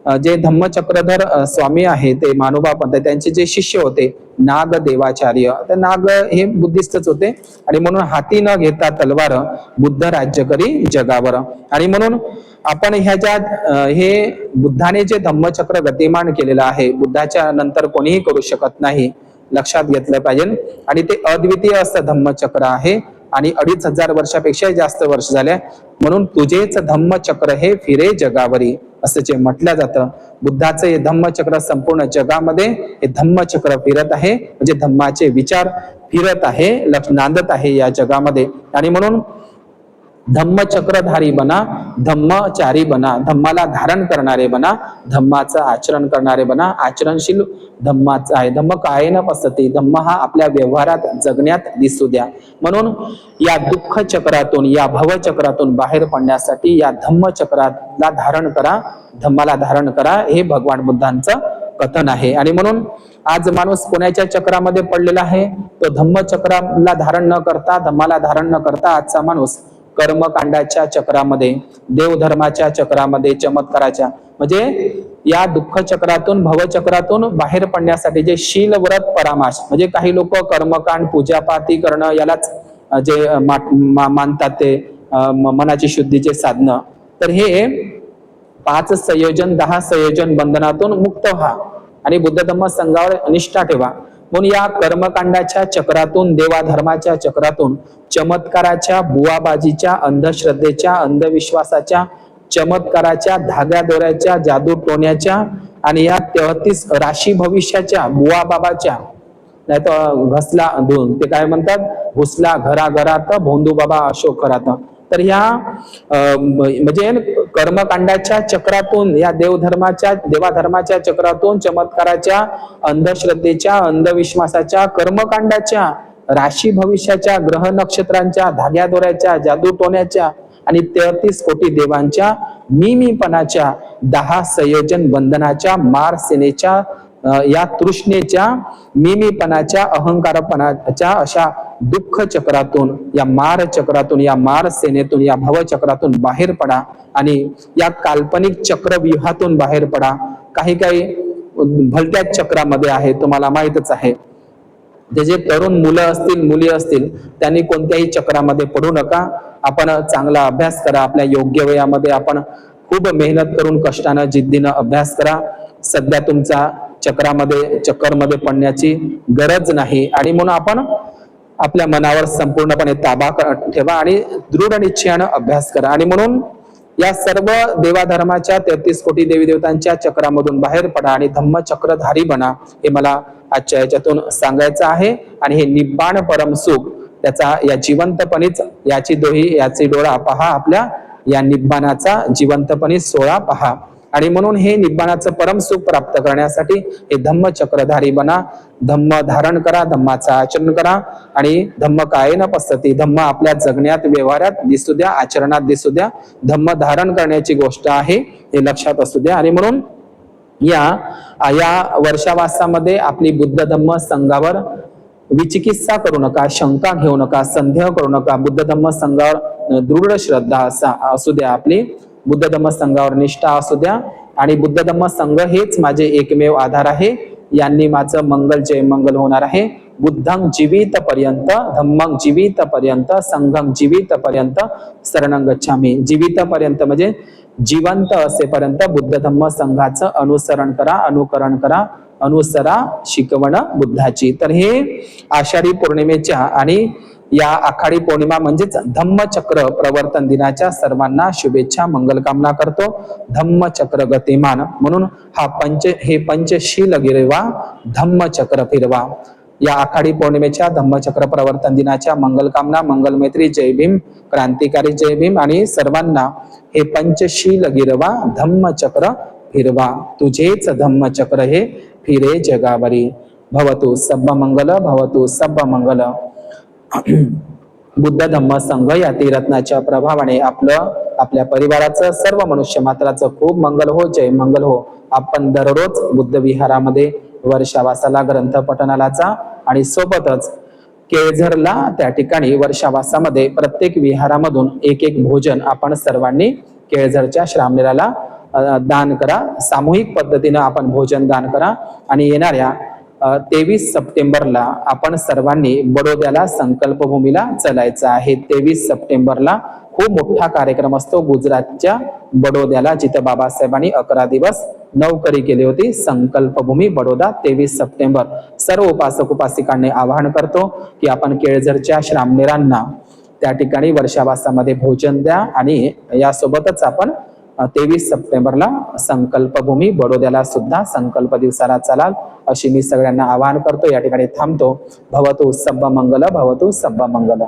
जे धम्मचक्रधर स्वामी आहे ते महानुभाव पंथ, त्यांचे जे शिष्य होते नाग देवाचार्य, तर नाग हे बुद्धिस्टच होते. आणि म्हणून हाती न घेता तलवार बुद्ध राज्य करी जगावर. आणि म्हणून आपण ह्याच्यात हे बुद्धाने जे धम्मचक्र गतिमान केलेलं आहे, बुद्धाच्या नंतर कोणीही करू शकत नाही, लक्षात घेतलं पाहिजे. आणि ते अद्वितीय असं धम्मचक्र आहे आणि 2500 वर्षापेक्षा जास्त वर्ष झाले, म्हणून तुझेच धम्मचक्र हे फिरे जगावरी असं जे म्हटलं जातं. बुद्धाचं हे धम्मचक्र संपूर्ण जगामध्ये हे धम्मचक्र फिरत आहे, म्हणजे धम्माचे विचार फिरत आहे, नांदत आहे या जगामध्ये. आणि म्हणून धम्मचक्रधारी बना, धम्मचारी बना, धम्माला धारण करणारे बना, धम्माचं आचरण करणारे बना, आचरणशील धम्माचं आहे. धम्म कायेन पसती, धम्म हा आपल्या व्यवहारात जगण्यात दिसू द्या. म्हणून या दुःख चक्रातून, या भवचक्रातून बाहेर पडण्यासाठी या धम्मचक्राला धारण करा, धम्माला धारण करा, हे भगवान बुद्धांचं कथन आहे. आणि म्हणून आज माणूस कोणाच्या चक्रामध्ये पडलेला आहे, तो धम्मचक्राला धारण न करता, धम्माला धारण न करता आजचा माणूस कर्मकांडाच्या चक्रामध्ये, देवधर्माच्या चक्रामध्ये, चमत्काराच्या, म्हणजे या दुःख चक्रातून, भवचक्रातून बाहेर पडण्यासाठी जे शील व्रत परामाश, म्हणजे काही लोक कर्मकांड पूजापाती करणं यालाच जे मानतात ते मनाची शुद्धीचे साधनं, तर हे 5 संयोजन 10 संयोजन बंधनातून मुक्त व्हा आणि बुद्ध धम्म संघावर निष्ठा ठेवा. म्हणून या कर्मकांडाच्या चक्रातून, देवाधर्माच्या चक्रातून, चमत्काराच्या, बुवाबाजीच्या, अंधश्रद्धेच्या, अंधविश्वासाच्या, चमत्काराच्या, धाग्या दोऱ्याच्या, जादू टोण्याच्या आणि या 33 राशी भविष्याच्या, बुवाबाबाच्या, नाही तर घसला धुवून ते काय म्हणतात, घुसला घराघरात भोंदू बाबा अशोक करात, तर ह्या म्हणजे कर्मकांडाच्या चक्रातून, या देवाधर्माच्या चक्रातून, चमत्काराच्या, अंधश्रद्धेच्या, अंधविश्वासाच्या, कर्मकांडाच्या, राशी भविष्याच्या, ग्रह नक्षत्रांच्या, धाग्या दोऱ्याच्या, जादू टोण्याच्या आणि 33 कोटी देवांच्या मीपणाच्या, 10 संयोजन बंधनाच्या, मार सेनेच्या, या तृष्णेच्या, मीपणाच्या, अहंकारपणाच्या अशा दुःख चक्रातून, या मार चक्रातून, या मार सेनेतून, या भवचक्रातून बाहेर पडा आणि या काल्पनिक चक्रव्यूहातून बाहेर पडा. काही भलत्या चक्रामध्ये आहे, तुम्हाला माहितच आहे. जे तरुण मुलं असतील, मुली असतील, त्यांनी कोणत्याही चक्रामध्ये पडू नका. आपण चांगला अभ्यास करा, आपल्या योग्य वयामध्ये आपण खूप मेहनत करून, कष्टानं, जिद्दीनं अभ्यास करा. सध्या तुमचा चक्करमध्ये पडण्याची गरज नाही. आणि म्हणून आपण आपल्या मनावर संपूर्णपणे ताबा ठेवा आणि दृढ निश्चयानं अभ्यास करा. आणि म्हणून या सर्व देवाधर्माच्या 33 कोटी देवी देवतांच्या चक्रामधून बाहेर पडा आणि धम्मचक्रधारी बना, हे मला आजच्या याच्यातून सांगायचं आहे. आणि हे निब्बाण परम सुख, त्याचा या जिवंतपणीच याची डोळा पहा, आपल्या या निब्बाणाचा जिवंतपणी सोळा पहा. आणि म्हणून हे निब्बाणाचं परम सुख प्राप्त करण्यासाठी हे धम्मचक्रधारी बना, धम्म धारण करा, धम्माचं आचरण करा. आणि धम्म कायेन पसती, धम्म आपल्या जगण्यात, व्यवहारात दिसू द्या, आचरणात दिसू द्या. धम्म धारण करण्याची गोष्ट आहे, हे लक्षात असू द्या. आणि म्हणून या वर्षावासामध्ये आपली बुद्ध धम्म संघावर विचिकित्सा करू नका, शंका घेऊ नका, संदेह करू नका. बुद्ध धम्म संघावर दृढ श्रद्धा असू द्या, आपली बुद्ध धम्म संघावर निष्ठा असू द्या. आणि बुद्ध धम्म संघ हेच माझे एकमेव आधार आहे. यांनी माझं मंगल जय मंगल होणार आहे. बुद्धं जीवित पर्यंत, धम्मं जीवित पर्यंत, संघं जीवित पर्यंत शरणं गच्छामि. जीवित पर्यंत म्हणजे जिवंत असेपर्यंत बुद्ध धम्म संघाचं अनुसरण करा, अनुकरण करा, अनुसरा शिकवण बुद्धाची. तर हे आषाढी पौर्णिमेच्या आणि या आखाडी पौर्णिमा म्हणजेच धम्मचक्र प्रवर्तन दिनाच्या सर्वांना शुभेच्छा, मंगलकामना करतो. धम्मचक्र गतिमान म्हणून हे पंचशील गिरवा, धम्मचक्र फिरवा. या आखाडी पौर्णिमेच्या धम्मचक्र प्रवर्तन दिनाच्या मंगलकामना, मंगल मैत्री, जय भीम, क्रांतिकारी जय भीम आणि सर्वांना हे पंचशील गिरवा, धम्मचक्र फिरवा, तुझेच धम्मचक्र हे फिरे जगावरी. भवतु सब्ब मंगल, भवतु सब्ब मंगल. बुद्ध धम्म संघ या त्रिरत्नाच्या प्रभावाने आपल्या परिवाराचं, सर्व मनुष्य मात्राचं खूप मंगल हो, जय मंगल हो. आपण दररोज बुद्ध विहारामध्ये वर्षावासाला, ग्रंथ पठणाला जा आणि सोबतच केळझरला त्या ठिकाणी वर्षावासामध्ये प्रत्येक विहारामधून एक एक भोजन आपण सर्वांनी केळझरच्या श्रामलीलाला दान करा. सामूहिक पद्धतीने आपण भोजन दान करा. आणि येणाऱ्या 23 सप्टेंबरला आपण सर्वांनी बडोद्याला संकल्पभूमीला चलायचं आहे. 23 सप्टेंबरला खूप मोठा कार्यक्रम असतो गुजरातच्या बडोद्याला, जिथे बाबासाहेबांनी 11 दिवस नौकरी केली होती. संकल्पभूमी बडोदा 23 सप्टेंबर. सर्व उपासक उपासिकांनी आवाहन करतो की आपण केळझरच्या श्रामनेरांना त्या ठिकाणी वर्षावासामध्ये भोजन द्या आणि यासोबतच आपण 23 सप्टेंबरला संकल्पभूमी बडोद्याला सुद्धा संकल्प दिवसाला चलाल, अशी मी सगळ्यांना आवाहन करतो. या ठिकाणी थांबतो. भवतु सब्ब मंगल, भवतु सब्ब मंगल.